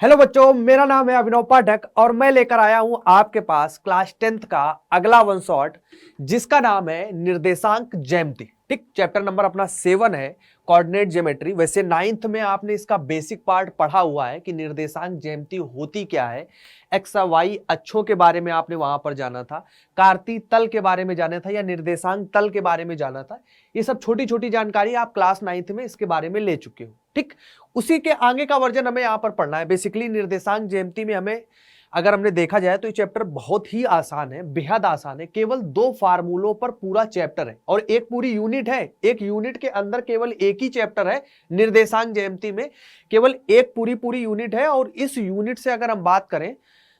Hello बच्चों, मेरा नाम है अभिनव पाठक और मैं लेकर आया हूं आपके पास क्लास 10th का अगला वन शॉट जिसका नाम है निर्देशांक ज्यामिति। ठीक, चैप्टर नंबर अपना 7 है, कोऑर्डिनेट ज्योमेट्री। वैसे 9th में आपने इसका बेसिक पार्ट पढ़ा हुआ है कि निर्देशांक ज्यामिति होती क्या है। एक्स वाई अक्षों के बारे में आपने वहां पर जाना था, कार्तीय तल के बारे में जाना था या निर्देशांक तल के बारे में जाना था। ये सब छोटी छोटी जानकारी आप क्लास 9th में इसके बारे में ले चुके हो। ठीक, उसी के आगे का वर्जन हमें यहाँ पर पढ़ना है। बेसिकली निर्देशांक ज्यामिति में हमें अगर हमने देखा जाए तो ये चैप्टर बहुत ही आसान है, बेहद आसान है। केवल 2 फार्मूलों पर पूरा चैप्टर है और एक पूरी यूनिट है। एक यूनिट के अंदर केवल एक ही चैप्टर है निर्देशांक ज्यामिति में, केवल एक पूरी यूनिट है। और इस यूनिट से अगर हम बात करें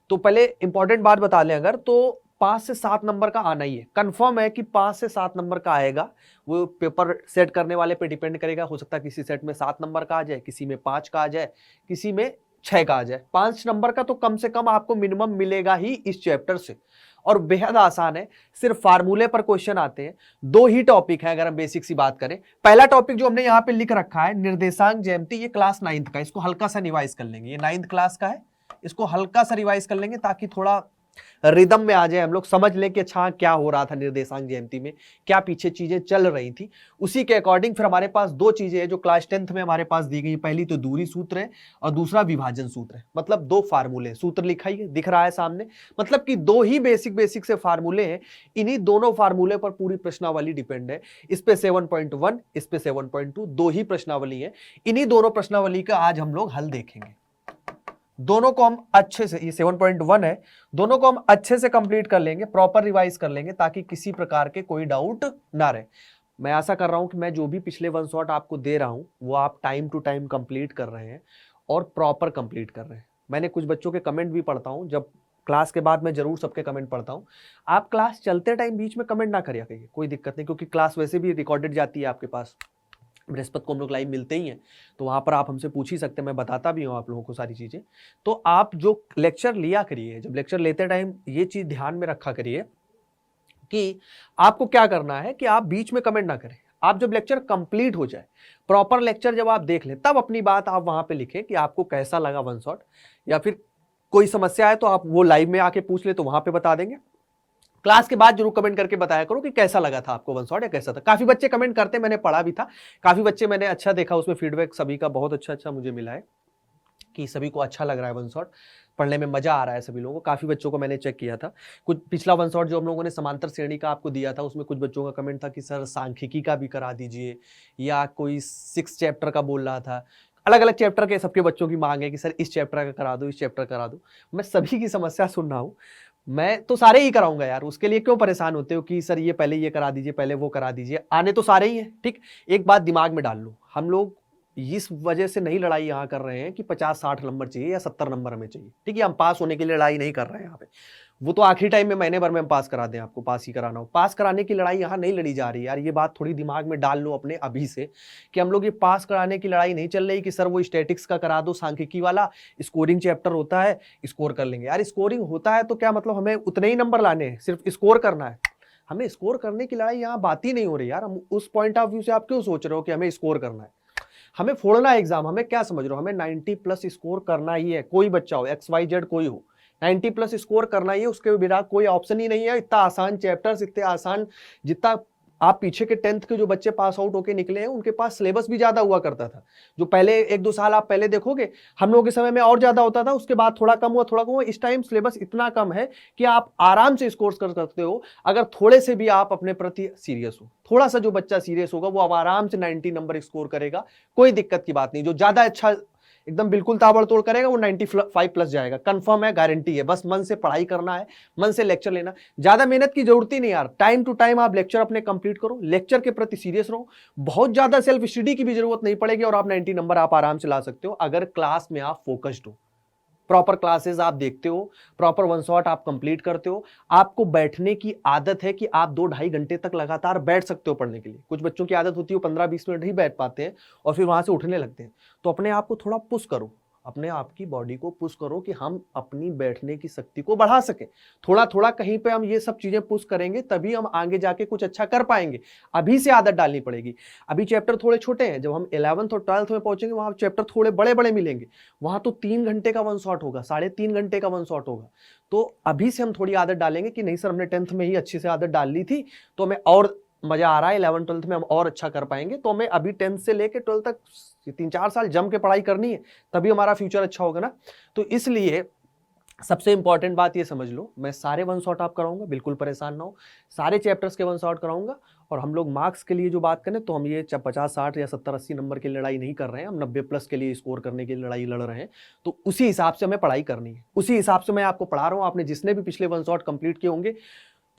तो पहले इंपॉर्टेंट बात बता लें, अगर तो 5 से 7 नंबर का आना ही है, कंफर्म है कि 5 से 7 नंबर का आएगा। वो पेपर सेट करने वाले पे डिपेंड करेगा। हो सकता है किसी सेट में 7 नंबर का आ जाए, किसी में 5 का आ जाए, किसी में 6 का आ जाए। 5 नंबर का तो कम से कम आपको मिनिमम मिलेगा ही इस चैप्टर से। और बेहद आसान है, सिर्फ फार्मूले पर क्वेश्चन आते हैं। 2 ही टॉपिक है अगर हम बेसिक सी बात करें। पहला टॉपिक जो हमने यहाँ पे लिख रखा है निर्देशांक ज्यामिति, ये क्लास 9th का, इसको हल्का सा रिवाइज कर लेंगे। ये 9th क्लास का है, इसको हल्का सा रिवाइज कर लेंगे ताकि थोड़ा रिदम में आ जाए, हम लोग समझ लें कि अच्छा क्या हो रहा था निर्देशांक ज्यामिति में, क्या पीछे चीजें चल रही थी। उसी के अकॉर्डिंग फिर हमारे पास 2 चीजें हैं जो क्लास 10th में हमारे पास दी गई। पहली तो दूरी सूत्र है और दूसरा विभाजन सूत्र है। मतलब 2 फार्मूले, सूत्र लिखा ही दिख रहा है सामने, मतलब कि 2 ही बेसिक से फार्मूले हैं। इन्हीं दोनों फार्मूले पर पूरी प्रश्नावली डिपेंड है। इस पे 7.1, इस पे 7.2, 2 ही प्रश्नावली है। इन्हीं दोनों प्रश्नावली का आज हम लोग हल देखेंगे। दोनों को हम अच्छे से, ये 7.1 है, दोनों को हम अच्छे से कंप्लीट कर लेंगे, प्रॉपर रिवाइज कर लेंगे ताकि किसी प्रकार के कोई डाउट ना रहे। मैं आशा कर रहा हूं कि मैं जो भी पिछले वन शॉट आपको दे रहा हूं वो आप टाइम टू टाइम कंप्लीट कर रहे हैं और प्रॉपर कंप्लीट कर रहे हैं। मैंने कुछ बच्चों के कमेंट भी पढ़ता हूं, जब क्लास के बाद मैं जरूर सबके कमेंट पढ़ता हूं। आप क्लास चलते टाइम बीच में कमेंट ना करिए, कोई दिक्कत नहीं, क्योंकि क्लास वैसे भी रिकॉर्डेड जाती है आपके पास। बृहस्पति को हम लोग लाइव मिलते ही हैं, तो वहां पर आप हमसे पूछ ही सकते हैं, मैं बताता भी हूं आप लोगों को सारी चीजें। तो आप जो लेक्चर लिया करिए, जब लेक्चर लेते टाइम ये चीज ध्यान में रखा करिए कि आपको क्या करना है कि आप बीच में कमेंट ना करें। आप जब लेक्चर कंप्लीट हो जाए, प्रॉपर लेक्चर जब आप देख लें, तब अपनी बात आप वहां पे लिखें कि आपको कैसा लगा वन शॉट, या फिर कोई समस्या है तो आप वो लाइव में आके पूछ ले तो वहां पे बता देंगे। क्लास के बाद जरूर कमेंट करके बताया करो कि कैसा लगा था आपको वन शॉट या कैसा था। काफी बच्चे कमेंट करते हैं, मैंने पढ़ा भी था, काफी बच्चे मैंने अच्छा देखा, उसमें फीडबैक सभी का बहुत अच्छा मुझे मिला है कि सभी को अच्छा लग रहा है वन शॉट, पढ़ने में मजा आ रहा है सभी लोगों को। काफी बच्चों को मैंने चेक किया था। कुछ पिछला वन शॉट जो हम लोगों ने समांतर श्रेणी का आपको दिया था, उसमें कुछ बच्चों का कमेंट था कि सर सांख्यिकी का भी करा दीजिए, या कोई 6 चैप्टर का बोल रहा था। अलग अलग चैप्टर के सबके बच्चों की मांग है कि सर इस चैप्टर का करा दो, इस चैप्टर करा दो। मैं सभी की समस्या सुन रहा हूँ, मैं तो सारे ही कराऊंगा यार, उसके लिए क्यों परेशान होते हो कि सर ये पहले ये करा दीजिए, पहले वो करा दीजिए। आने तो सारे ही हैं। ठीक, एक बात दिमाग में डाल लो, हम लोग इस वजह से नहीं लड़ाई यहाँ कर रहे हैं कि 50-60 नंबर चाहिए या 70 नंबर हमें चाहिए। ठीक है, हम पास होने के लिए लड़ाई नहीं कर रहे हैं यहाँ पे। वो तो आखिरी टाइम में महीने भर में हम पास करा दें, आपको पास ही कराना हो। पास कराने की लड़ाई यहाँ नहीं लड़ी जा रही यार, ये बात थोड़ी दिमाग में डाल लो अपने अभी से कि हम लोग ये पास कराने की लड़ाई नहीं चल रही कि सर वो स्टैटिक्स का करा दो, सांख्यिकी वाला स्कोरिंग चैप्टर होता है, स्कोर कर लेंगे। यार स्कोरिंग होता है तो क्या मतलब हमें उतने ही नंबर लाने हैं, सिर्फ स्कोर करना है। हमें स्कोर करने की लड़ाई यहाँ बात ही नहीं हो रही यार। हम उस पॉइंट ऑफ व्यू से आप क्यों सोच रहे हो कि हमें स्कोर करना है, हमें फोड़ना है एग्जाम। हमें क्या समझ रहे हो, हमें 90+ स्कोर करना ही है। कोई बच्चा हो, XYZ कोई हो, 90+ स्कोर करना ही है, उसके बिना कोई ऑप्शन ही नहीं है। इतना आसान चैप्टर्स, इतने आसान, जितना आप पीछे के 10th के जो बच्चे पास आउट होके निकले हैं उनके पास सिलेबस भी ज्यादा हुआ करता था। जो पहले 1-2 साल आप पहले देखोगे, हम लोगों के समय में और ज्यादा होता था, उसके बाद थोड़ा कम हुआ, थोड़ा कम हुआ। इस टाइम सिलेबस इतना कम है कि आप आराम से स्कोर कर सकते हो, अगर थोड़े से भी आप अपने प्रति सीरियस हो। थोड़ा सा जो बच्चा सीरियस होगा वो अब आराम से 90 नंबर स्कोर करेगा, कोई दिक्कत की बात नहीं। जो ज्यादा अच्छा एकदम बिल्कुल ताबड़तोड़ करेगा वो 95+ जाएगा, कंफर्म है, गारंटी है। बस मन से पढ़ाई करना है, मन से लेक्चर लेना, ज्यादा मेहनत की जरूरत ही नहीं यार। टाइम टू टाइम आप लेक्चर अपने कंप्लीट करो, लेक्चर के प्रति सीरियस रहो, बहुत ज्यादा सेल्फ स्टडी की भी जरूरत नहीं पड़ेगी और आप 90 नंबर आप आराम से ला सकते हो अगर क्लास में आप फोकस्ड हो, प्रॉपर क्लासेस आप देखते हो, प्रॉपर वन शॉट आप कंप्लीट करते हो। आपको बैठने की आदत है कि आप 2-2.5 घंटे तक लगातार बैठ सकते हो पढ़ने के लिए। कुछ बच्चों की आदत होती है वो 15-20 मिनट ही बैठ पाते हैं और फिर वहां से उठने लगते हैं। तो अपने आप को थोड़ा पुश करो, अपने आप की बॉडी को पुश करो कि हम अपनी बैठने की शक्ति को बढ़ा सके। थोड़ा थोड़ा कहीं पे हम ये सब चीजें पुश करेंगे तभी हम आगे जाके कुछ अच्छा कर पाएंगे। अभी से आदत डालनी पड़ेगी। अभी चैप्टर थोड़े छोटे हैं, जब हम 11th और 12th में पहुंचेंगे वहां चैप्टर थोड़े बड़े बड़े मिलेंगे। वहां तो 3 घंटे का वन शॉट होगा, 3.5 घंटे का वन शॉट होगा। तो अभी से हम थोड़ी आदत डालेंगे कि नहीं सर हमने 10th में ही अच्छी से आदत डाल ली थी, तो हमें और मजा आ रहा है, 11th 12th में हम और अच्छा कर पाएंगे। तो हमें अभी 10th से लेके 12th तक 3-4 साल जम के पढ़ाई करनी है, तभी हमारा फ्यूचर अच्छा होगा ना। तो इसलिए सबसे इंपॉर्टेंट बात ये समझ लो, मैं सारे वन शॉट आप कराऊंगा, बिल्कुल परेशान ना हो। सारे चैप्टर्स के वन शॉट कराऊंगा। और हम लोग मार्क्स के लिए जो बात करें तो हम ये 50, 60 या 70, 80 नंबर की लड़ाई नहीं कर रहे हैं, हम 90+ के लिए स्कोर करने की लड़ाई लड़ रहे हैं। तो उसी हिसाब से हमें पढ़ाई करनी है, उसी हिसाब से मैं आपको पढ़ा रहा हूँ। आपने जिसने भी पिछले वन शॉट कंप्लीट किए होंगे,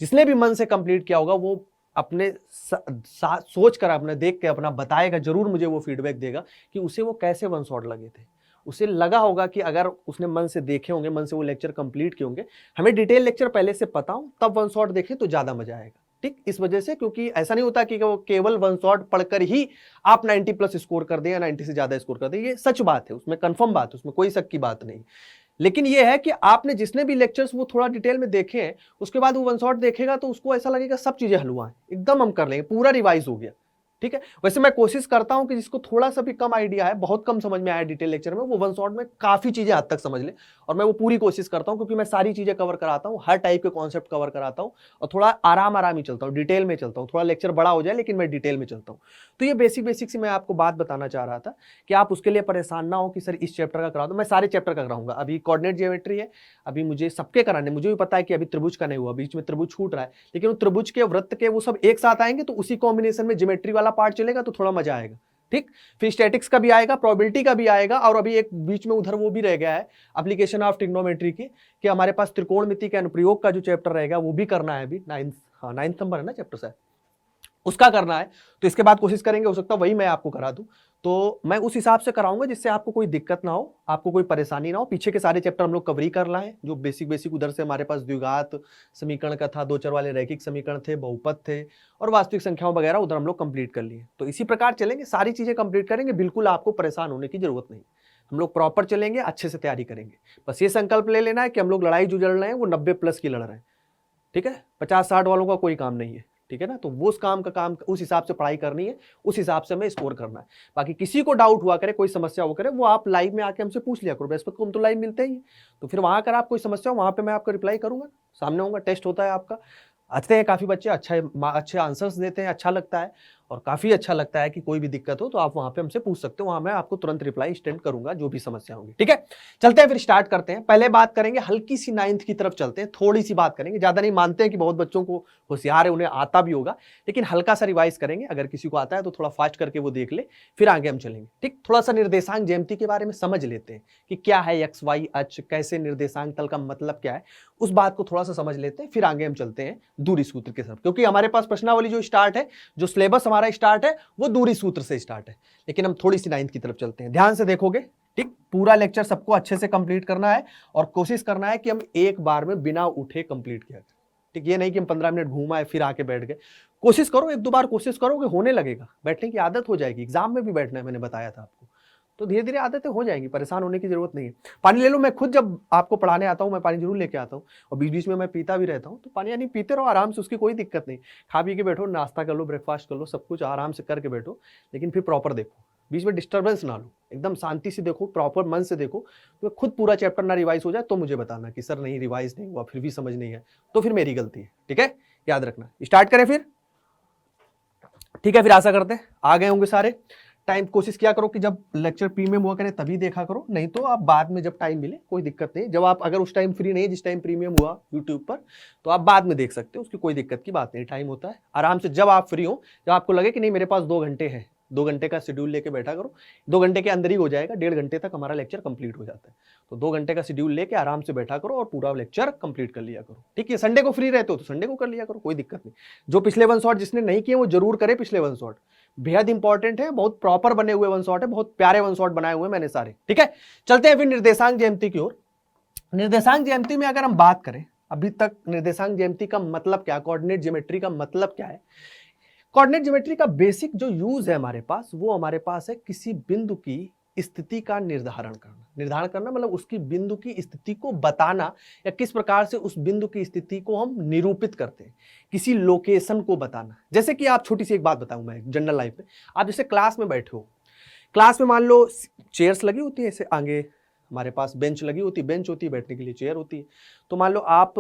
जिसने भी मन से कंप्लीट किया होगा, वो अपने सोच कर, अपने देख के अपना बताएगा, जरूर मुझे वो फीडबैक देगा कि उसे वो कैसे वन शॉट लगे थे। उसे लगा होगा कि अगर उसने मन से देखे होंगे, मन से वो लेक्चर कंप्लीट किए होंगे। हमें डिटेल लेक्चर पहले से पता हो तब वन शॉट देखें तो ज्यादा मजा आएगा। ठीक, इस वजह से, क्योंकि ऐसा नहीं होता कि वो केवल वन शॉट पढ़कर ही आप 90+ स्कोर कर दें या 90 से ज्यादा स्कोर कर दें। ये सच बात है, उसमें कंफर्म बात है, उसमें कोई शक की बात नहीं। लेकिन ये है कि आपने जिसने भी लेक्चर्स वो थोड़ा डिटेल में देखे हैं, उसके बाद वो वन शॉट देखेगा तो उसको ऐसा लगेगा सब चीजें हलवा हैं, एकदम हम कर लेंगे, पूरा रिवाइज हो गया। ठीक है, वैसे मैं कोशिश करता हूं कि जिसको थोड़ा सा भी कम आइडिया है, बहुत कम समझ में आया डिटेल लेक्चर में, वो वन शॉट में काफी चीजें हद तक समझ ले। और मैं वो पूरी कोशिश करता हूं, क्योंकि मैं सारी चीजें कवर कराता हूं, हर टाइप के कॉन्सेप्ट कवर कराता हूं, और थोड़ा आराम आराम ही चलता हूं, डिटेल में चलता हूं। थोड़ा लेक्चर बड़ा हो जाए लेकिन मैं डिटेल में चलता हूं। तो ये बेसिक से मैं आपको बात बताना चाह रहा था कि आप उसके लिए परेशान ना हो कि सर इस चैप्टर का करा दो। मैं सारे चैप्टर का कराऊंगा। अभी कोऑर्डिनेट ज्योमेट्री है, अभी मुझे सबके कराने, मुझे भी पता है कि अभी त्रिभुज का नहीं हुआ, बीच में त्रिभुज छूट रहा है, लेकिन वो त्रिभुज के, वृत्त के, वो सब एक साथ आएंगे तो उसी कॉम्बिनेशन में ज्योमेट्री वाला पार्ट चलेगा तो थोड़ा मजा आएगा। ठीक, फिर स्टैटिक्स का भी आएगा, प्रोबेबिलिटी का भी आएगा, और अभी एक बीच में उधर वो भी रह गया है एप्लीकेशन ऑफ ट्रिग्नोमेट्री की, कि हमारे पास त्रिकोणमिति के अनुप्रयोग का जो चैप्टर रहेगा वो भी करना है अभी। 9th नंबर है ना चैप्टर से, उसका करना है। तो इसके बाद कोशिश करेंगे, हो सकता है वही मैं आपको करा दूं। तो मैं उस हिसाब से कराऊंगा जिससे आपको कोई दिक्कत ना हो, आपको कोई परेशानी ना हो। पीछे के सारे चैप्टर हम लोग कवरी कर लाए, जो बेसिक उधर से हमारे पास द्विघात समीकरण का था, 2 चर वाले रैखिक समीकरण थे, बहुपद थे, और वास्तविक संख्याओं वगैरह उधर हम लोग कंप्लीट कर लिए। तो इसी प्रकार चलेंगे, सारी चीजें कंप्लीट करेंगे, बिल्कुल आपको परेशान होने की जरूरत नहीं। हम लोग प्रॉपर चलेंगे, अच्छे से तैयारी करेंगे। बस ये संकल्प ले लेना है कि हम लोग लड़ाई जो लड़ रहे हैं वो 90+ की लड़ रहे हैं। ठीक है, 50-60 वालों का कोई काम नहीं है। ठीक है ना, तो वो उस काम उस हिसाब से पढ़ाई करनी है, उस हिसाब से हमें स्कोर करना है। बाकी किसी को डाउट हुआ करे, कोई समस्या हो करे, वो आप लाइव में आके हमसे पूछ लिया करो। बृहस्पति को हम तो लाइव मिलते ही, तो फिर वहां अगर आप कोई समस्या हो, वहां पे मैं आपको रिप्लाई करूंगा, सामने होऊंगा, टेस्ट होता है आपका। आते हैं काफी बच्चे, अच्छे आंसर्स देते हैं, अच्छा लगता है, और काफी अच्छा लगता है कि कोई भी दिक्कत हो तो आप वहां पे हमसे पूछ सकते हो, वहां मैं आपको तुरंत रिप्लाई इंस्टेंट करूंगा जो भी समस्या होगी। ठीक है, चलते हैं फिर स्टार्ट करते हैं। पहले बात करेंगे हल्की सी 9th की तरफ चलते हैं, थोड़ी सी बात करेंगे, ज्यादा नहीं। मानते हैं कि बहुत बच्चों को होशियार है, उन्हें आता भी होगा, लेकिन हल्का सा रिवाइज करेंगे। अगर किसी को आता है तो थोड़ा फास्ट करके वो देख ले, फिर आगे हम चलेंगे। ठीक, थोड़ा सा निर्देशांक ज्यामिति के बारे में समझ लेते हैं कि क्या है एक्स वाई अक्ष, कैसे निर्देशांक तल का मतलब क्या है, उस बात को थोड़ा सा समझ लेते हैं, फिर आगे हम चलते हैं दूरी सूत्र के साथ। क्योंकि हमारे पास प्रश्नावली जो स्टार्ट है, जो सिलेबस हमारा स्टार्ट है, वो दूरी सूत्र से स्टार्ट है। लेकिन हम थोड़ी सी 9th की तरफ चलते हैं, ध्यान से देखोगे। ठीक, पूरा लेक्चर सबको अच्छे से कंप्लीट करना है, और कोशिश करना है कि हम एक बार में बिना उठे कंप्लीट किया। ठीक, ये नहीं कि हम 15 मिनट घूमाए फिर आके बैठ गए। कोशिश करो, 1-2 बार कोशिश करोगे, होने लगेगा, बैठने की आदत हो जाएगी। एग्जाम में भी बैठना है, मैंने बताया था आपको, तो धीरे धीरे आदतें हो जाएंगी, परेशान होने की जरूरत नहीं है। पानी ले लो, मैं खुद जब आपको पढ़ाने आता हूँ मैं पानी जरूर लेके आता हूँ, और बीच बीच में मैं पीता भी रहता हूँ। तो पानी यानी पीते रहो आराम से, उसकी कोई दिक्कत नहीं। खा पी के बैठो, नाश्ता कर लो, ब्रेकफास्ट कर लो, सब कुछ आराम से करके बैठो, लेकिन फिर प्रॉपर देखो, बीच में डिस्टर्बेंस ना लो, एकदम शांति से देखो, प्रॉपर मन से देखो। तो खुद पूरा चैप्टर ना रिवाइज हो जाए तो मुझे बताना कि सर नहीं रिवाइज नहीं हुआ, फिर भी समझ नहीं है, तो फिर मेरी गलती है। ठीक है, याद रखना। स्टार्ट करें फिर। ठीक है, फिर आशा करते हैं आ गए होंगे सारे। टाइम कोशिश किया करो कि जब लेक्चर प्रीमियम हुआ करे तभी देखा करो, नहीं तो आप बाद में जब टाइम मिले कोई दिक्कत नहीं। जब आप अगर उस टाइम फ्री नहीं, जिस टाइम प्रीमियम हुआ यूट्यूब पर, तो आप बाद में देख सकते हो, उसकी कोई दिक्कत की बात नहीं। टाइम होता है आराम से, जब आप फ्री हो, जब आपको लगे कि नहीं मेरे पास 2 घंटे है, 2 घंटे का शेड्यूल लेके बैठा करो। 2 घंटे के अंदर ही हो जाएगा, 1.5 घंटे तक हमारा लेक्चर कंप्लीट हो जाता है। तो 2 घंटे का शेड्यूल लेके आराम से बैठा करो और पूरा लेक्चर कंप्लीट कर लिया करो। ठीक है, संडे को फ्री रहते हो तो संडे को कर लिया करो, कोई दिक्कत नहीं। जो पिछले वन शॉट जिसने नहीं किए वो जरूर करे, पिछले वन शॉट बेहद इंपॉर्टेंट है, बहुत प्रॉपर बने हुए वन शॉट है, बहुत प्यारे वन शॉट बनाए हुए मैंने सारे। ठीक है, चलते हैं फिर निर्देशांक ज्यामिति की ओर। निर्देशांक ज्यामिति में अगर हम बात करें, अभी तक निर्देशांक ज्यामिति का मतलब क्या, कोऑर्डिनेट ज्योमेट्री का मतलब क्या है। कोऑर्डिनेट ज्योमेट्री का बेसिक जो यूज है हमारे पास, वो हमारे पास है किसी बिंदु की स्थिति का निर्धारण करना। निर्धारण करना मतलब उसकी बिंदु की स्थिति को बताना, या किस प्रकार से उस बिंदु की स्थिति को हम निरूपित करते हैं, किसी लोकेशन को बताना। जैसे कि आप छोटी सी एक बात बताऊं मैं जनरल लाइफ में, आप जैसे क्लास में बैठे हो, क्लास में मान लो चेयर्स लगी होती है, ऐसे आगे हमारे पास बेंच लगी होती है, बेंच होती है, बैठने के लिए चेयर होती है। तो मान लो आप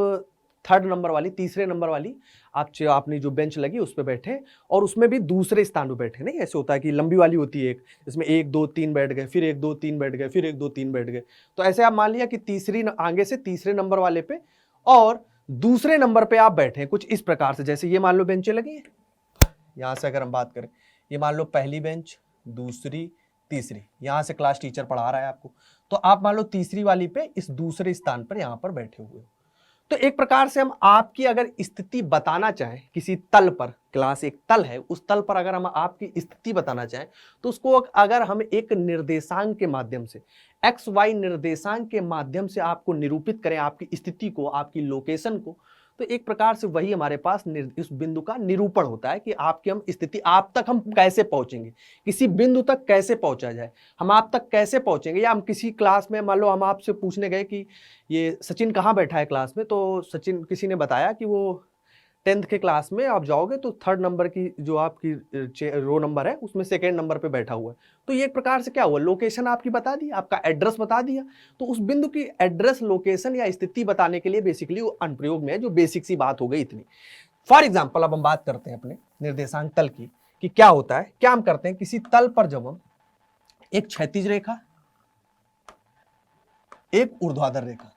थर्ड नंबर वाली, तीसरे नंबर वाली आपने जो बेंच लगी उस पर बैठे, और उसमें भी दूसरे स्थान पे बैठे। नहीं ऐसे होता है कि लंबी वाली होती है एक, इसमें 1 2 3 बैठ गए, फिर 1 2 3 बैठ गए, फिर 1 2 3 बैठ गए। तो ऐसे आप मान लिया कि आगे से तीसरे नंबर वाले पे और दूसरे नंबर पे आप बैठे कुछ इस प्रकार से। जैसे ये मान लो बेंचें लगी हैं, यहां से अगर हम बात करें, ये मान लो पहली बेंच, दूसरी, तीसरी, यहां से क्लास टीचर पढ़ा रहा है आपको, तो आप मान लो तीसरी वाली पे इस दूसरे स्थान पर यहां पर बैठे हुए हो। तो एक प्रकार से हम आपकी अगर स्थिति बताना चाहें किसी तल पर, क्लास एक तल है, उस तल पर अगर हम आपकी स्थिति बताना चाहें तो उसको अगर हम एक निर्देशांक के माध्यम से, एक्स वाई निर्देशांक के माध्यम से आपको निरूपित करें आपकी स्थिति को, आपकी लोकेशन को, तो एक प्रकार से वही हमारे पास इस बिंदु का निरूपण होता है कि आपकी हम स्थिति, आप तक हम कैसे पहुंचेंगे, किसी बिंदु तक कैसे पहुंचा जाए, हम आप तक कैसे पहुंचेंगे। या हम किसी क्लास में मान लो हम आपसे पूछने गए कि ये सचिन कहाँ बैठा है क्लास में, तो सचिन किसी ने बताया कि वो 10th के क्लास में आप जाओगे तो थर्ड नंबर की जो आपकी रो नंबर है उसमें सेकेंड नंबर पे बैठा हुआ है। तो ये एक प्रकार से क्या हुआ, लोकेशन आपकी बता दी, आपका एड्रेस बता दिया। तो उस बिंदु की एड्रेस, लोकेशन या स्थिति बताने के लिए बेसिकली वो अनुप्रयोग में है, जो बेसिक सी बात हो गई इतनी। फॉर एग्जाम्पल अब हम बात करते हैं अपने निर्देशांक तल की कि क्या होता है, क्या हम करते हैं किसी तल पर जब हम एक क्षैतिज रेखा, एक ऊर्ध्वाधर रेखा,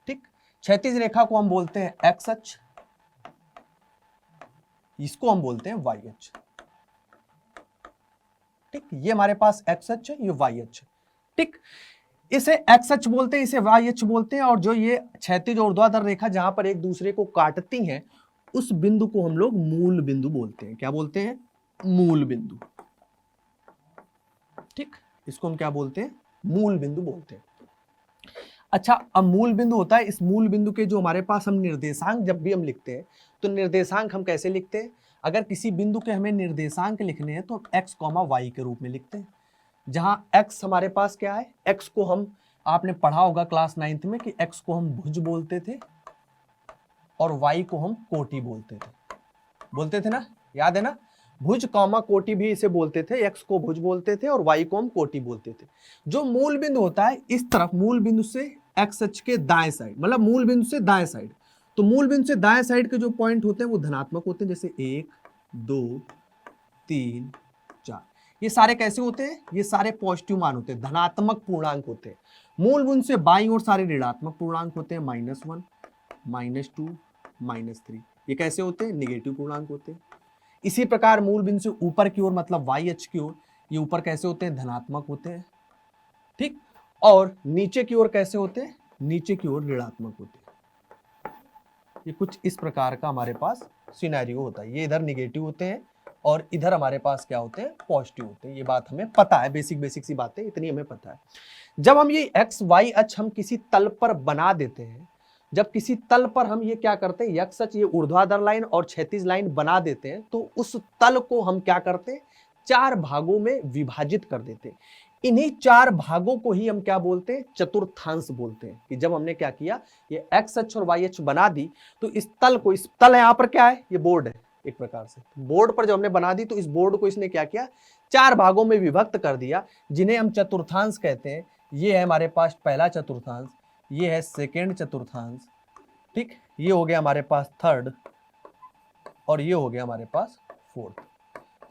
ठीक, क्षैतिज रेखा को हम बोलते हैं एक्स अक्ष, इसको हम बोलते हैं वाई अक्ष, ठीक, ये हमारे पास एक्स अक्ष है, ये वाई अक्ष, ठीक, इसे एक्स अक्ष बोलते हैं, इसे वाई अक्ष बोलते हैं। और जो ये क्षैतिज और ऊर्ध्वाधर रेखा जहां पर एक दूसरे को काटती हैं, उस बिंदु को हम लोग मूल बिंदु बोलते हैं। क्या बोलते हैं? मूल बिंदु, ठीक, इसको हम क्या बोलते हैं? मूल बिंदु बोलते हैं। अच्छा, अब मूल बिंदु होता है, इस मूल बिंदु के जो हमारे पास हम निर्देशांक जब भी हम लिखते हैं तो निर्देशांक हम कैसे लिखते हैं? अगर किसी बिंदु के हमें निर्देशांक लिखने हैं तो x, y के रूप में लिखते हैं। जहां x हमारे पास क्या है, x को हम, आपने पढ़ा होगा क्लास 9th में कि x को हम भुज बोलते थे और y को हम कोटि बोलते थे ना, याद है ना? भुज कॉमा कोटि भी इसे बोलते थे, x को भुज बोलते थे और y को हम कोटि बोलते थे। जो मूल बिंदु होता है इस तरफ, मूल बिंदु से x अक्ष के दाएं साइड, मतलब मूल बिंदु से दाएं साइड, तो मूल बिंदु से दाएं साइड के जो पॉइंट होते हैं वो धनात्मक होते हैं, जैसे 1 2 3 4, ये सारे कैसे होते हैं? ये सारे पॉजिटिव मान होते हैं, धनात्मक पूर्णांक होते हैं। मूल बिंदु से बाईं ओर सारे ऋणात्मक पूर्णांक होते हैं, -1 -2 -3, ये कैसे होते हैं? निगेटिव पूर्णांक होते हैं। इसी प्रकार मूल बिंदु से ऊपर की ओर, मतलब वाई अक्ष की ओर, ये ऊपर कैसे होते हैं? धनात्मक होते हैं, ठीक, और नीचे की ओर कैसे होते हैं? नीचे की ओर ऋणात्मक होते हैं। ये कुछ इस प्रकार का हमारे पास सिनेरियो होता है, ये इधर निगेटिव होते हैं और इधर हमारे पास क्या होते हैं? पॉजिटिव होते हैं। ये बात हमें पता है, बेसिक सी बातें इतनी हमें पता है। जब हम ये एक्स वाई अक्ष हम किसी तल पर बना देते हैं, जब किसी तल पर हम ये क्या करते हैं, एक्स अक्ष, ये ऊर्ध्वाधर लाइन और क्षैतिज लाइन बना देते हैं, तो उस तल को हम क्या करते हैं? 4 भागों में विभाजित कर देते हैं। इन्हीं 4 भागों को ही हम क्या बोलते हैं? चतुर्थांश बोलते हैं। कि जब हमने क्या किया, ये एक्स अक्ष और वाई अक्ष बना दी, तो इस तल को, इस तल यहाँ पर क्या है? ये बोर्ड है एक प्रकार से, बोर्ड पर जब हमने बना दी तो इस बोर्ड को इसने क्या किया? 4 भागों में विभक्त कर दिया, जिन्हें हम चतुर्थांश कहते हैं। ये है हमारे पास पहला चतुर्थांश, ये है सेकेंड चतुर्थांश, ठीक, ये हो गया हमारे पास थर्ड, और ये हो गया हमारे पास फोर्थ।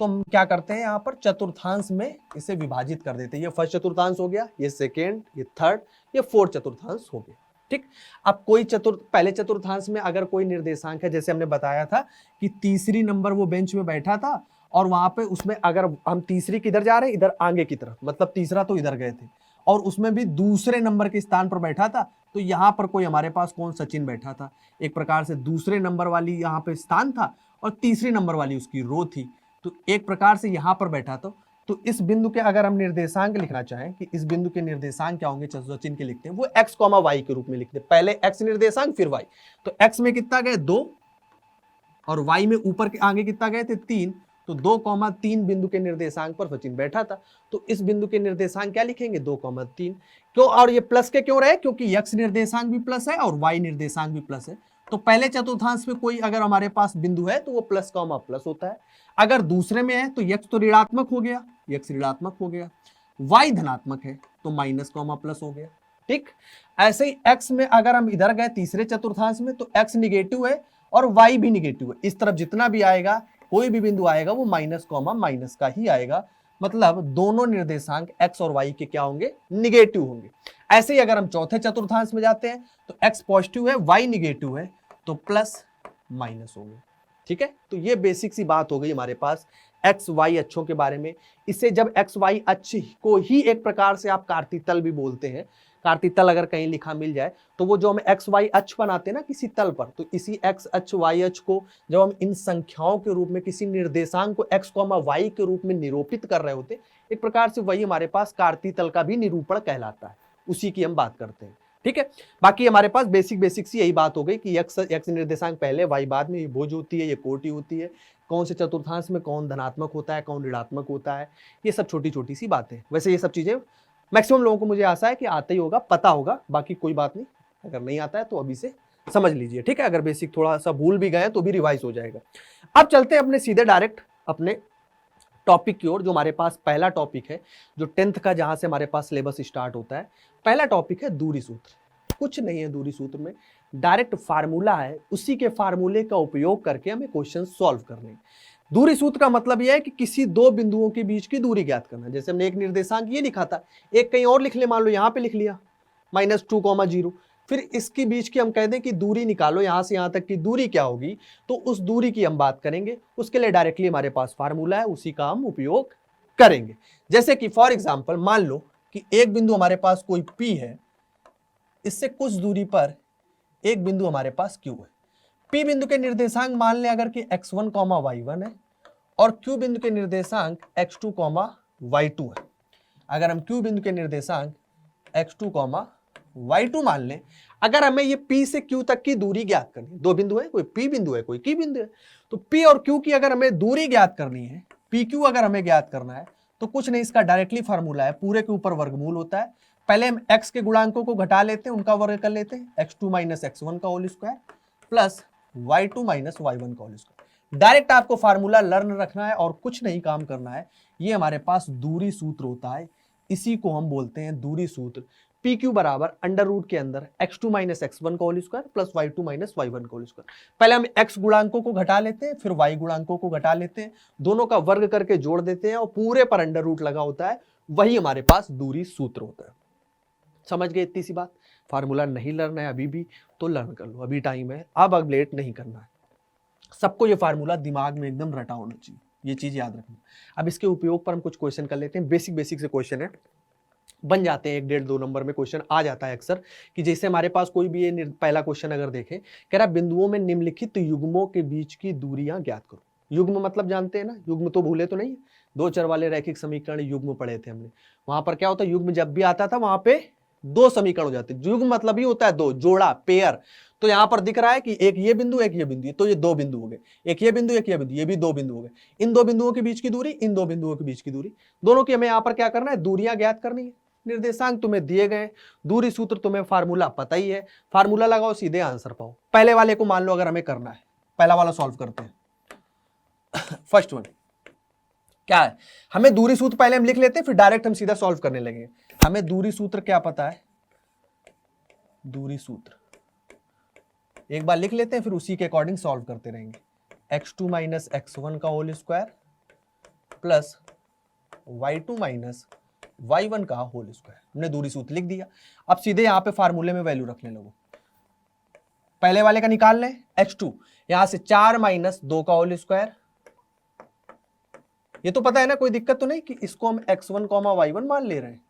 तो हम क्या करते हैं, यहाँ पर चतुर्थांश में इसे विभाजित कर देते हैं। ये फर्स्ट चतुर्थांश हो गया, ये सेकेंड, ये थर्ड, ये फोर्थ चतुर्थांश हो गया, ठीक। अब कोई पहले चतुर्थांश में अगर कोई निर्देशांक है, जैसे हमने बताया था कि तीसरी नंबर वो बेंच में बैठा था और वहां पे उसमें अगर हम तीसरी किधर जा रहे हैं, इधर आगे की तरफ, मतलब तीसरा तो इधर गए थे, और उसमें भी दूसरे नंबर के स्थान पर बैठा था, तो यहाँ पर कोई हमारे पास कौन? सचिन बैठा था। एक प्रकार से दूसरे नंबर वाली यहाँ पे स्थान था और तीसरी नंबर वाली उसकी रो थी, तो एक प्रकार से यहाँ पर बैठा था। तो इस बिंदु के अगर हम निर्देशांक लिखना चाहें कि इस बिंदु के निर्देशांक क्या होंगे, सचिन के लिखते हैं, वो x, y के रूप में लिखते हैं। पहले x निर्देशांक फिर y, तो x में कितना गए? 2, और y में ऊपर के आगे कितना गए थे? 3, तो 2,3 बिंदु के निर्देशांक पर सचिन बैठा था, तो इस बिंदु के निर्देशांक क्या लिखेंगे 2,3। क्यों, और ये प्लस के क्यों रहे, क्योंकि x निर्देशांक भी प्लस है और y निर्देशांक भी प्लस है। तो पहले चतुर्थांश में कोई अगर हमारे पास बिंदु है तो वो प्लस कॉमा प्लस होता है, अगर दूसरे में है तो x तो ऋणात्मक हो गया, x ऋणात्मक हो गया, y धनात्मक है तो माइनस कॉमा प्लस हो गया। ठीक, ऐसे ही x में अगर हम इधर गए तीसरे चतुर्थांश में तो x निगेटिव है और y भी निगेटिव है, इस तरफ जितना भी आएगा कोई भी बिंदु आएगा वो माइनस कॉमा माइनस का ही आएगा, मतलब दोनों निर्देशांक x और y के क्या होंगे, निगेटिव होंगे। ऐसे ही अगर हम चौथे चतुर्थांश में जाते हैं तो x पॉजिटिव है y निगेटिव है तो प्लस माइनस होंगे। ठीक है, तो ये बेसिक सी बात हो गई हमारे पास एक्स वाई अक्षों के बारे में। इसे जब एक्स वाई अक्ष को ही एक प्रकार से आप कार्तीय तल भी बोलते हैं, कार्तीय तल अगर कहीं लिखा मिल जाए तो वो जो हम एक्स वाई अक्ष बनाते हैं ना किसी तल पर, तो इसी एक्स अक्ष वाई अक्ष को जब हम इन संख्याओं के रूप में किसी निर्देशांक को एक्स कॉमा वाई के रूप में निरूपित कर रहे होते, एक प्रकार से वही हमारे पास कार्तीय तल का भी निरूपण कहलाता है, उसी की हम बात करते हैं। ठीक है, बाकी हमारे पास बेसिक सी यही बात हो गई कि एक्स निर्देशांक पहले वाई बाद में, ये भुज होती है, ये कोटि होती है, कौन से चतुर्थांश में कौन धनात्मक होता है कौन ऋणात्मक होता है, ये सब छोटी छोटी सी बातें। वैसे ये सब चीजें मैक्सिमम लोगों को मुझे आशा है कि आता ही होगा, पता होगा, बाकी कोई बात नहीं, अगर नहीं आता है तो अभी से समझ लीजिए। ठीक है, अगर बेसिक थोड़ा सा भूल भी गए तो भी रिवाइज हो जाएगा। अब चलते हैं अपने सीधे डायरेक्ट अपने टॉपिक की ओर। जो हमारे पास पहला टॉपिक है, जो 10th का जहां से हमारे पास सिलेबस स्टार्ट होता है, पहला टॉपिक है दूरी सूत्र। कुछ नहीं है दूरी सूत्र में, डायरेक्ट फार्मूला है, उसी के फार्मूले का उपयोग करके हमें क्वेश्चन सॉल्व करने हैं। दूरी सूत्र का मतलब यह है कि किसी दो बिंदुओं के बीच की दूरी ज्ञात करना। जैसे हमने एक निर्देशांक ये लिखा था, एक कहीं और लिख ले, मान लो यहाँ पे लिख लिया -2,0, फिर इसके बीच की हम कह दें कि दूरी निकालो, यहां से यहां तक की दूरी क्या होगी, तो उस दूरी की हम बात करेंगे। उसके लिए डायरेक्टली हमारे पास फार्मूला है, उसी का हम उपयोग करेंगे। जैसे कि फॉर एग्जांपल मान लो कि एक बिंदु हमारे पास कोई P है, इससे कुछ दूरी पर एक बिंदु हमारे पास Q है। P बिंदु के निर्देशांक मान लें अगर कि x1, y1 है और Q बिंदु के निर्देशांक x2, y2 है। अगर हम Q बिंदु के निर्देशांक x2, y2 मान लें, अगर हमें ये P से Q तक की दूरी ज्ञात करनी, दो बिंदु है, कोई P बिंदु है कोई Q बिंदु है, तो P और Q की अगर हमें दूरी ज्ञात करनी है, PQ अगर हमें ज्ञात करना है, तो कुछ नहीं, इसका डायरेक्टली फार्मूला है, पूरे के ऊपर वर्गमूल होता है। पहले हम x के गुणांकों को घटा लेते हैं, उनका वर्ग कर लेते हैं, x2 - x1 का whole square plus y2 - y1 का होल स्क्वायर। डायरेक्ट आपको फार्मूला लर्न रखना है और कुछ नहीं काम करना है। ये हमारे पास दूरी सूत्र होता है, इसी को हम बोलते हैं दूरी सूत्र। PQ बराबर अंडर रूट के अंदर x2 - x1 का whole square plus y2 - y1 का होल स्क्वायर। पहले हम x गुणांकों को घटा लेते हैं, फिर y गुणांकों को घटा लेते हैं, दोनों का वर्ग करके जोड़ देते हैं और पूरे पर अंडर रूट लगा होता है, वही हमारे पास दूरी सूत्र होता है। समझ गए इतनी सी बात। फार्मूला नहीं लर्न है अभी भी तो लर्न कर लो, अभी टाइम है, अब लेट नहीं करना है। सबको ये फार्मूला दिमाग में एकदम रटा होना चाहिए, ये चीज याद रखना। अब इसके उपयोग पर हम कुछ क्वेश्चन कर लेते हैं। बेसिक से क्वेश्चन है, बन जाते हैं, 1-1.5-2 नंबर में क्वेश्चन आ जाता है अक्सर। कि जैसे हमारे पास कोई भी ये पहला क्वेश्चन अगर देखें, कह रहा बिंदुओं में निम्नलिखित युग्मों के बीच की दूरियां ज्ञात करो। युग्म मतलब जानते हैं ना, युग्म तो भूले तो नहीं, दो चर वाले रैखिक समीकरण युग्म पढ़े थे हमने। वहां पर क्या होता है, युग्म जब भी आता था वहां पे दो समीकरण हो जाते। युग्म मतलब ही होता है दो, जोड़ा, पेयर। तो यहां पर दिख रहा है कि एक ये बिंदु एक ये बिंदु, तो ये दो बिंदु हो गए, एक ये बिंदु एक ये बिंदु, ये भी दो बिंदु हो गए। इन दो बिंदुओं के बीच की दूरी, इन दो बिंदुओं के बीच की दूरी, दोनों की हमें यहां पर क्या करना है, दूरियां ज्ञात करनी है। निर्देशांक तुम्हें दिए गए, दूरी सूत्र तुम्हें फार्मूला पता ही है, फार्मूला लगाओ सीधे आंसर पाओ। पहले वाले को मान लो अगर हमें करना है, पहला वाला सॉल्व करते हैं। फर्स्ट वन क्या है, हमें दूरी सूत्र पहले हम लिख लेते हैं, फिर डायरेक्ट हम सीधा सॉल्व करने लगेंगे। हमें दूरी सूत्र क्या पता है, दूरी सूत्र एक बार लिख लेते हैं, फिर उसी के अकॉर्डिंग सॉल्व करते रहेंगे। x2 - x1 का whole square plus y2 - y1 का होल स्क्वायर। हमने दूरी सूत्र लिख दिया। अब सीधे यहां पे फार्मूले में वैल्यू रखने लगो। पहले वाले का निकाल लें, x2 यहां से 4 - 2 का होल स्क्वायर। ये तो पता है ना, कोई दिक्कत तो नहीं कि इसको हम x1, y1 मान ले रहे हैं,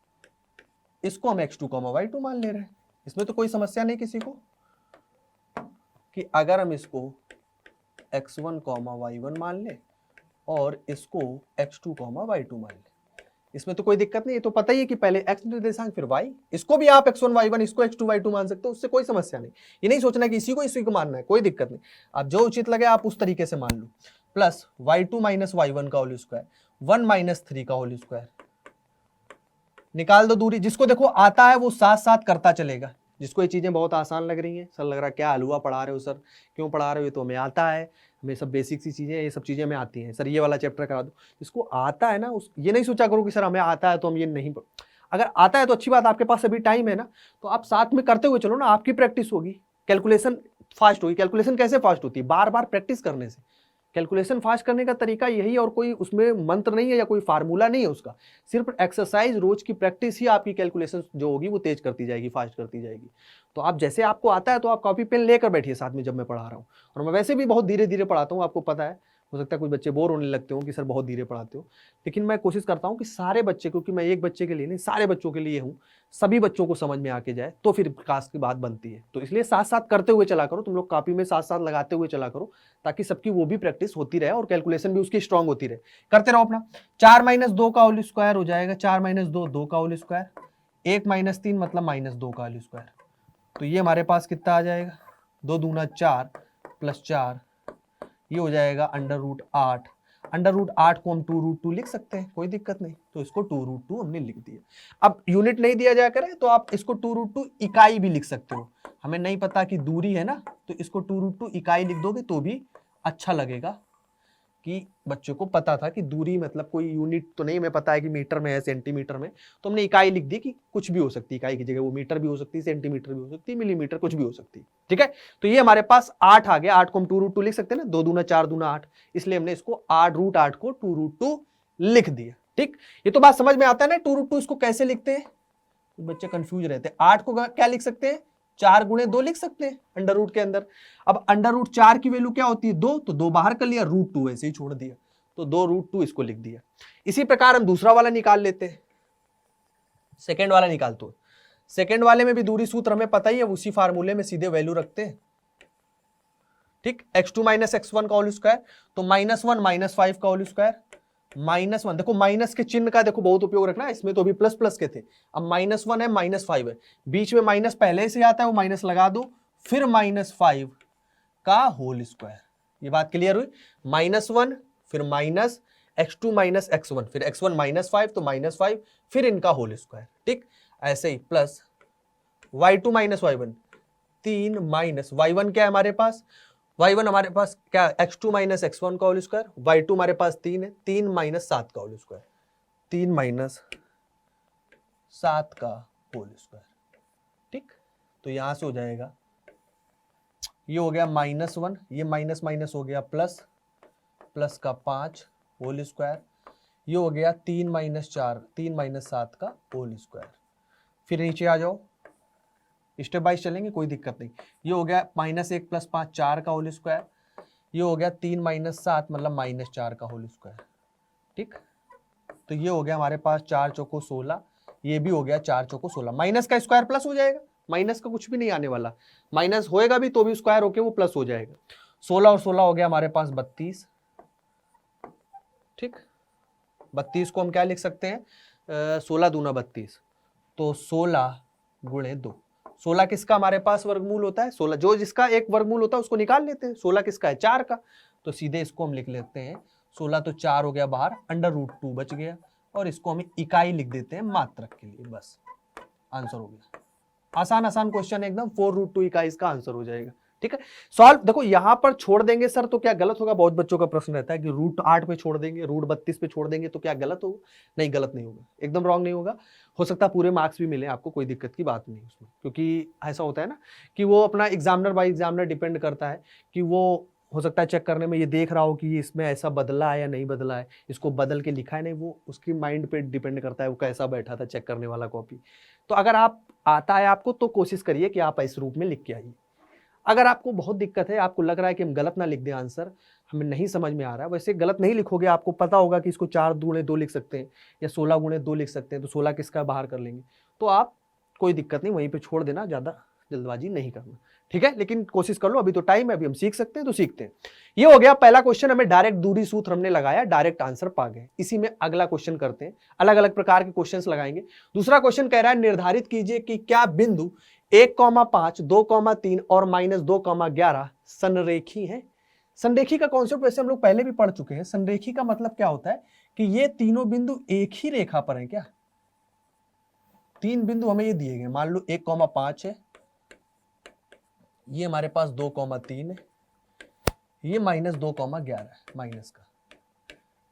इसको हम x2, y2 मान ले रहे हैं। इसमें तो कोई समस्या नहीं किसी को कि अगर हम इसको x1, y1 मान ले और इसको x2, y2 मान ले, इसमें तो कोई दिक्कत नहीं। ये तो पता ही है कि पहले x निर्देशांक फिर y, इसको भी आप x1, y1, इसको x2, y2 मान सकते हो, उससे कोई समस्या नहीं। ये नहीं सोचना कि इसी को मानना है, कोई दिक्कत नहीं। आप जो उचित लगे आप उस तरीके से मान लो। प्लस y2 माइनस y1 का होल स्क्वायर 1 माइनस 3 का होल स्क्वायर। निकाल दो दूरी, जिसको देखो आता है वो साथ साथ करता चलेगा। जिसको ये चीजें बहुत आसान लग रही हैं, सर लग रहा है क्या हलवा पढ़ा रहे हो सर, क्यों पढ़ा रहे हो, ये तो हमें आता है, हमें सब बेसिक सी चीजें, ये सब चीजें हमें आती हैं, सर ये वाला चैप्टर करा दो। जिसको आता है ना उस, ये नहीं सोचा करो कि सर हमें आता है तो हम ये नहीं, अगर आता है तो अच्छी बात, आपके पास अभी टाइम है ना, तो आप साथ में करते हुए चलो ना, आपकी प्रैक्टिस होगी, कैलकुलेशन फास्ट होगी। कैलकुलेशन कैसे फास्ट होती है? बार बार प्रैक्टिस करने से। कैलकुलेशन फास्ट करने का तरीका यही, और कोई उसमें मंत्र नहीं है या कोई फार्मूला नहीं है उसका, सिर्फ एक्सरसाइज, रोज की प्रैक्टिस ही आपकी कैलकुलेशन जो होगी वो तेज करती जाएगी, फास्ट करती जाएगी। तो आप जैसे आपको आता है तो आप कॉपी पेन लेकर बैठिए साथ में जब मैं पढ़ा रहा हूँ। और मैं वैसे भी बहुत धीरे धीरे पढ़ाता हूँ, आपको पता है, हो सकता है कुछ बच्चे बोर होने लगते हो कि सर बहुत धीरे पढ़ाते हो, लेकिन मैं कोशिश करता हूँ कि सारे बच्चे, क्योंकि मैं एक बच्चे के लिए नहीं सारे बच्चों के लिए हूँ, सभी बच्चों को समझ में आके जाए तो फिर विकास की बात बनती है। तो इसलिए साथ साथ करते हुए चला करो, तुम लोग कॉपी में साथ साथ लगाते हुए चला करो, ताकि सबकी वो भी प्रैक्टिस होती रहे और कैलकुलेशन भी उसकी स्ट्रांग होती रहे। करते रहो अपना। 4 माइनस 2 का होल स्क्वायर हो जाएगा, 4 माइनस 2 2 का होल स्क्वायर, 1 माइनस 3 मतलब माइनस 2 का होल स्क्वायर। तो ये हमारे पास कितना आ जाएगा, 2 दूना 4 प्लस 4, ये हो जाएगा अंडर रूट 8। अंडर रूट 8 को हम 2 रूट 2 लिख सकते हैं, कोई दिक्कत नहीं, तो इसको 2 रूट 2 हमने लिख दिया। अब यूनिट नहीं दिया जाया करे तो आप इसको 2 रूट 2 इकाई भी लिख सकते हो। हमें नहीं पता कि दूरी है ना, तो इसको 2 रूट 2 इकाई लिख दोगे तो भी अच्छा लगेगा, कि बच्चों को पता था कि दूरी मतलब कोई यूनिट तो नहीं, हमें पता है कि मीटर में है, सेंटीमीटर में, तो हमने इकाई लिख दी कि कुछ भी हो सकती है, इकाई की जगह वो मीटर भी हो सकती है, सेंटीमीटर भी हो सकती है, मिलीमीटर, कुछ भी हो सकती है। ठीक है, तो ये हमारे पास 8 आ गया। 8 को हम 2 रूट 2 लिख सकते हैं ना, 2 दूना 4 दूना 8, इसलिए हमने इसको 8 रूट 8 को 2 रूट 2 लिख दिया। ठीक, ये तो बात समझ में आता है ना, 2 रूट 2 इसको कैसे लिखते हैं, बच्चे कंफ्यूज रहते हैं। 8 को क्या लिख सकते हैं, 4 गुणे 2 लिख सकते हैं अंडर रूट के अंदर। अब अंडर रूट 4 की वैल्यू क्या होती है, 2, तो 2 बाहर कर लिया, रूट 2 ऐसे ही छोड़ दिया, तो 2 रूट 2 इसको लिख दिया। इसी प्रकार हम दूसरा वाला निकाल लेते हैं, सेकेंड वाला निकाल दो। सेकेंड वाले में भी दूरी सूत्र हमें पता ही है, उसी फार्मूले में सीधे वैल्यू रखते हैं। ठीक, x2 माइनस x1 का होल स्क्वायर, तो -1 माइनस 5 का होल स्क्वायर, -1, देखो माइनस के चिन्ह का देखो बहुत उपयोग रखना, इसमें तो अभी प्लस प्लस के थे, अब -1 है, -5 है, बीच में माइनस पहले से आता है, वो माइनस लगा दो, फिर -5 का होल स्क्वायर। ये बात क्लियर हुई, -1 फिर माइनस x2 माइनस x1, फिर x1 -5 तो -5, फिर इनका होल स्क्वायर। ठीक, ऐसे ही plus y2 minus y1, 3 minus y1 क्या है हमारे पास, y1 हमारे पास क्या, x2 माइनस x1 का होल स्क्वायर, y2 हमारे पास 3 है, 3 माइनस 7 का होल स्क्वायर, 3 माइनस 7 का होल स्क्वायर। ठीक, तो यहां से हो जाएगा, ये हो गया -1, ये माइनस माइनस हो गया प्लस, प्लस का 5 होल स्क्वायर, ये हो गया 3 माइनस 4, 3 माइनस 7 का होल स्क्वायर। फिर नीचे आ जाओ, स्टेप बाइज चलेंगे, कोई दिक्कत नहीं। ये हो गया -1 प्लस 5 4 का होल स्क्वायर, ये हो गया 3 माइनस 7 मतलब -4 का होल स्क्वायर। ठीक, तो ये हो गया हमारे पास 4 चौको 16, ये भी हो गया 4 चौको 16, माइनस का स्क्वायर प्लस हो जाएगा, माइनस का कुछ भी नहीं आने वाला, माइनस होएगा भी तो भी स्क्वायर होके वो प्लस हो जाएगा। 16 और 16 हो गया हमारे पास 32। ठीक, 32 को हम क्या लिख सकते हैं, 16 दूना 32, तो 16 गुणे 2। 16 किसका हमारे पास वर्गमूल होता है, 16 जो जिसका एक वर्गमूल होता है उसको निकाल लेते हैं, 16 किसका है, 4 का, तो सीधे इसको हम लिख लेते हैं 16, तो 4 हो गया बाहर, अंडर रूट 2 बच गया, और इसको हम इकाई लिख देते हैं मात्रक के लिए, बस आंसर हो गया। आसान आसान क्वेश्चन एकदम, 4 रूट 2 इकाई इसका आंसर हो जाएगा। ठीक है, सॉल्व देखो यहां पर छोड़ देंगे सर तो क्या गलत होगा, बहुत बच्चों का प्रश्न रहता है कि रूट 8 पे छोड़ देंगे, रूट 32 पे छोड़ देंगे तो क्या गलत होगा, नहीं गलत नहीं होगा, एकदम रॉन्ग नहीं होगा, हो सकता है पूरे मार्क्स भी मिले आपको, कोई दिक्कत की बात नहीं उसमें, क्योंकि ऐसा होता है ना कि वो अपना एग्जामिनर बाय एग्जामिनर डिपेंड करता है, कि वो हो सकता है चेक करने में ये देख रहा हो कि इसमें ऐसा बदला है या नहीं बदला है, इसको बदल के लिखा है नहीं, वो उसकी माइंड पे डिपेंड करता है वो कैसा बैठा था चेक करने वाला कॉपी। तो अगर आप आता है आपको तो कोशिश करिए कि आप इस रूप में लिख के आइए। अगर आपको बहुत दिक्कत है, आपको लग रहा है कि हम गलत ना लिख दें आंसर, हमें नहीं समझ में आ रहा है, वैसे गलत नहीं लिखोगे, आपको पता होगा कि इसको 4 गुणे 2 लिख सकते हैं या 16 गुणे 2 लिख सकते हैं, तो 16 किसका बाहर कर लेंगे, तो आप कोई दिक्कत नहीं, वहीं पे छोड़ देना, ज़्यादा जल्दबाजी नहीं करना। ठीक है, लेकिन कोशिश कर लो, अभी तो टाइम है, अभी हम सीख सकते हैं तो सीखते हैं। ये हो गया पहला क्वेश्चन, हमें डायरेक्ट दूरी सूत्र हमने लगाया, डायरेक्ट आंसर पा गए। इसी में अगला क्वेश्चन करते हैं, अलग अलग प्रकार के क्वेश्चंस लगाएंगे। दूसरा क्वेश्चन कह रहा है निर्धारित कीजिए कि क्या बिंदु 1,5, 2,3 और -2,11 संरेखी हैं। संरेखी का कॉन्सेप्ट वैसे हम लोग पहले भी पढ़ चुके हैं। संरेखी का मतलब क्या होता है कि ये तीनों बिंदु एक ही रेखा पर हैं। क्या तीन बिंदु हमें ये दिए गए, मान लो 1,5 है, ये हमारे पास 2,3 है, ये -2,11 है माइनस का,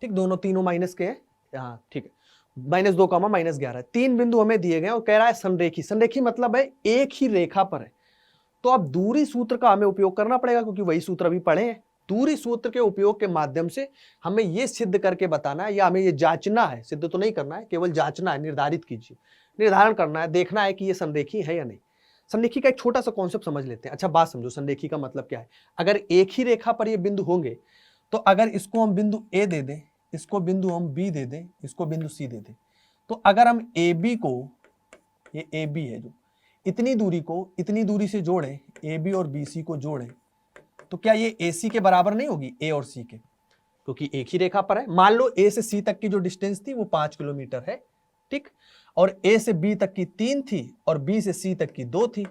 ठीक, दोनों तीनों माइनस के हैं, हाँ ठीक है, -2, -11, तीन बिंदु हमें दिए गए और कह रहा है संरेखी। संरेखी मतलब है एक ही रेखा पर है। तो अब दूरी सूत्र का हमें उपयोग करना पड़ेगा, क्योंकि वही सूत्र अभी पढ़े हैं। दूरी सूत्र के उपयोग के माध्यम से हमें यह सिद्ध करके बताना है, या हमें यह जांचना है, सिद्ध तो नहीं करना है, केवल जांचना है, निर्धारित कीजिए, निर्धारण करना है, देखना है कि यह संरेखी है या नहीं। संरेखी का एक छोटा सा कॉन्सेप्ट समझ लेते हैं। अच्छा बात समझो, संरेखी का मतलब क्या है। अगर एक ही रेखा पर ये बिंदु होंगे, तो अगर इसको हम बिंदु ए दे दें, इसको बिंदु हम बी दे दें, इसको बिंदु सी दे दें, तो अगर हम ए बी को, ये ए बी है जो, इतनी दूरी को इतनी दूरी से जोड़ें, ए बी और बी सी को जोड़ें, तो क्या ये ए सी के बराबर नहीं होगी, ए और सी के, क्योंकि एक ही रेखा पर है। मान लो ए से सी तक की जो डिस्टेंस थी वो 5 किलोमीटर है, ठीक, और ए से बी तक की 3 थी और बी से सी तक की 2 थी,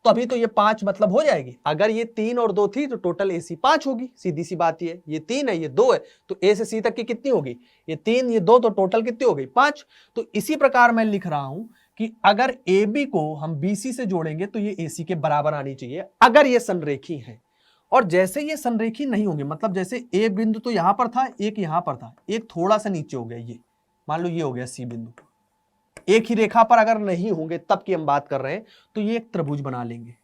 तो अभी तो ये 5 मतलब हो जाएगी। अगर ये 3 और 2 थी तो टोटल ए सी 5 होगी, सीधी सी बात ये 3 है, ये 2 है, तो ए से सी तक की कितनी होगी, ये 3, ये 2, तो टोटल कितनी हो गई, 5। तो इसी प्रकार मैं लिख रहा हूं कि अगर ए बी को हम बी सी से जोड़ेंगे तो ये ए सी के बराबर आनी चाहिए, अगर ये संरेखी है। और जैसे ये संरेखी नहीं होंगे, मतलब जैसे ए बिंदु तो यहां पर था, एक यहां पर था, एक थोड़ा सा नीचे हो गया, ये मान लो ये हो गया सी बिंदु, एक ही रेखा पर अगर नहीं होंगे, तब की हम बात कर रहे हैं, तो ये एक त्रिभुज बना लेंगे।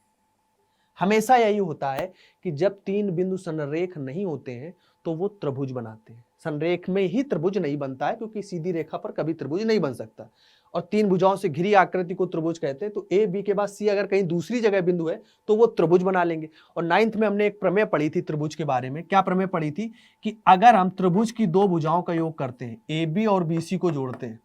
हमेशा यही होता है कि जब तीन बिंदु संरेख नहीं होते हैं तो वो त्रिभुज बनाते हैं। संरेख में ही त्रिभुज नहीं बनता है, क्योंकि सीधी रेखा पर कभी त्रिभुज नहीं बन सकता, और तीन भुजाओं से घिरी आकृति को त्रिभुज कहते हैं। तो ए बी के बाद सी अगर कहीं दूसरी जगह बिंदु है तो वो त्रिभुज बना लेंगे। और 9th में हमने एक प्रमेय पढ़ी थी त्रिभुज के बारे में। क्या प्रमेय पढ़ी थी कि अगर हम त्रिभुज की दो भुजाओं का योग करते हैं, ए बी और बी सी को जोड़ते हैं,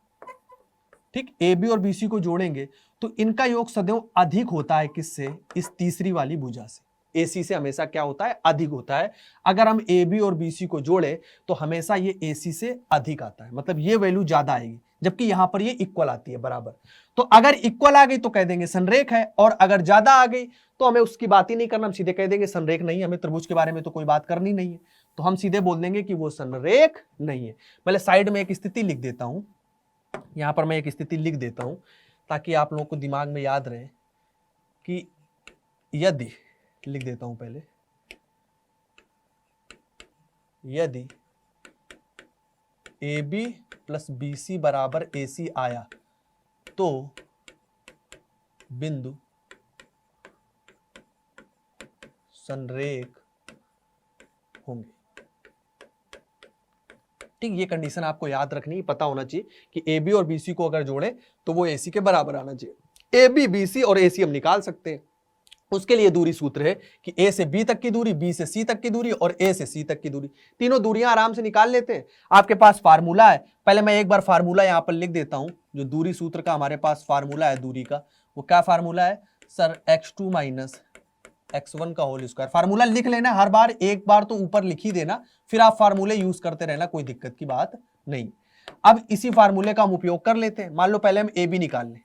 ठीक, ए बी और बी सी को जोड़ेंगे तो इनका योग सदैव अधिक होता है, किससे, इस तीसरी वाली भुजा से। ए सी से हमेशा क्या होता है, अधिक होता है। अगर हम ए बी और बी सी को जोड़े तो हमेशा ये ए सी से अधिक आता है, मतलब ये वैल्यू ज्यादा आएगी, जबकि यहां पर ये इक्वल आती है, बराबर। तो अगर इक्वल आ गई तो कह देंगे संरेख है, और अगर ज्यादा आ गई तो हमें उसकी बात ही नहीं करना, हम सीधे कह देंगे संरेख नहीं है, हमें त्रिभुज के बारे में तो कोई बात करनी नहीं है, तो हम सीधे बोल देंगे कि वो संरेख नहीं है। पहले साइड में एक स्थिति लिख देता हूं, यहां पर मैं एक स्थिति लिख देता हूं ताकि आप लोगों को दिमाग में याद रहे कि यदि, लिख देता हूं पहले, यदि A B plus B C बराबर ए सी आया तो बिंदु संरेख होंगे। ठीक, ये कंडीशन आपको याद रखनी, पता होना चाहिए कि ए बी और बी सी को अगर जोड़े तो वो ए सी के बराबर आना चाहिए। ए बी, बी सी और ए सी हम निकाल सकते हैं। उसके लिए दूरी सूत्र है कि ए से बी तक की दूरी, बी से सी तक की दूरी और ए से सी तक की दूरी, तीनों दूरियां आराम से निकाल लेते हैं। आपके पास फार्मूला है, पहले मैं एक बार फार्मूला यहां पर लिख देता हूं, जो दूरी सूत्र का हमारे पास फार्मूला है दूरी का, वो क्या फार्मूला है सर, x2 माइनस x1 का होल स्क्वायर। फार्मूला लिख लेना हर बार, एक बार तो ऊपर लिख ही देना, फिर आप फार्मूले यूज करते रहना, कोई दिक्कत की बात नहीं। अब इसी फार्मूले का हम उपयोग कर लेते हैं। मान लो पहले हम ए बी निकाल लें,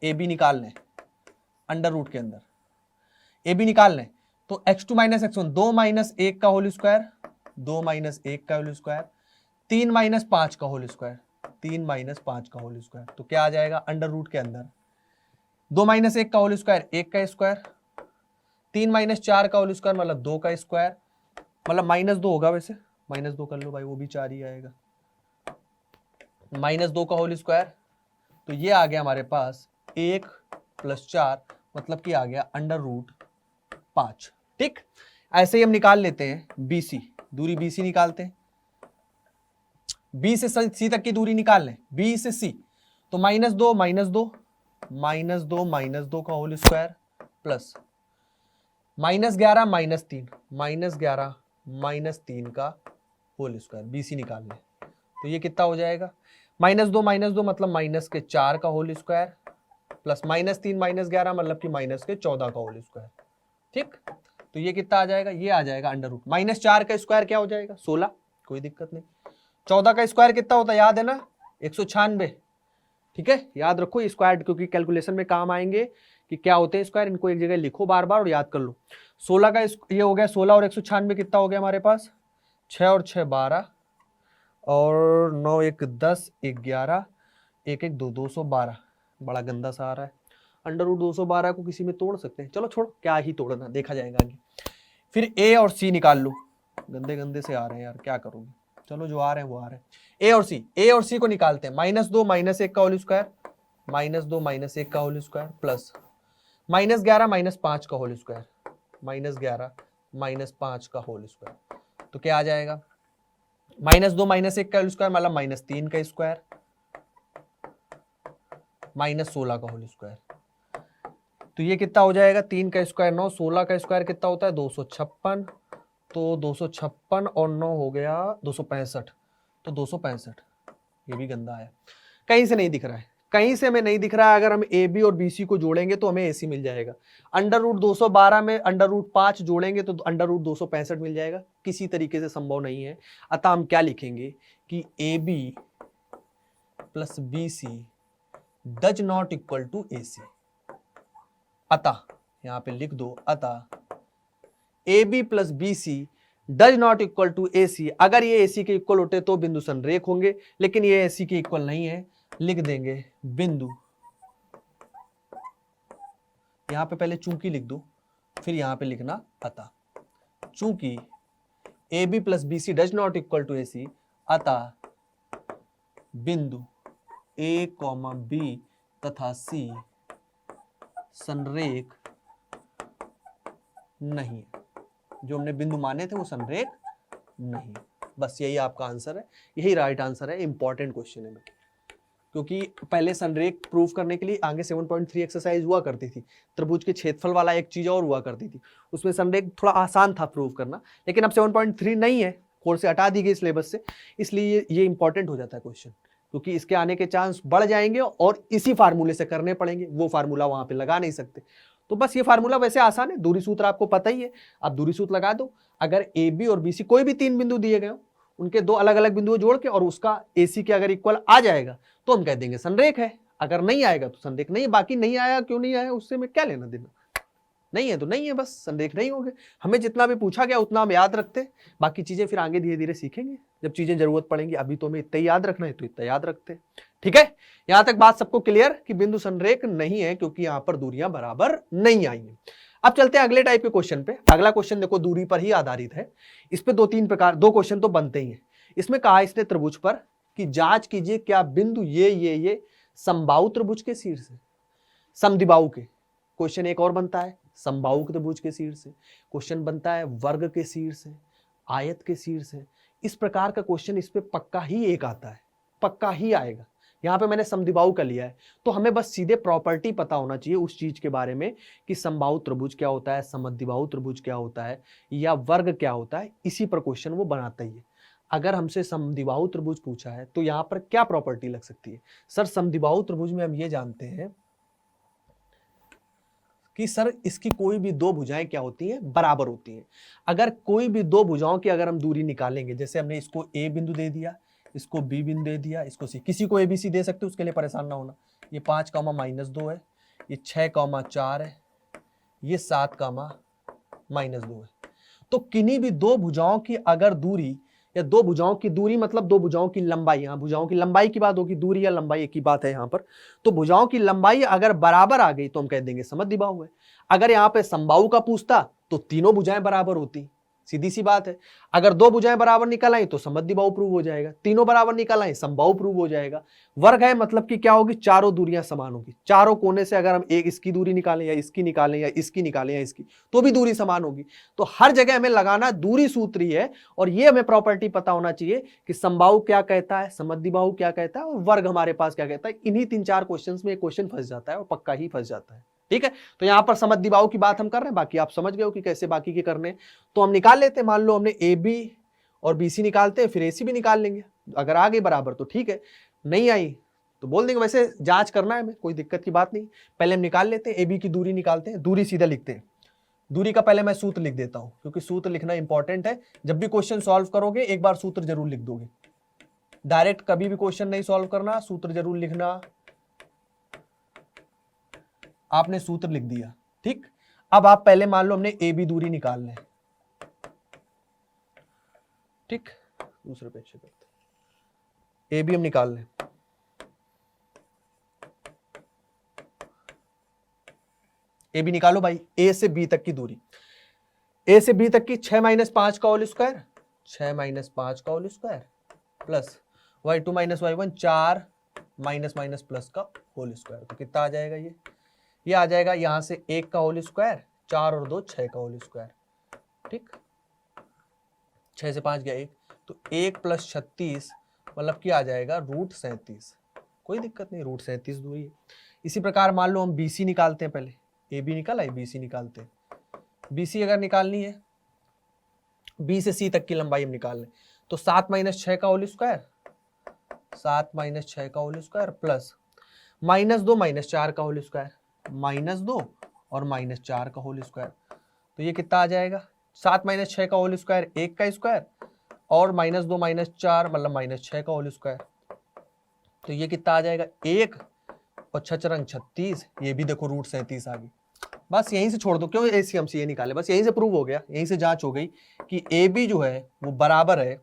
ए बी निकाल लें अंडर रूट के अंदर, ए बी निकाल लें तो x2 माइनस x1, 2 माइनस 1 का होल स्क्वायर, 2 माइनस 1 का होल स्क्वायर, 3 माइनस 5 का होल स्क्वायर, 3 माइनस 5 का होल स्क्वायर, तो क्या आ जाएगा अंडर रूट के अंदर 2 माइनस 1 का होल स्क्वायर, 1 का स्क्वायर, 3 माइनस 4 का होल स्क्वायर मतलब 2 का स्क्वायर, मतलब -2 होगा, वैसे -2 कर लो भाई, वो भी 4 ही आएगा, -2 का होल स्क्वायर, तो ये आ गया हमारे पास 1 + 4 मतलब कि आ गया अंडर रूट 5। ठीक, ऐसे ही हम निकाल लेते हैं BC, दूरी BC निकालते हैं, B से C तक की दूरी निकाल लें, B से C, तो -2 -2 -2 -2 का होल स्क्वायर प्लस -11 -3 -11 -3 का होल स्क्वायर, BC निकाल लें, तो ये कितना हो जाएगा, -2 -2 मतलब -4 का होल स्क्वायर प्लस -3 -11 मतलब कि -14 का होल स्क्वायर। ठीक, तो ये कितना आ जाएगा, ये आ जाएगा अंडर रूट, -4 का स्क्वायर क्या हो जाएगा 16, कोई दिक्कत नहीं। 14 का स्क्वायर कितना होता है याद है ना, 196, ठीक है, याद रखो ये स्क्वायर, क्योंकि कैलकुलेशन में काम आएंगे कि क्या होते हैं स्क्वायर। इनको एक जगह लिखो बार बार और याद कर लो। 16 का ये हो गया, 16 और 196 कितना हो गया हमारे पास, 6 और 6 12 और 9 1 10 11 1 1 2 212। बड़ा गंदा सा आ रहा है। अंडर रूट 212 को किसी में तोड़ सकते हैं, चलो छोड़ो, क्या ही तोड़ना, देखा जाएगा आगे। फिर ए और सी निकाल लो, गंदे गंदे से आ रहे हैं यार, क्या करोगे, चलो जो आ रहे हैं वो आ रहे हैं। ए और सी को निकालते हैं। -2 -1 का होल स्क्वायर, -2 -1 का होल स्क्वायर प्लस -11 -5 का होल स्क्वायर, -11 -5 का होल स्क्वायर। तो क्या आ जाएगा, -2 -1 का होल स्क्वायर मतलब -3 का स्क्वायर, -16 का होल स्क्वायर। तो ये कितना हो जाएगा, 3 का स्क्वायर 9, 16 का स्क्वायर कितना होता है 256, तो 256 और 9 हो गया 265, तो 265। ये भी गंदा है, कहीं से नहीं दिख रहा है, कहीं से हमें नहीं दिख रहा है। अगर हम ए बी और बी सी को जोड़ेंगे तो हमें AC मिल जाएगा। अंडर रूट 212 में अंडर रूट 5 जोड़ेंगे तो अंडर रूट 265 मिल जाएगा, किसी तरीके से संभव नहीं है। अतः हम क्या लिखेंगे कि AB plus BC does not equal to AC। अतः यहां पे लिख दो, अतः AB plus BC does not equal to AC। अगर ये AC के इक्वल होते तो बिंदु संरेख होंगे, लेकिन ये AC के इक्वल नहीं है, लिख देंगे बिंदु, यहां पे पहले चूंकि लिख दो, फिर यहां पे लिखना अतः। चूंकि AB plus BC does not equal to AC, अतः बिंदु A, B तथा C संरेख नहीं है। जो हमने बिंदु माने थे वो संरेख नहीं। बस यही आपका आंसर है, यही राइट आंसर है। इंपॉर्टेंट क्वेश्चन है, क्योंकि पहले संरेख प्रूव करने के लिए आगे 7.3 एक्सरसाइज हुआ करती थी, त्रिभुज के क्षेत्रफल वाला एक चीज और हुआ करती थी, उसमें संरेख थोड़ा आसान था प्रूव करना। लेकिन अब 7.3 नहीं है, कोर्स से हटा दी गई सिलेबस से, इसलिए ये इंपॉर्टेंट हो जाता है क्वेश्चन, क्योंकि इसके आने के चांस बढ़ जाएंगे और इसी फार्मूले से करने पड़ेंगे, वो फार्मूला वहां पे लगा नहीं सकते। तो बस ये फार्मूला वैसे आसान है, दूरी सूत्र आपको पता ही है, आप दूरी सूत्र लगा दो। अगर ए बी और BC कोई भी 3 बिंदु दिए गए हो, उनके 2 अलग अलग बिंदुओं जोड़ के और उसका AC के अगर इक्वल आ जाएगा तो हम कह देंगे संरेख है, अगर नहीं आएगा तो संरेख नहीं। बाकी नहीं आया क्यों नहीं आया उससे मैं क्या लेना देना, नहीं है तो नहीं है, बस संरेख नहीं होंगे। हमें जितना भी पूछा गया उतना हम याद रखते, बाकी चीजें फिर आगे धीरे धीरे सीखेंगे जब चीजें जरूरत पड़ेंगी। अभी तो हमें इतना ही याद रखना है तो इतना याद रखते। ठीक है, यहां तक बात सबको क्लियर कि बिंदु संरेख नहीं है क्योंकि यहां पर दूरियां बराबर नहीं आई हैं। अब चलते हैं अगले टाइप के क्वेश्चन पे। अगला क्वेश्चन देखो दूरी पर ही आधारित है, इस पे 2-3 प्रकार 2 क्वेश्चन तो बनते ही हैं। इसमें कहा इसने त्रिभुज पर कि जांच कीजिए क्या बिंदु ये समबाहु त्रिभुज के शीर्ष है, समद्विबाहु के। क्वेश्चन एक और बनता है समबाहु त्रिभुज के शीर्ष है, क्वेश्चन बनता है वर्ग के शीर्ष है, आयत के शीर्ष है। इस प्रकार का क्वेश्चन इस पे पक्का ही एक आता है, पक्का ही आएगा। यहाँ पे मैंने समद्विबाहु का लिया है, तो हमें बस सीधे प्रॉपर्टी पता होना चाहिए उस चीज के बारे में कि समबाहु त्रिभुज क्या होता है, समद्विबाहु त्रिभुज क्या होता है या वर्ग क्या होता है। इसी पर क्वेश्चन वो बनाता ही है। अगर हमसे समद्विबाहु त्रिभुज पूछा है तो यहाँ पर क्या प्रॉपर्टी लग सकती है? सर समद्विबाहु त्रिभुज में हम ये जानते हैं कि सर इसकी कोई भी 2 भुजाएं क्या होती हैं, बराबर होती हैं। अगर कोई भी 2 भुजाओं की अगर हम दूरी निकालेंगे, जैसे हमने इसको A बिंदु दे दिया, इसको B बिंदु दे दिया, इसको C, किसी को ABC दे सकते हो, उसके लिए परेशान ना होना। ये 5, -2 है, ये 6, 4 है, ये 7, -2 है। तो किन्हीं भी 2 भुजाओं की अगर दूरी या 2 भुजाओं की दूरी मतलब 2 भुजाओं की लंबाई, यहाँ भुजाओं की लंबाई की बात होगी, दूरी या लंबाई एक ही बात है यहाँ पर। तो भुजाओं की लंबाई अगर बराबर आ गई तो हम कह देंगे समद्विबाहु है। अगर यहाँ पे समबाहु का पूछता तो तीनों भुजाएं बराबर होती, सीधी सी बात है। अगर 2 भुजाएं बराबर निकल आई तो समद्विबाहु प्रूव हो जाएगा, तीनों बराबर निकल आई समबाहु प्रूव हो जाएगा। वर्ग है मतलब कि क्या होगी, चारों दूरियां समान होगी, चारों कोने से अगर हम एक इसकी दूरी निकालें या इसकी निकालें या इसकी निकालें या इसकी, तो भी दूरी समान होगी। तो हर जगह हमें लगाना दूरी सूत्र ही है, और ये हमें प्रॉपर्टी पता होना चाहिए कि समबाहु क्या कहता है, समद्विबाहु क्या कहता है और वर्ग हमारे पास क्या कहता है। इन्हीं 3-4 क्वेश्चन में एक क्वेश्चन फंस जाता है और पक्का ही फंस जाता है। ठीक है, तो यहां पर समद्विबाहु की बात हम कर रहे हैं, बाकी आप समझ गए हो कि कैसे बाकी के करने। तो हम निकाल लेते हैं, मान लो हमने AB और BC निकालते हैं, फिर AC भी निकाल लेंगे। अगर आ गई बराबर तो ठीक है, नहीं आई तो बोल देंगे। वैसे जांच करना है हमें, कोई दिक्कत की बात नहीं। पहले हम निकाल लेते हैं, AB की दूरी निकालते हैं, दूरी सीधा लिखते हैं। दूरी का पहले मैं सूत्र लिख देता हूं, क्योंकि सूत्र लिखना इंपॉर्टेंट है। जब भी क्वेश्चन सॉल्व करोगे एक बार सूत्र जरूर लिख दोगे, डायरेक्ट कभी भी क्वेश्चन नहीं सॉल्व करना, सूत्र जरूर लिखना। आपने सूत्र लिख दिया। ठीक, अब आप पहले मान लो हमने ए बी दूरी निकालना है। ठीक, दूसरे पेज से करते, ए बी हम निकाल लें। ए बी निकालो भाई, ए से बी तक की दूरी, ए से बी तक की 6 माइनस 5 का होल स्क्वायर, 6 माइनस 5 का whole square plus y2 minus y1 4 minus minus plus का होल स्क्वायर। तो कितना आ जाएगा ये आ जाएगा यहां से 1 का होल स्क्वायर, 4 और 2 6 का होल स्क्वायर। ठीक, 6 से 5 गया 1, तो 1 प्लस 36 मतलब कि आ जाएगा √37। कोई दिक्कत नहीं, √37 दूरी है। इसी प्रकार मान लो हम BC निकालते हैं, पहले ए बी निकाला है, BC निकालते हैं। BC अगर निकालनी है, B से C तक की लंबाई हम निकाल लें, तो 7 माइनस 6 का होल स्क्वायर, 7 माइनस 6 का होल स्क्वायर प्लस -2 माइनस 4 का होल स्क्वायर, -2 और -4 का होल स्क्वायर। तो ये कितना आ जाएगा, 7 माइनस 6 का होल स्क्वायर 1 का स्क्वायर और -2 माइनस 4 मतलब -6 का होल स्क्वायर। तो ये कितना आ जाएगा 1 और 6 रंग 36, ये भी देखो √37 आ गई। बस यहीं से छोड़ दो, क्यों एसीएम से ये निकाले, बस यहीं से प्रूव हो गया, यहीं से जांच हो गई कि ए बी जो है वो बराबर है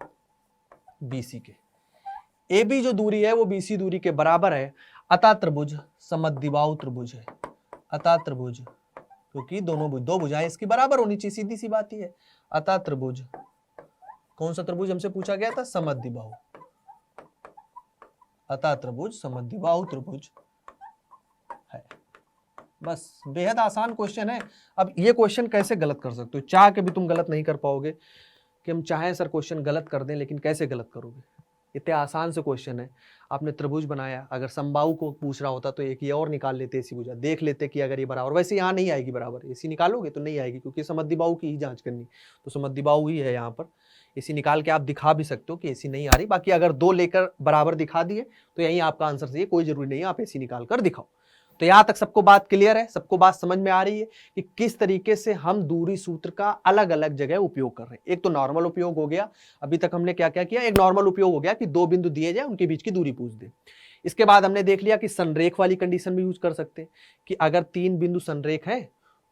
BC के। ए बी जो दूरी है वो BC दूरी के बराबर है, अतः त्रिभुज समद्विबाहु त्रिभुज है। अतः त्रिभुज, क्योंकि दो भुजाएं इसकी बराबर होनी चाहिए, सीधी सी बात ही है। अतः त्रिभुज, कौन सा त्रिभुज हमसे पूछा गया था, समद्विबाहु। अतः त्रिभुज समद्विबाहु त्रिभुज है। बस बेहद आसान क्वेश्चन है। अब ये क्वेश्चन कैसे गलत कर सकते हो, चाह के भी तुम गलत नहीं कर पाओगे कि हम चाहें सर क्वेश्चन गलत कर दें, लेकिन कैसे गलत करोगे, इतने आसान से क्वेश्चन है। आपने त्रिभुज बनाया, अगर समबाहु को पूछ रहा होता तो एक ये और निकाल लेते, ऐसी भुजा देख लेते कि अगर ये बराबर, वैसे यहाँ नहीं आएगी बराबर, ऐसी निकालोगे तो नहीं आएगी, क्योंकि समद्विबाहु की ही जांच करनी, तो समद्विबाहु ही है यहाँ पर। ऐसी निकाल के आप दिखा भी सकते हो कि ऐसी नहीं आ रही, बाकी अगर 2 लेकर बराबर दिखा दिए तो यही आपका आंसर सही है, कोई जरूरी नहीं है आप ऐसी निकाल कर दिखाओ। तो यहां तक सबको बात क्लियर है, सबको बात समझ में आ रही है कि किस तरीके से हम दूरी सूत्र का अलग अलग जगह उपयोग कर रहे हैं। एक तो नॉर्मल उपयोग हो गया, अभी तक हमने क्या क्या किया, एक नॉर्मल उपयोग हो गया कि 2 बिंदु दिए जाए, उनके बीच की दूरी पूछ दे। इसके बाद हमने देख लिया कि संरेख वाली कंडीशन भी यूज कर सकते हैं कि अगर 3 बिंदु संरेख है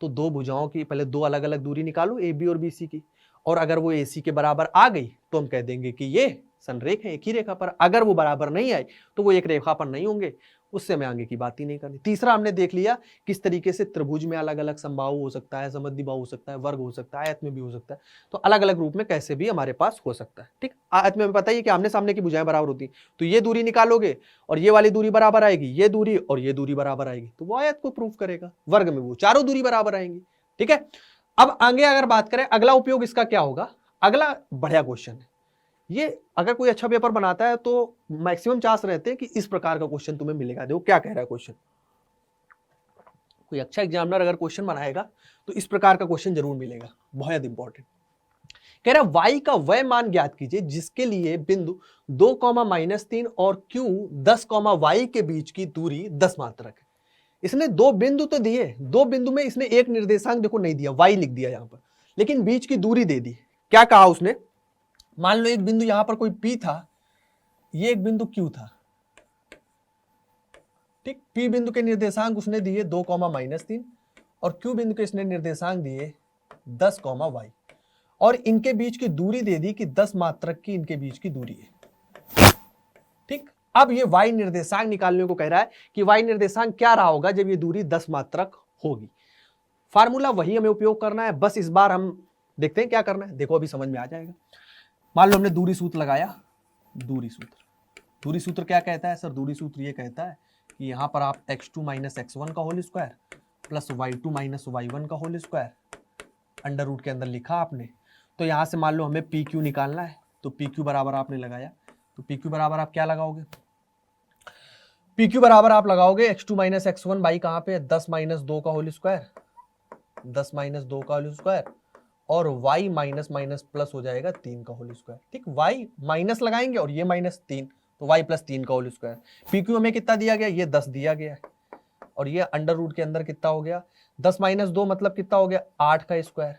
तो 2 भुजाओं की पहले 2 अलग अलग दूरी निकालो, AB और BC की, और अगर वो AC के बराबर आ गई तो हम कह देंगे कि ये संरेख है एक ही रेखा पर। अगर वो बराबर नहीं आई तो वो एक रेखा पर नहीं होंगे, उससे हमें आगे की बात ही नहीं करनी। तीसरा हमने देख लिया किस तरीके से त्रिभुज में अलग अलग समबाहु हो सकता है, समद्विबाहु हो सकता है, वर्ग हो सकता है, आयत में भी हो सकता है, तो अलग अलग रूप में कैसे भी हमारे पास हो सकता है। ठीक, आयत में हमें पता ही कि आमने सामने की भुजाएं बराबर होती, तो ये दूरी निकालोगे और ये वाली दूरी बराबर आएगी, ये दूरी और ये दूरी बराबर आएगी, तो वो आयत को प्रूव करेगा। वर्ग में वो चारों दूरी बराबर आएंगी। ठीक है, अब आगे अगर बात करें अगला उपयोग इसका क्या होगा, अगला बढ़िया क्वेश्चन है ये। अगर कोई अच्छा पेपर बनाता है तो मैक्सिमम चांस रहते हैं कि इस प्रकार का क्वेश्चन तुम्हें मिलेगा। देखो क्या कह रहा है क्वेश्चन, कोई अच्छा एग्जामिनर अगर क्वेश्चन बनाएगा तो इस प्रकार का क्वेश्चन जरूर मिलेगा, बहुत इंपॉर्टेंट। कह रहा है y का वह मान ज्ञात कीजिए जिसके लिए बिंदु 2,-3 और q 10, y के बीच की दूरी 10 मात्रक है। इसने 2 बिंदु तो दिए, 2 बिंदु में इसने एक निर्देशांक देखो नहीं दिया, y लिख दिया यहां पर, लेकिन बीच की दूरी दे दी। क्या कहा उसने, मान लो एक बिंदु यहां पर कोई P था, ये एक बिंदु Q था। ठीक, P बिंदु के निर्देशांक उसने दिए 2,-3 और Q बिंदु के इसने निर्देशांक दिए 10, y, और इनके बीच की दूरी दे दी कि 10 मात्रक की इनके बीच की दूरी है। ठीक, अब ये y निर्देशांक निकालने को कह रहा है कि y निर्देशांक क्या रहा होगा जब ये दूरी 10 मात्रक होगी। फार्मूला वही हमें उपयोग करना है, बस इस बार हम देखते हैं क्या करना है, देखो अभी समझ में आ जाएगा। मान लो हमने दूरी सूत्र लगाया, दूरी सूत्र क्या कहता है सर, दूरी सूत्र ये कहता है कि यहां पर आप x2 माइनस x1 का whole square plus y2 minus y1 का होल स्क्वायर अंडर रूट के अंदर लिखा आपने। तो यहां से मान लो हमें PQ निकालना है, तो PQ बराबर आपने लगाया, तो PQ बराबर आप क्या लगाओगे, PQ बराबर आप लगाओगे x2 माइनस x1 बाई कहां पे 10 माइनस 2 का होल स्क्वायर, 10 माइनस 2 का होल स्क्वायर, और y माइनस माइनस प्लस हो जाएगा 3 का होल स्क्वायर। ठीक, y माइनस लगाएंगे और ये -3, तो y प्लस 3 का होल स्क्वायर। PQ हमें कितना दिया गया, ये 10 दिया गया है, और ये अंडर रूट के अंदर कितना हो गया 10 माइनस 2 मतलब कितना हो गया 8 का स्क्वायर।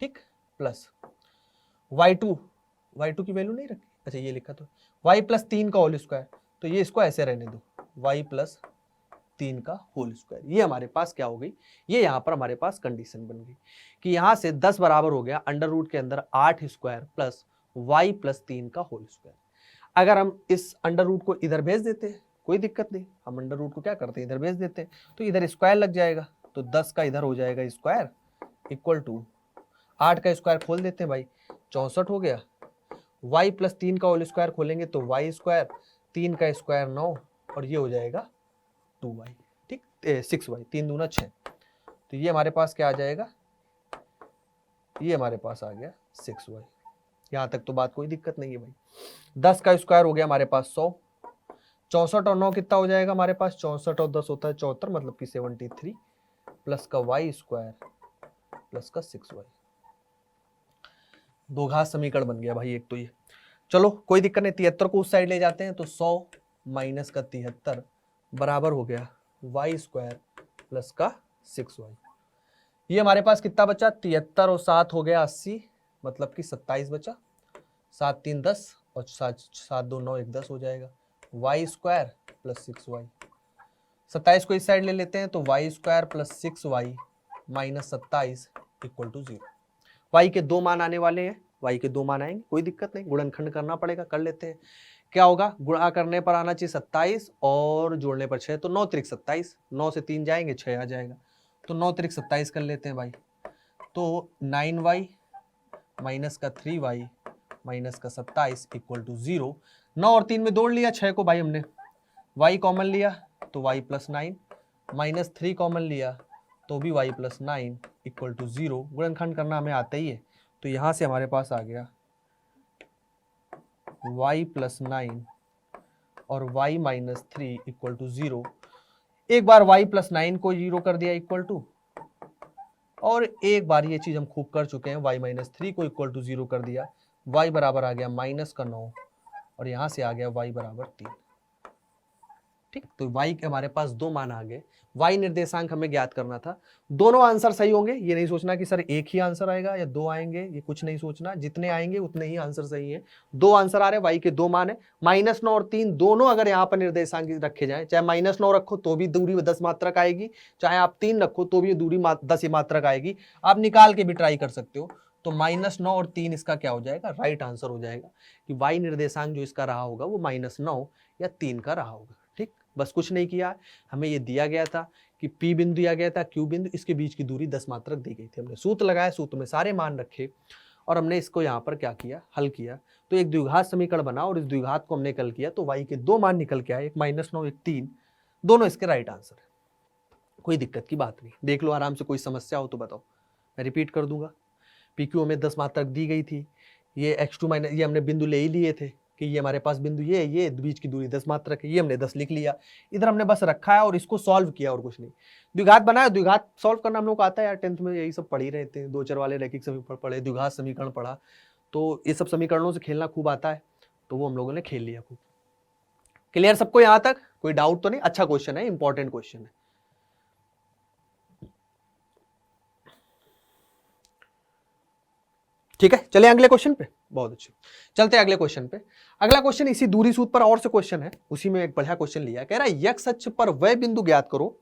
ठीक, प्लस y2 की वैल्यू नहीं रखी, अच्छा ये लिखा तो y प्लस 3 का होल स्क्वायर, तो ये इसको ऐसे रहने दो y प्लस 3 का होल स्क्वायर। ये हमारे पास क्या हो गई, ये यहाँ पर हमारे पास कंडीशन बन गई कि यहाँ से 10 बराबर हो गया अंडर रूट के अंदर 8 स्क्वायर प्लस y प्लस 3 का होल स्क्वायर। अगर हम इस अंडर रूट को इधर भेज देते हैं कोई दिक्कत नहीं, हम अंडर रूट को क्या करते हैं इधर भेज देते हैं, तो इधर स्क्वायर लग जाएगा, तो 10 का इधर हो जाएगा स्क्वायर इक्वल टू 8 का स्क्वायर खोल देते हैं भाई 64 हो गया, y प्लस 3 का होल स्क्वायर खोलेंगे तो y स्क्वायर, 3 का स्क्वायर 9 और ये हो जाएगा 2y, ठीक 6y, 3 दूना 6, तो ये हमारे पास क्या आ जाएगा, ये हमारे पास आ गया 6y। यहाँ तक तो बात कोई दिक्कत नहीं है भाई। 10 का स्क्वायर हो गया हमारे पास 100, 64 और 9 कितना हो जाएगा हमारे पास, 64 और 10 होता है 74, मतलब कि 73 प्लस का y स्क्वायर प्लस का 6y। दो घात समीकरण बन गया भाई एक तो ये। चलो कोई दिक्कत नहीं, 73 को उस साइड ले जाते हैं तो 100 माइनस का 73 बराबर हो गया y स्क्वायर प्लस का 6y। ये हमारे पास कितना बचा, 73 और 7 हो गया 80, मतलब कि 27 बचा, 7 3 10 और 7 2 9 1 10 हो जाएगा y स्क्वायर प्लस 6y। 27 को इस साइड ले लेते हैं तो y square plus 6y minus 27 equal to 0। y के दो मान आने वाले हैं, y के दो मान आएंगे कोई दिक्कत नहीं, गुणनखंड करना पड़ेगा, कर लेते हैं। क्या होगा, गुणा करने पर आना चाहिए 27 और जोड़ने पर 6, तो 9 त्रिक 27, 9 से 3 जाएंगे 6 आ जाएगा, तो 9 त्रिक 27 कर लेते हैं भाई, तो 9y माइनस का 3y माइनस का 27 इक्वल टू 0। 9 और 3 में जोड़ लिया 6 को भाई हमने, y कॉमन लिया तो y प्लस 9, माइनस 3 कॉमन लिया तो भी y प्लस 9 इक्वल टू 0। गुणनखंड करना हमें आता ही है, तो यहाँ से हमारे पास आ गया y प्लस 9 और y माइनस 3 इक्वल टू 0। एक बार y प्लस 9 को 0 कर दिया इक्वल टू, और एक बार ये चीज हम खूब कर चुके हैं, y माइनस 3 को इक्वल टू 0 कर दिया, y बराबर आ गया माइनस का 9 और यहाँ से आ गया y बराबर 3। ठीक, तो y के हमारे पास दो मान आ गए, y निर्देशांक हमें ज्ञात करना था। दोनों आंसर सही होंगे, ये नहीं सोचना कि सर एक ही आंसर आएगा या दो आएंगे, ये कुछ नहीं सोचना, जितने आएंगे उतने ही आंसर सही है। दो आंसर आ रहे हैं, y के दो मान है, -9 और 3 दोनों अगर यहाँ पर निर्देशांक रखे जाए, चाहे -9 रखो तो भी दूरी 10 मात्रक आएगी, चाहे आप 3 रखो तो भी दूरी 10 मात्रक आएगी, आप निकाल के भी ट्राई कर सकते हो। तो -9 और 3 इसका क्या हो जाएगा, राइट आंसर हो जाएगा कि y निर्देशांक जो इसका रहा होगा वो -9 या 3 का रहा होगा। ठीक, बस कुछ नहीं किया, हमें ये दिया गया था कि P बिंदु दिया गया था, Q बिंदु, इसके बीच की दूरी 10 मात्रक दी गई थी, हमने सूत्र लगाया, सूत्र में सारे मान रखे और हमने इसको यहाँ पर क्या किया, हल किया, तो एक द्विघात समीकरण बना और इस द्विघात को हमने हल किया, तो y के दो मान निकल के आए, एक -9 एक 3, दोनों इसके राइट आंसर है, कोई दिक्कत की बात नहीं। देख लो आराम से, कोई समस्या हो तो बताओ, मैं रिपीट कर दूंगा। PQ हमें 10 मात्रक दी गई थी, ये x2 माइनस, ये हमने बिंदु ले ही लिए थे कि ये हमारे पास बिंदु ये बीच की दूरी 10 मात्रक है, ये हमने 10 लिख लिया, इधर हमने बस रखा है और इसको सॉल्व किया और कुछ नहीं। द्विघात बनाया, द्विघात सॉल्व करना हम लोग को आता है यार, 10th में यही सब पढ़ ही रहते हैं, दो चर वाले रैखिक समीकरण पढ़े, द्विघात समीकरण पढ़ा, तो ये सब समीकरणों से खेलना खूब आता है, तो वो हम लोगों ने खेल लिया खूब। क्लियर सबको यहाँ तक, कोई डाउट तो नहीं? अच्छा क्वेश्चन है, इंपॉर्टेंट क्वेश्चन है। ठीक है, चले अगले क्वेश्चन पे, बहुत अच्छे, चलते हैं अगले क्वेश्चन पे। अगला क्वेश्चन इसी दूरी सूत्र पर और से क्वेश्चन है, उसी में एक बढ़िया क्वेश्चन लिया है, कह रहा है x अक्ष पर वह बिंदु ज्ञात करो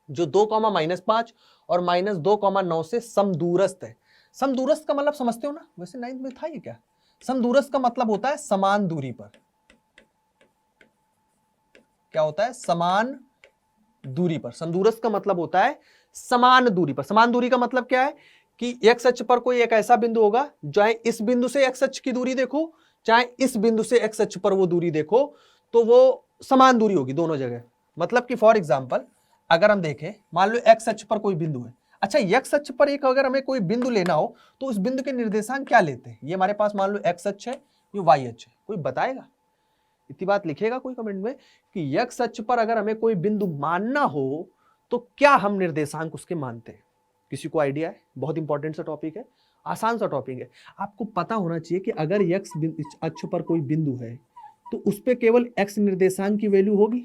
जो 2,-5 और -2,9 से समदूरस्थ है। समदूरस्थ का मतलब समझते हो ना, वैसे 9th में था ये क्या, समदूरस्थ का मतलब होता है समान दूरी पर, क्या होता है, समान दूरी पर। समदूरस्थ का मतलब होता है समान दूरी पर। समान दूरी का मतलब क्या है कि x अक्ष पर कोई एक ऐसा बिंदु होगा, चाहे इस बिंदु से x अक्ष की दूरी देखो, चाहे इस बिंदु से x अक्ष पर वो दूरी देखो, तो वो समान दूरी होगी दोनों जगह। मतलब कि फॉर एग्जांपल अगर हम देखें, मान लो x अक्ष पर कोई बिंदु है, अच्छा x अक्ष पर एक अगर हमें कोई बिंदु लेना हो तो उस बिंदु के निर्देशांक क्या लेते हैं, ये हमारे पास मान लो x अक्ष है, ये y अक्ष है, कोई बताएगा, इतनी बात लिखेगा कोई कमेंट में कि x अक्ष पर अगर हमें कोई बिंदु मानना हो तो क्या हम निर्देशांक उसके मानते हैं? किसी को आइडिया है? बहुत इंपॉर्टेंट सा टॉपिक है, आसान सा टॉपिक है, आपको पता होना चाहिए कि अगर x अक्ष पर कोई बिंदु है तो उस पर केवल x निर्देशांक की वैल्यू होगी,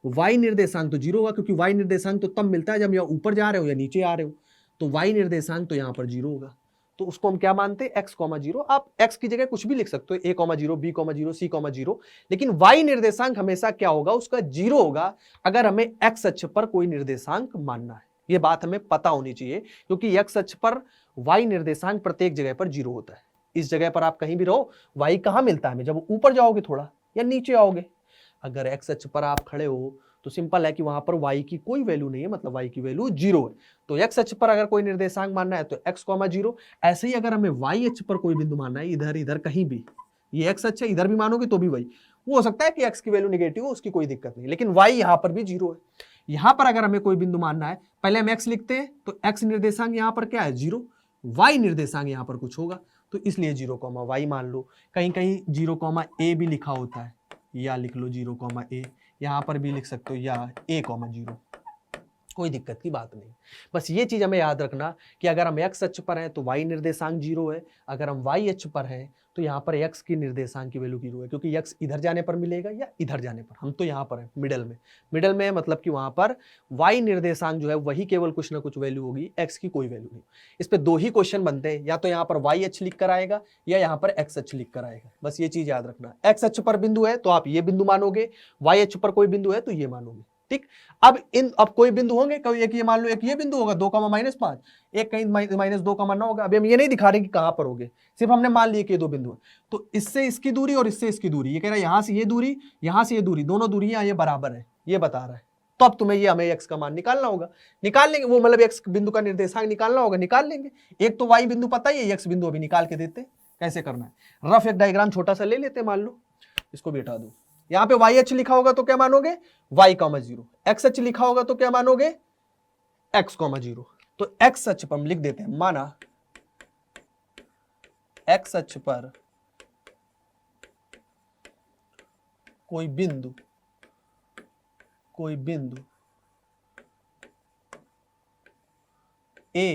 y निर्देशांक तो 0 होगा, क्योंकि y निर्देशांक तो तब मिलता है जब या ऊपर जा रहे हो या नीचे आ रहे हो, तो y निर्देशांक तो यहाँ पर 0 होगा। तो उसको हम क्या मानते हैं, x, 0। आप x की जगह कुछ भी लिख सकते हो, a, 0, b, 0, c, 0, लेकिन y निर्देशांक हमेशा क्या होगा, उसका 0 होगा अगर हमें x अक्ष पर कोई निर्देशांक मानना है। ये बात हमें पता होनी चाहिए, क्योंकि x अक्ष पर y निर्देशांक प्रत्येक जगह पर 0 होता है। इस जगह पर आप कहीं भी रहो, y कहां मिलता है हमें, जब ऊपर जाओगे थोड़ा या नीचे आओगे। अगर x अक्ष पर आप खड़े हो तो सिंपल है कि वहां पर y की कोई वैल्यू नहीं है, मतलब y की वैल्यू 0 है। तो x अक्ष पर अगर कोई निर्देशांक मानना है तो x, 0। ऐसे ही अगर हमें y अक्ष पर कोई बिंदु मानना है, इधर इधर कहीं भी, ये x अक्ष है, इधर भी मानोगे तो भी वही, वो हो सकता है कि x की वैल्यू निगेटिव हो, उसकी कोई दिक्कत नहीं, लेकिन y यहां पर भी 0 है। यहां पर अगर हमें कोई बिंदु मानना है, पहले हम x लिखते हैं, तो x निर्देशांक यहां पर क्या है, 0, y निर्देशांक यहां पर कुछ होगा, तो इसलिए 0, y मान लो। कहीं कहीं 0, a भी लिखा होता है, या लिख लो 0, a, यहां पर भी लिख सकते हो, या a, 0, कोई दिक्कत की बात नहीं। बस ये चीज हमें याद रखना कि अगर हम x अक्ष पर हैं तो y निर्देशांक 0 है, अगर हम y अक्ष पर हैं तो यहाँ पर x की निर्देशांक की वैल्यू 0 है, क्योंकि x इधर जाने पर मिलेगा या इधर जाने पर, हम तो यहाँ पर हैं मिडल में मतलब कि वहां पर y निर्देशांक जो है वही केवल कुछ ना कुछ वैल्यू होगी, x की कोई वैल्यू नहीं। इस पे 2 ही क्वेश्चन बनते हैं, या तो यहाँ पर y अक्ष लिख कर आएगा या यहाँ पर x अक्ष लिख कर आएगा, बस ये चीज याद रखना। x अक्ष पर बिंदु है तो आप ये बिंदु मानोगे, y अक्ष पर कोई बिंदु है तो ये मानोगे, ठीक। अब कोई बिंदु होंगे, कोई एक ये मान लो, एक ये बिंदु होगा 2, -5, एक कहीं -2, होगा। अभी हम ये नहीं दिखा रहे कि कहां पर होंगे, सिर्फ हमने मान लिया कि ये 2 बिंदु है। तो इससे इसकी दूरी और इससे इसकी दूरी, ये कह रहा है यहां से ये दूरी, यहां से ये दूरी, दोनों दूरियां ये बराबर है, ये बता रहा है। तो अब तुम्हें ये हमें x का मान निकालना होगा, निकाल लेंगे, वो मतलब x बिंदु का निर्देशांक निकालना होगा, निकाल लेंगे। एक तो y बिंदु पता ही है, x बिंदु अभी निकाल के देते, कैसे करना है, रफ एक डायग्राम छोटा सा ले लेते, मान लो इसको भी हटा दो। यहां पे y अक्ष लिखा होगा तो क्या मानोगे, y, 0, x अक्ष लिखा होगा तो क्या मानोगे, x, 0। तो x अक्ष पर हम लिख देते हैं, माना x अक्ष पर कोई बिंदु a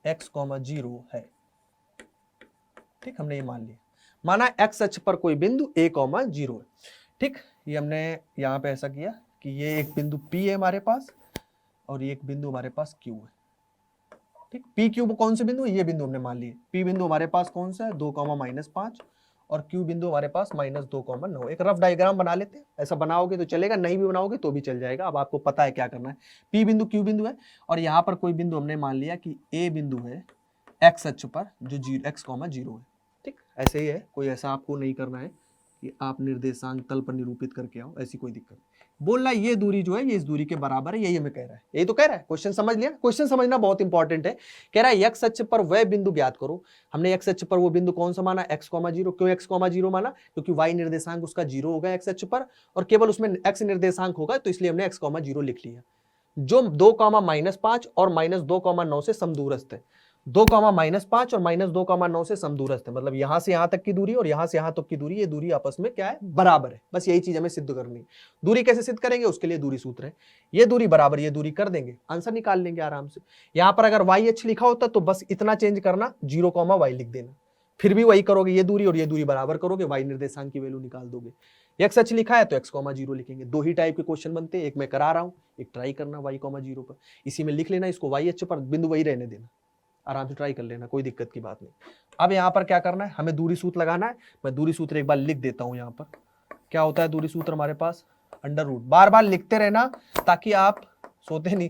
x, 0 है, ठीक, हमने ये मान लिया। माना x अक्ष पर कोई बिंदु a, 0 है, ठीक। ये हमने यहां पे ऐसा किया कि ये एक बिंदु P है हमारे पास और ये एक बिंदु हमारे पास Q है, ठीक। P, Q कौन से बिंदु है, ये बिंदु हमने मान लिए। P बिंदु हमारे पास कौन सा है, 2, -5, और Q बिंदु हमारे पास -2, 9। एक रफ डायग्राम बना लेते हैं, ऐसा बनाओगे तो चलेगा, नहीं भी बनाओगे तो भी चल जाएगा। अब आपको पता है क्या करना है। P बिंदु Q बिंदु है और यहाँ पर कोई बिंदु हमने मान लिया कि A बिंदु है x अक्ष पर, जो x, 0 है, ठीक। ऐसे ही है, कोई ऐसा आपको नहीं करना है कि आप निर्देशांक तल पर निरूपित करके आओ, ऐसी कोई दिक्कत। बोलना ये दूरी जो है ये इस दूरी के बराबर है, यही हमें कह रहा है, यही तो कह रहा है। क्वेश्चन समझ लिया, क्वेश्चन समझना बहुत इंपॉर्टेंट है। कह रहा है x अक्ष पर वह बिंदु ज्ञात करो। हमने x अक्ष पर वो बिंदु कौन सा माना, x, 0। क्यों x, 0 माना, क्योंकि y निर्देशांक उसका 0 होगा x अक्ष पर, और केवल उसमें x निर्देशांक होगा, तो इसलिए हमने x, 0 लिख लिया, जो 2, -5 और -2, 9 से समदूरस्थ है। 2, -5 और -2, 9 से समदूरस्थ है, मतलब यहां से यहां तक की दूरी और यहां से यहां तक की दूरी, ये दूरी आपस में क्या है, बराबर है। बस यही चीज हमें सिद्ध करनी है। दूरी कैसे सिद्ध करेंगे, उसके लिए दूरी सूत्र है, ये दूरी बराबर ये दूरी कर देंगे, आंसर निकाल लेंगे आराम से। यहां पर अगर y अक्ष लिखा होता तो बस इतना चेंज करना, 0, y लिख देना, फिर भी वही करोगे, ये दूरी और ये दूरी बराबर करोगे, y निर्देशांक की वैल्यू निकाल दोगे। x अक्ष लिखा है तो x, 0 लिखेंगे। 2 ही टाइप के क्वेश्चन बनते हैं, एक मैं करा रहा हूं, एक ट्राई करना y, 0 पर। इसी में लिख लेना, इसको y अक्ष पर बिंदु वही रहने देना, आराम से ट्राई कर लेना, कोई दिक्कत की बात नहीं। अब यहाँ पर क्या करना है, हमें दूरी सूत्र लगाना है। मैं दूरी सूत्र एक बार लिख देता हूं। यहाँ पर क्या होता है दूरी सूत्र हमारे पास, √। बार बार लिखते रहना ताकि आप सोते नहीं,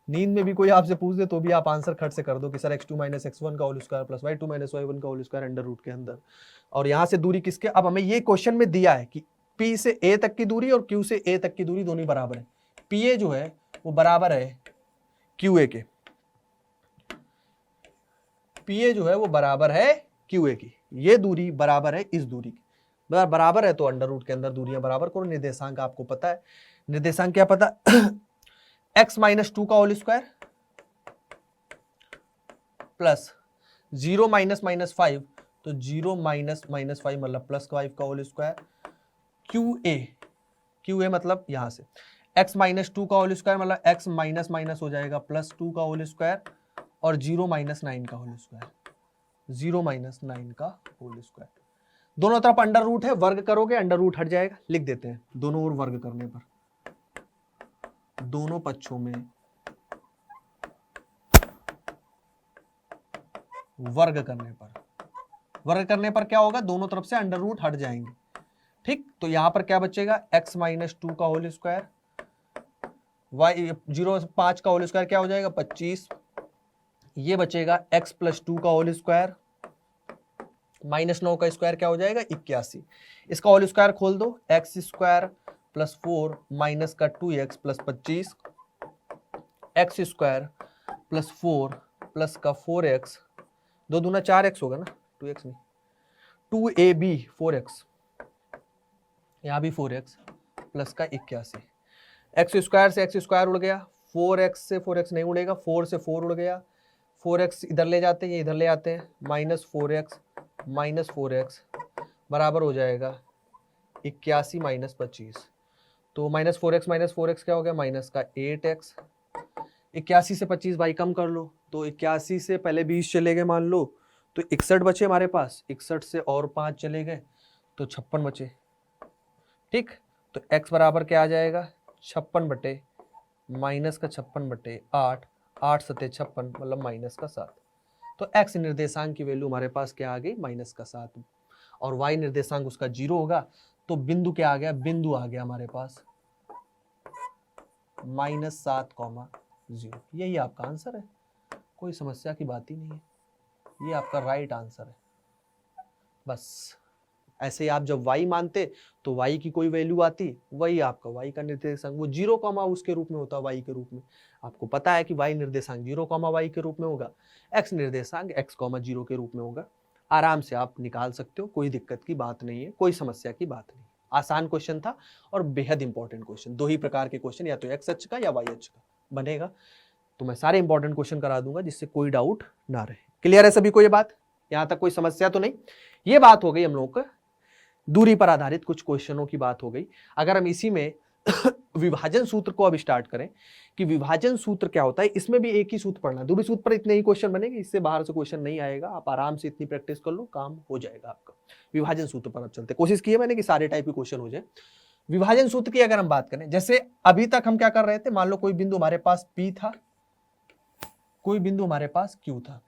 नींद में भी कोई आपसे पूछ दे तो भी आप आंसर खट से कर दो कि सर x2 - x1 का whole square plus y2 - y1 का होल स्क्वायर √, के अंदर। और यहाँ से दूरी किसके, अब हमें ये क्वेश्चन में दिया है कि P से A तक की दूरी और Q से A तक की दूरी दोनों बराबर है। PA जो है वो बराबर है QA के, PA जो है वो बराबर है QA की, ये दूरी बराबर है इस दूरी की, बराबर है तो √, के अंदर दूरियां बराबर करो। निर्देशांक आपको पता है, निर्देशांक क्या पता x, -2 का होल स्क्वायर प्लस 0 - -5, तो 0 - -5 मतलब +5 का होल स्क्वायर। QA मतलब यहां से x, -2 का होल स्क्वायर मतलब x माइनस हो जाएगा +2 का होल स्क्वायर, और 0 - 9 का होल स्क्वायर, 0 - 9 का होल स्क्वायर। दोनों तरफ √, है, वर्ग करोगे √, हट जाएगा, लिख देते हैं दोनों ओर वर्ग करने पर दोनों पक्षों में वर्ग करने पर क्या होगा, दोनों तरफ से अंडर रूट हट जाएंगे। ठीक, तो यहां पर क्या बचेगा, x माइनस 2 का होल स्क्वायर, y 0 5 का होल स्क्वायर क्या हो जाएगा 25, ये बचेगा x प्लस 2 का होल स्क्वायर माइनस 9 का स्क्वायर क्या हो जाएगा 81, इसका होल स्क्वायर खोल दो, x स्क्वायर प्लस 4 माइनस का 2x plus 25, x square plus 4 plus का 4x, 2 दूना 4x होगा ना, 2x नहीं, 2ab 4x, यहां भी 4x प्लस का 81, एक्स स्क्वायर से एक्स स्क्वायर उड़ गया, 4x से 4x नहीं उड़ेगा, 4 से 4 उड़ गया, 4x इधर ले जाते हैं, ये इधर ले आते हैं, माइनस 4x बराबर हो जाएगा 81 माइनस 25, तो माइनस 4x क्या हो गया, माइनस का 8x, 81 से 25 भाई कम कर लो, तो 81 से पहले 20 चले गए मान लो, तो 61 बचे हमारे पास, 61 से और 5 चले गए तो 56 बचे। ठीक, तो x बराबर क्या आ जाएगा 56 बटे माइनस का 56 बटे 8, 8 सते 56 मतलब माइनस का 7, तो x निर्देशांक की वैल्यू हमारे पास क्या आ गई माइनस का 7, और y निर्देशांक उसका 0 होगा, तो बिंदु क्या आ गया, बिंदु आ गया हमारे पास -7,0, यही आपका आंसर है, कोई समस्या की बात ही नहीं है, ये आपका राइट आंसर है। बस ऐसे ही आप जब y मानते तो y की कोई वैल्यू आती, वही आपका y का निर्देशांक, वो 0, उसके रूप में होता y के रूप में, आपको पता है कि y निर्देशांक 0, y के रूप में होगा, x निर्देशांक x, 0 के रूप में होगा, आराम से आप निकाल सकते हो, कोई दिक्कत की बात नहीं है, कोई समस्या की बात नहीं। आसान क्वेश्चन था और बेहद इंपॉर्टेंट क्वेश्चन, दो ही प्रकार के क्वेश्चन, या तो x अक्ष का या y अक्ष का बनेगा, तो मैं सारे इंपॉर्टेंट क्वेश्चन करा दूंगा जिससे कोई डाउट ना रहे। क्लियर है सभी को ये बात, यहां तक कोई समस्या तो नहीं। ये बात हो गई हम लोग का दूरी पर आधारित कुछ क्वेश्चनों की बात हो गई। अगर हम इसी में विभाजन सूत्र को अब स्टार्ट करें कि विभाजन सूत्र क्या होता है, इसमें भी एक ही सूत्र पढ़ना है, दूरी सूत्र पर इतने ही क्वेश्चन बनेंगे, इससे बाहर से क्वेश्चन नहीं आएगा, आप आराम से इतनी प्रैक्टिस कर लो, काम हो जाएगा आपका। विभाजन सूत्र पर अब चलते, कोशिश की है मैंने कि सारे टाइप के क्वेश्चन हो जाए। विभाजन सूत्र की अगर हम बात करें, जैसे अभी तक हम क्या कर रहे थे, मान लो कोई बिंदु हमारे पास P था, कोई बिंदु हमारे पास Q था,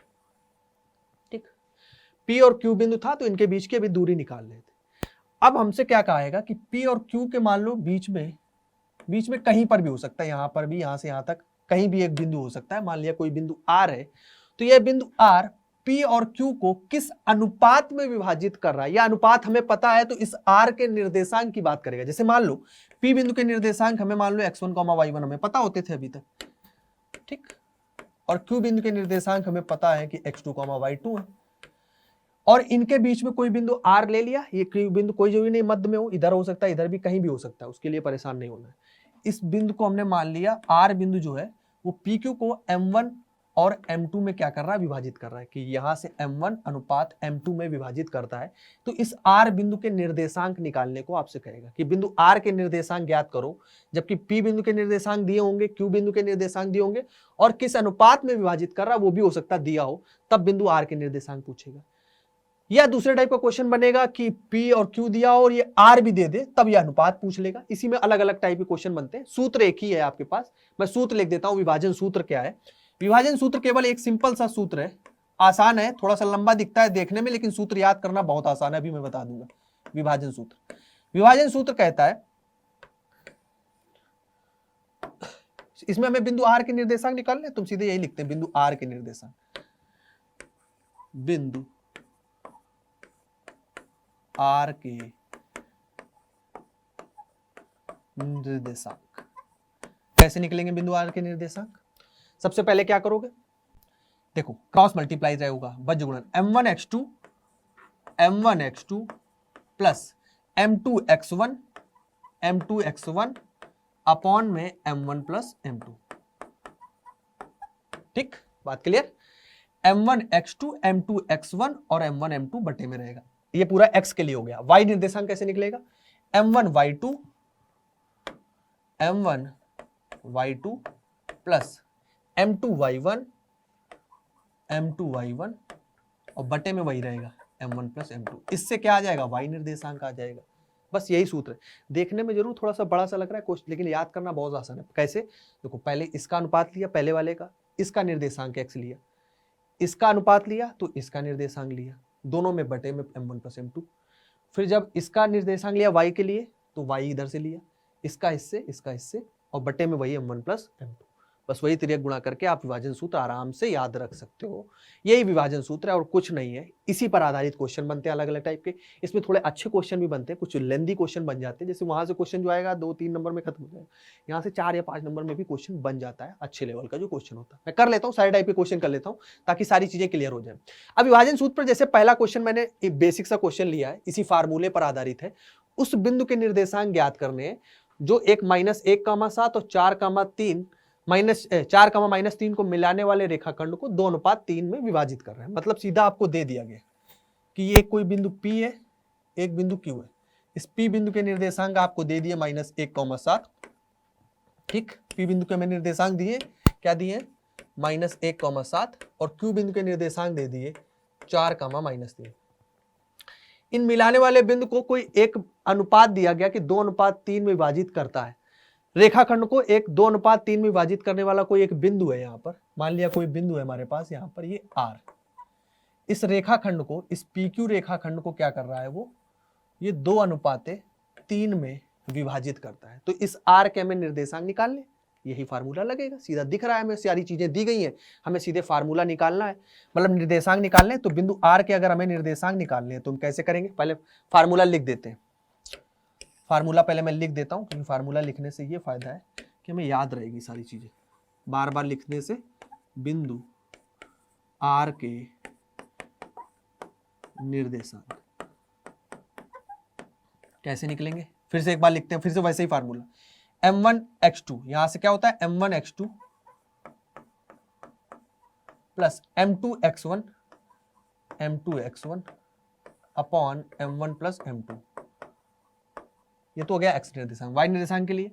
ठीक, P और Q बिंदु था, तो इनके बीच की अभी दूरी निकाल लेते। अब हमसे क्या कहेगा कि P और Q के मान लो बीच में कहीं पर भी हो सकता है, यहां पर भी, यहां से यहां तक कहीं भी एक बिंदु हो सकता है, मान लिया कोई बिंदु R है, तो यह बिंदु R P और Q को किस अनुपात में विभाजित कर रहा है, यह अनुपात हमें पता है, तो इस R के निर्देशांक की बात करेगा। जैसे मान लो P बिंदु के निर्देशांक हमें मान लो x1, y1 हमें पता होते थे अभी तक, ठीक, और Q बिंदु के निर्देशांक हमें पता है कि x2, y2 है, और इनके बीच में कोई बिंदु R ले लिया, ये बिंदु कोई जरूरी नहीं मध्य में हो, इधर हो सकता है, इधर भी, कहीं भी हो सकता है, उसके लिए परेशान नहीं होना है। इस बिंदु को हमने मान लिया R बिंदु जो है वो PQ को M1 और M2 में क्या कर रहा है, विभाजित कर रहा है, कि यहां से M1 अनुपात M2 में विभाजित करता है, तो इस R बिंदु के निर्देशांक निकालने को आपसे कहेगा कि बिंदु R के निर्देशांक ज्ञात करो, जबकि P बिंदु के निर्देशांक दिए होंगे, Q बिंदु के निर्देशांक दिए होंगे, और किस अनुपात में विभाजित कर रहा है वो भी हो सकता है दिया हो, तब बिंदु R के निर्देशांक पूछेगा। या दूसरे टाइप का क्वेश्चन बनेगा कि P और Q दिया हो और ये R भी दे दे, तब यह अनुपात पूछ लेगा। इसी में अलग अलग टाइप के क्वेश्चन बनते हैं, सूत्र एक ही है आपके पास, मैं सूत्र लिख देता हूं। विभाजन सूत्र क्या है, विभाजन सूत्र केवल एक सिंपल सा सूत्र है, आसान है, थोड़ा सा लंबा दिखता है देखने में, लेकिन सूत्र याद करना बहुत आसान है, अभी मैं बता दूंगा। विभाजन सूत्र कहता है, इसमें हमें बिंदु R के निर्देशांक निकालने, तुम सीधे यही लिखते हैं, बिंदु R के निर्देशांक, बिंदु R के निर्देशांक कैसे निकलेंगे बिंदु R के निर्देशांक। सबसे पहले क्या करोगे, देखो क्रॉस मल्टीप्लाई होगा, बज गुणन m1x2 प्लस m2x1 अपॉन में m1 प्लस m2, ठीक, बात क्लियर। m1x2 m2x1 और m1 m2 बटे में रहेगा, ये पूरा x के लिए हो गया। y निर्देशांक कैसे निकलेगा, m1y2 प्लस m2y1 और बटे में वही रहेगा m1 प्लस m2, इससे क्या आ जाएगा, y निर्देशांक आ जाएगा, बस यही सूत्र है। देखने में जरूर थोड़ा सा बड़ा सा लग रहा है क्वेश्चन, लेकिन याद करना बहुत आसान है। कैसे? देखो, पहले इसका अनुपात लिया, पहले वाले का, इसका निर्देशांक x लिया, इसका अनुपात लिया तो इसका निर्देशांक लिया, दोनों में बटे में m1 प्लस m2। फिर जब इसका निर्देशांक लिया y के लिए तो y इधर से लिया, इसका इससे और बटे में वही m1 प्लस m2। बस वही तिर्यक गुणा करके आप विभाजन सूत्र आराम से याद रख सकते हो। यही विभाजन सूत्र है और कुछ नहीं है। इसी पर आधारित क्वेश्चन बनते हैं अलग अलग टाइप के। इसमें थोड़े अच्छे क्वेश्चन भी बनते हैं, कुछ लेंदी क्वेश्चन बन जाते हैं। जैसे वहां से क्वेश्चन जो आएगा 2-3 नंबर में खत्म हो जाएगा, यहाँ से 4 या 5 नंबर में भी क्वेश्चन बन जाता है। अच्छे लेवल का जो क्वेश्चन होता है मैं कर लेता हूँ, सारे टाइप के क्वेश्चन कर लेता हूँ ताकि सारी चीजें क्लियर हो जाए। अब विभाजन सूत्र पर जैसे पहला क्वेश्चन मैंने एक बेसिक सा क्वेश्चन लिया है, इसी फार्मूले पर आधारित है। उस बिंदु के निर्देशांक ज्ञात करने जो एक -1,7 और 4,3 -4, को मिलाने वाले रेखाखंड को 2:3 में विभाजित कर रहे हैं। मतलब सीधा आपको दे दिया गया कि ये कोई बिंदु P है, एक बिंदु Q है। इस P बिंदु के निर्देशांक आपको दे दिए -1,7। ठीक, P बिंदु के मैंने निर्देशांक दिए, क्या दिए? -1,7 और Q बिंदु के निर्देशांक दे दिए 4,-3। इन मिलाने वाले बिंदु को कोई एक अनुपात दिया गया कि 2:3 में विभाजित करता है। रेखाखंड को एक 2:3 में विभाजित करने वाला कोई एक बिंदु है। यहाँ पर मान लिया कोई बिंदु है हमारे पास, यहाँ पर ये R। इस रेखाखंड को, इस PQ रेखाखंड को क्या कर रहा है वो, ये 2:3 में विभाजित करता है। तो इस R के हमें निर्देशांक निकालने, यही फार्मूला लगेगा। सीधा दिख रहा है, हमें सारी चीजें दी गई हैं, हमें सीधे फार्मूला निकालना है, मतलब निर्देशांक निकालने। तो बिंदु R के अगर हमें निर्देशांक निकालने हैं तो हम कैसे करेंगे? पहले फार्मूला लिख देते हैं। फार्मूला पहले मैं लिख देता हूं, क्योंकि फार्मूला लिखने से ये फायदा है कि हमें याद रहेगी सारी चीजें। बार बार लिखने से बिंदु R के निर्देशांक कैसे निकलेंगे? फिर से एक बार लिखते हैं, फिर से वैसे ही फार्मूला। m1x2, यहां से क्या होता है? m1x2 plus m2x1 upon m1 plus m2। ये तो हो गया x निर्देशांक। y निर्देशांक के लिए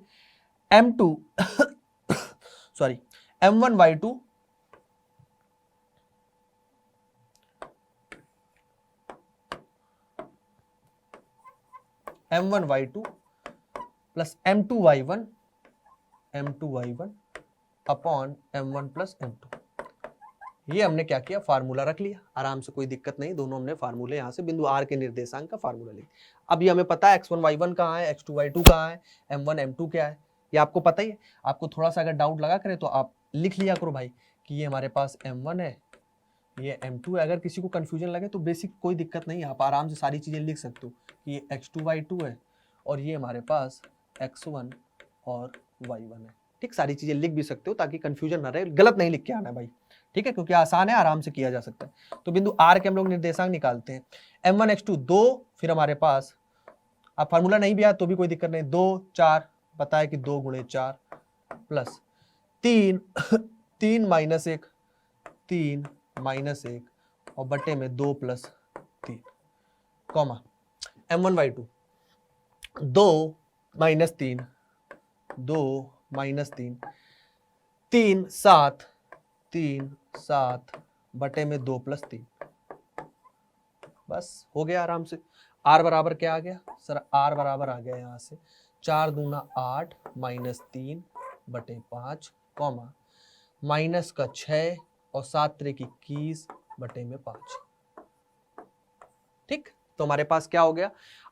m1y2 m1y2 plus m2y1 upon m1 plus m2। ये हमने क्या किया? फार्मूला रख लिया आराम से, कोई दिक्कत नहीं। दोनों हमने फार्मूले यहाँ से बिंदु R के निर्देशांक का फार्मूला लिया। अब ये हमें पता है x1 y1 कहाँ है, x2 y2 कहाँ है, m1 m2 क्या है, ये आपको पता ही है। आपको थोड़ा सा अगर डाउट लगा करे तो आप लिख लिया करो भाई कि ये हमारे पास m1 है, ये m2 है। अगर किसी को कंफ्यूजन लगे तो बेसिक कोई दिक्कत नहीं, आप आराम से सारी चीजें लिख सकते हो कि ये x2 y2 है और ये हमारे पास x1 और y1 है। ठीक, सारी चीजें लिख भी सकते हो ताकि कंफ्यूजन ना रहे, गलत नहीं लिख के आना भाई। ठीक है, क्योंकि आसान है, आराम से किया जा सकता है। तो बिंदु R के हम लोग निर्देशांक निकालते हैं। m1x2 2, फिर हमारे पास, आप फार्मूला नहीं भी आया तो भी कोई दिक्कत नहीं, 2 4 बताया कि 2 गुणे 4 प्लस 3 3 माइनस 1 और बटे में 2 प्लस 3 कॉमा m1y2 2 माइनस 3 3 7 बटे में 2 प्लस 3। बस हो गया आराम से। R बराबर क्या आ गया सर? R बराबर आ गया यहाँ से 4 दूना 8 माइनस 3 बटे 5 कॉमा माइनस का 6 और 7 त्रिक 21 बटे में 5। ठीक, तो हमारे पास क्या हो गया?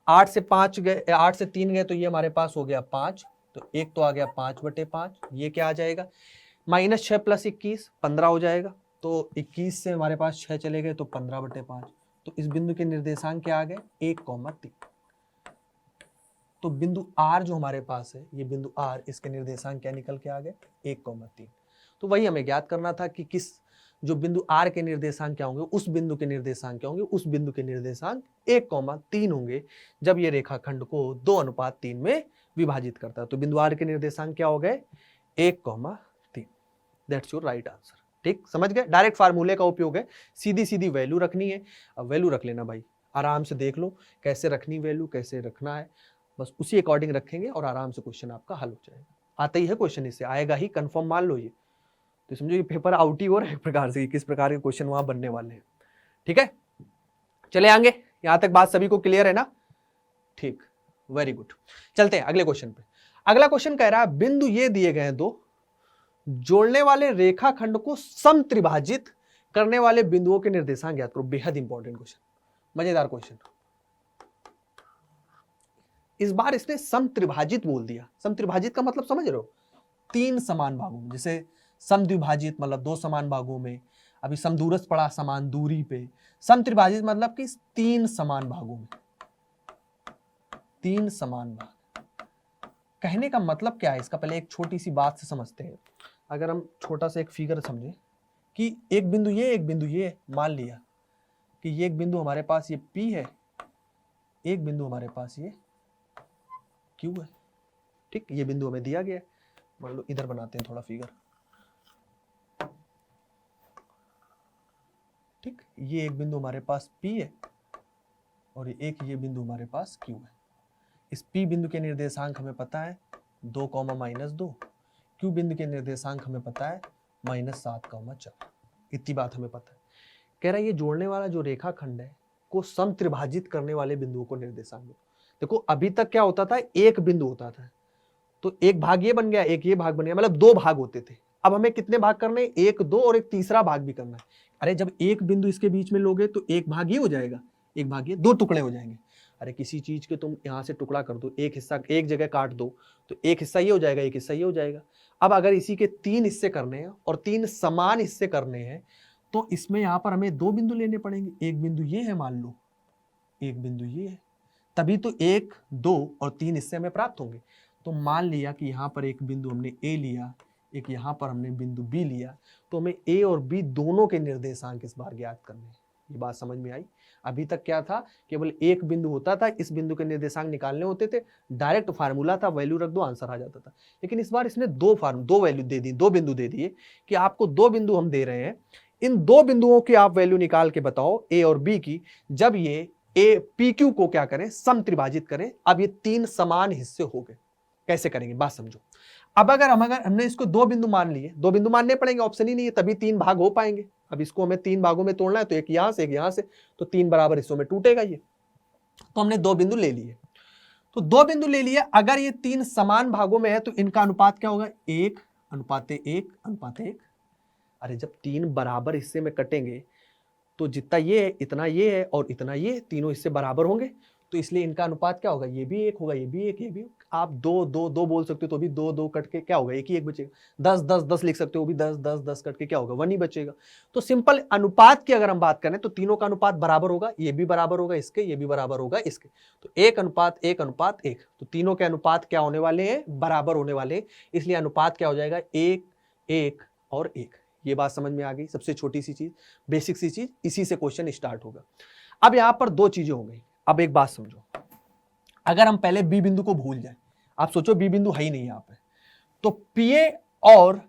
8 से 5 गए, 8 से 3 गए तो ये हमारे पास हो गया 5, तो एक तो आ गया 5 बटे 5। ये क्या आ जाएगा? माइनस 6 प्लस 21 15 हो जाएगा। तो 21 से हमारे पास 6 चले गए तो 15 बटे 5। तो इस बिंदु के निर्देशांक क्या आ गए? 1,3। तो बिंदु R जो हमारे पास है, ये बिंदु R, इसके निर्देशांक क्या निकल के आ गए? 1,3। तो वही हमें ज्ञात करना था कि किस, जो बिंदु R के निर्देशांक क्या होंगे, उस बिंदु के निर्देशांक क्या होंगे? उस बिंदु के निर्देशांक 1,3 होंगे जब ये रेखाखंड को 2:3 में विभाजित करता है। तो बिंदु R के निर्देशांक क्या हो गए? 1,3। That's your right answer. ठीक, समझ गए? डायरेक्ट फार्मूले का उपयोग है, सीधी सीधी वैल्यू रखनी है। अब वैल्यू रख लेना भाई, आराम से देख लो कैसे रखनी वैल्यू, कैसे रखना है, बस उसी अकॉर्डिंग रखेंगे और आराम से क्वेश्चन आपका हल हो जाएगा। आता ही है क्वेश्चन, इससे आएगा ही, कंफर्म मान लो ये। तो समझो ये पेपर आउट ही हो रहा है एक प्रकार से, किस प्रकार के क्वेश्चन वहां बनने वाले हैं। ठीक है, चले आगे। यहां तक बात सभी को क्लियर है ना? ठीक, वेरी गुड। चलते हैं अगले क्वेश्चन पे। अगला क्वेश्चन कह रहा है बिंदु ये दिए गए हैं दो, जोड़ने वाले रेखाखंड को समत्रिभाजित करने वाले बिंदुओं के निर्देशांक ज्ञात करो। बेहद इंपॉर्टेंट क्वेश्चन, मजेदार क्वेश्चन। इस बार इसने समत्रिभाजित बोल दिया। समत्रिभाजित का मतलब समझ रहे हो? तीन समान भागों में, जैसे समद्विभाजित मतलब दो समान भागों में, अभी समदूरस्थ पड़ा समान दूरी पे। समत्रिभाजित मतलब कि तीन समान भागों में, तीन समान भाग। कहने का मतलब क्या है इसका, पहले एक छोटी सी बात से समझते हैं। अगर हम छोटा सा एक फिगर समझे कि एक बिंदु ये, एक बिंदु ये, मान लिया कि ये एक बिंदु हमारे पास ये P है, एक बिंदु हमारे पास ये Q है। ठीक, ये बिंदु हमें दिया गया है। मान लो इधर बनाते हैं थोड़ा फिगर। ठीक, ये एक बिंदु हमारे पास P है और एक ये बिंदु हमारे पास Q है। इस P बिंदु के निर्देशांक हमें पता है 2, -2। Q बिंदु के निर्देशांक हमें पता है -7, 4। इतनी बात हमें पता है। कह रहा है ये जोड़ने वाला जो रेखाखंड है को समत्रिभाजित करने वाले बिंदुओं को निर्देशांक दो। देखो अभी तक क्या होता था, एक बिंदु होता था, तो एक भाग ये बन गया, एक ये भाग बन गया, मतलब दो भाग होते थे। अब हमें कितने भाग करने हैं? 1, 2 और एक तीसरा भाग भी करना है। अरे जब एक बिंदु इसके बीच में लोगे तो एक भाग ये हो जाएगा, एक भाग ये, दो टुकड़े हो जाएंगे। अरे किसी चीज के तुम यहां से टुकड़ा कर दो, एक हिस्सा एक जगह काट दो, तो एक हिस्सा ये हो जाएगा, एक हिस्सा ये हो जाएगा। अब अगर इसी के 3 हिस्से करने हैं और 3 समान हिस्से करने हैं तो इसमें यहां पर हमें 2 बिंदु लेने पड़ेंगे। एक बिंदु ये है मान लो, एक बिंदु ये है, तभी तो 1, 2 और 3 हिस्से हमें प्राप्त होंगे। तो मान लिया कि यहाँ पर एक बिंदु हमने A लिया, एक यहाँ पर हमने बिंदु B लिया, तो हमें A और B दोनों के निर्देशांक इस बार ज्ञात करने हैं। ये बात समझ में आई? अभी तक क्या था, केवल एक बिंदु होता था, इस बिंदु के निर्देशांक निकालने होते थे, डायरेक्ट फार्मूला था, वैल्यू रख दो आंसर आ जाता था। लेकिन इस बार इसने दो वैल्यू दे दी, दो बिंदु दे दिए कि आपको 2 बिंदु हम दे रहे हैं, इन 2 बिंदुओं की आप वैल्यू निकाल के बताओ A और B की, जब ये PQ को क्या करें, समत्रिभाजित करें। अब ये 3 समान हिस्से हो गए। कैसे करेंगे बात समझो। अब अगर हमने इसको 2 बिंदु मान लिए, 2 बिंदु मानने पड़ेंगे, ऑप्शन ही नहीं है, तभी 3 भाग हो पाएंगे। अब इसको हमें 3 भागों में तोड़ना है, तो एक यहां से एक यहां से, तो 3 बराबर हिस्सों में टूटेगा ये। तो हमने 2 बिंदु ले लिए, तो 2 बिंदु ले लिए। अगर ये 3 समान भागों में है तो इनका अनुपात क्या होगा? 1:1:1। अरे जब 3 बराबर हिस्से में कटेंगे तो जितना ये है इतना ये है और इतना ये, तीनों हिस्से बराबर होंगे, तो इसलिए इनका अनुपात क्या होगा? ये भी 1 होगा, ये भी 1, ये भी। आप 2 बोल सकते हो तो भी 2 कट के क्या होगा? 1 ही 1 बचेगा। 10 लिख सकते हो, वो भी 10 कट के क्या होगा? 1 ही बचेगा। तो सिंपल अनुपात की अगर हम बात करें तो तीनों का अनुपात बराबर होगा, ये भी बराबर होगा इसके, ये भी बराबर होगा इसके, तो 1:1:1। तो तीनों के अनुपात क्या होने वाले हैं? बराबर होने वाले हैं। इसलिए अनुपात क्या हो जाएगा? 1, 1 और 1। ये बात समझ में आ गई? सबसे छोटी सी चीज, बेसिक सी चीज, इसी से क्वेश्चन स्टार्ट होगा। अब यहां पर 2 चीजें हो गई। अब एक बात समझो, अगर हम पहले B बिंदु को भूल जाए, आप सोचो B बिंदु है ही नहीं यहां पे, तो PA और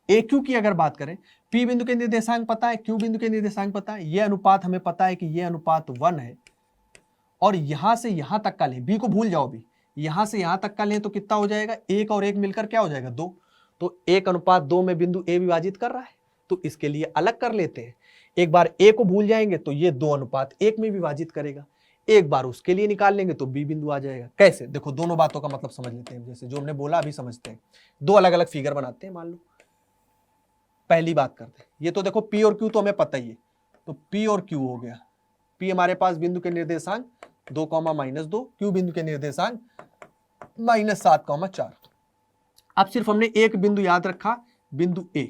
AQ की अगर बात करें, P बिंदु के निर्देशांक पता है, Q बिंदु के निर्देशांक पता है, ये अनुपात हमें पता है कि ये अनुपात 1 है, और यहां से यहां तक का लें, B को भूल जाओ, भी यहां से यहां तक का लें तो कितना हो जाएगा? 1 और 1 मिलकर क्या हो जाएगा? 2। तो 1:2 में बिंदु A विभाजित कर रहा है, तो इसके लिए अलग कर लेते हैं। एक बार A को भूल जाएंगे तो ये 2:1 में विभाजित करेगा, एक बार उसके लिए निकाल लेंगे तो B बिंदु आ जाएगा। कैसे? देखो दोनों बातों का मतलब समझ लेते हैं, जैसे जो हमने बोला अभी समझते हैं। 2 अलग अलग फिगर बनाते हैं। मान लो पहली बात करते हैं, ये तो देखो P और Q तो हमें पता ही है, तो P और Q हो गया। P हमारे पास बिंदु के निर्देशांक 2, -2, Q बिंदु के निर्देशांक -7, 4। अब सिर्फ हमने एक बिंदु याद रखा, बिंदु A,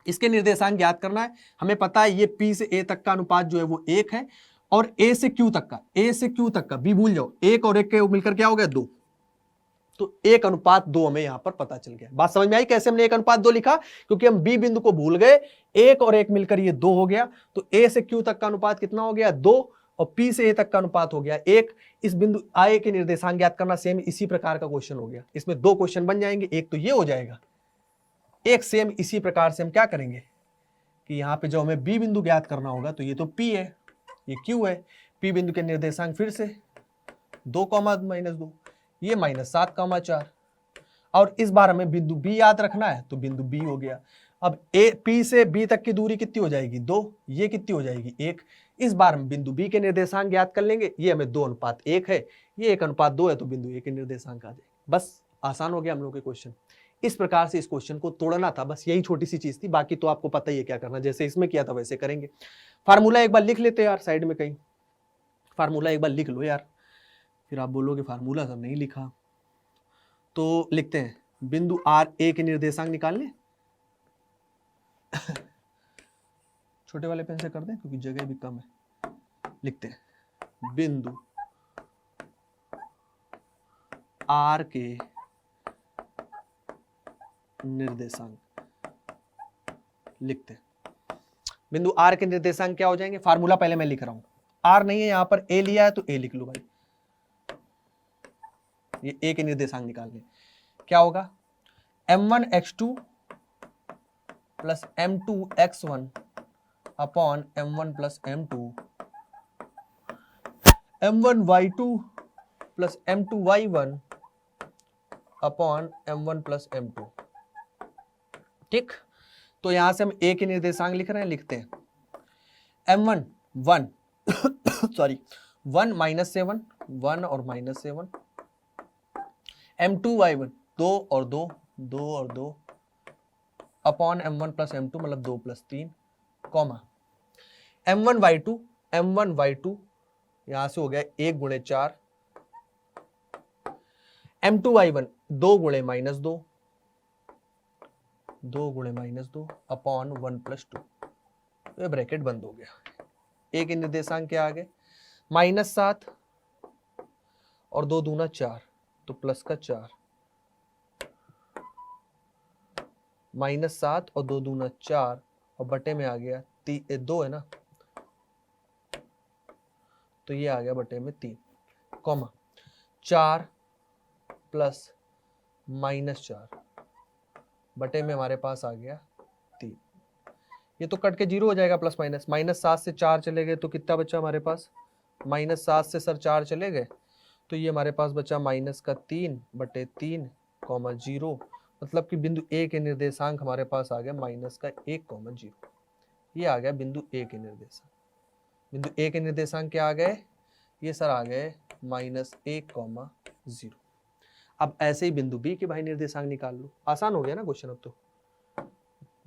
इसके निर्देशांक याद करना है। हमें पता है ये P से A तक का अनुपात जो है वो 1 है, और A से Q तक का, B भूल जाओ, 1 और 1 के मिलकर क्या हो गया? 2। तो 1:2 हमें यहां पर पता चल गया। बात समझ में आई कैसे हमने 1:2 लिखा? क्योंकि हम B बिंदु को भूल गए, 1 और 1 मिलकर ये 2 हो गया, तो A से Q तक का अनुपात कितना हो गया? 2, और P से A तक का अनुपात हो गया 1। इस बिंदु I के निर्देशांक ज्ञात करना, सेम इसी प्रकार का क्वेश्चन हो गया। इसमें 2 क्वेश्चन बन जाएंगे, एक तो ये हो जाएगा, एक सेम इसी प्रकार से हम क्या करेंगे कि यहाँ पे जो हमें B बिंदु ज्ञात करना होगा, तो ये तो P है, ये Q है। P बिंदु के निर्देशांक फिर से 2, -2, ये -7, 4। और इस बार हमें बिंदु B याद रखना है, तो बिंदु B हो गया। अब P से B तक की दूरी कितनी हो जाएगी? 2, ये कितनी हो जाएगी? 1। इस बार हम बिंदु B के निर्देशांक ज्ञात कर लेंगे, ये हमें 2:1 है, ये 1:2 है तो बिंदु ए के निर्देशांक आ जाए। बस आसान हो गया हम लोग के क्वेश्चन। इस प्रकार से इस क्वेश्चन को तोड़ना था, बस यही छोटी सी चीज थी, बाकी तो आपको पता ही है क्या करना, जैसे इसमें किया था वैसे करेंगे। फार्मूला एक बार लिख लेते यार साइड में कहीं, फार्मूला एक बार लिख लो यार, फिर आप बोलोगे फार्मूला सब नहीं लिखा। तो लिखते हैं, बिंदु आर ए के निर्देशांक निकालने छोटे वाले पेन से कर दें क्योंकि जगह भी कम है। लिखते हैं बिंदु आर के निर्देशांक, लिखते हैं बिंदु आर के निर्देशांक क्या हो जाएंगे। फार्मूला पहले मैं लिख रहा हूं, आर नहीं है यहां पर, ए लिया है तो ए लिख लो भाई। ये ए के निर्देशांक निकालने, क्या होगा m1x2 plus m2x1 upon m1 plus m2, m1y2 plus m2y1 upon m1 plus m2। ठीक, तो यहां से हम a के निर्देशांक लिख रहे हैं, लिखते हैं m1 1 सॉरी 1 -7 1 और -7, m2y1 2 और 2 2 और 2 अपॉन m1 प्लस m2 मतलब 2 प्लस 3, कॉमा m1y2 यहां से हो गया 1 गुणे 4, m2y1 2 गुणे -2 2 गुणे -2 अपॉन 1 प्लस 2, ये ब्रैकेट बंद हो गया। ए के निर्देशांक क्या आ गए -7 और 2 दूना 4 तो प्लस का 4, -7 और 2 दूना 4 और बटे में आ गया 2 है ना, तो ये आ गया बटे में 3, कॉमा 4 प्लस -4 बटे में हमारे पास आ गया 3। ये तो कट के 0 हो जाएगा, प्लस माइनस, -7 से 4 चले गए तो कितना बचा हमारे पास, -7 से सर 4 चले गए तो ये हमारे पास बचा -3 बटे 3 कॉमा 0, मतलब कि बिंदु ए के निर्देशांक हमारे पास आ गया -1,0। ये आ गया बिंदु ए के निर्देशांक। बिंदु ए के निर्देशांक क्या आ गए, ये सर आ गए -1,0। अब ऐसे ही बिंदु बी के भाई निर्देशांक निकाल लो, आसान हो गया ना क्वेश्चन। अब तो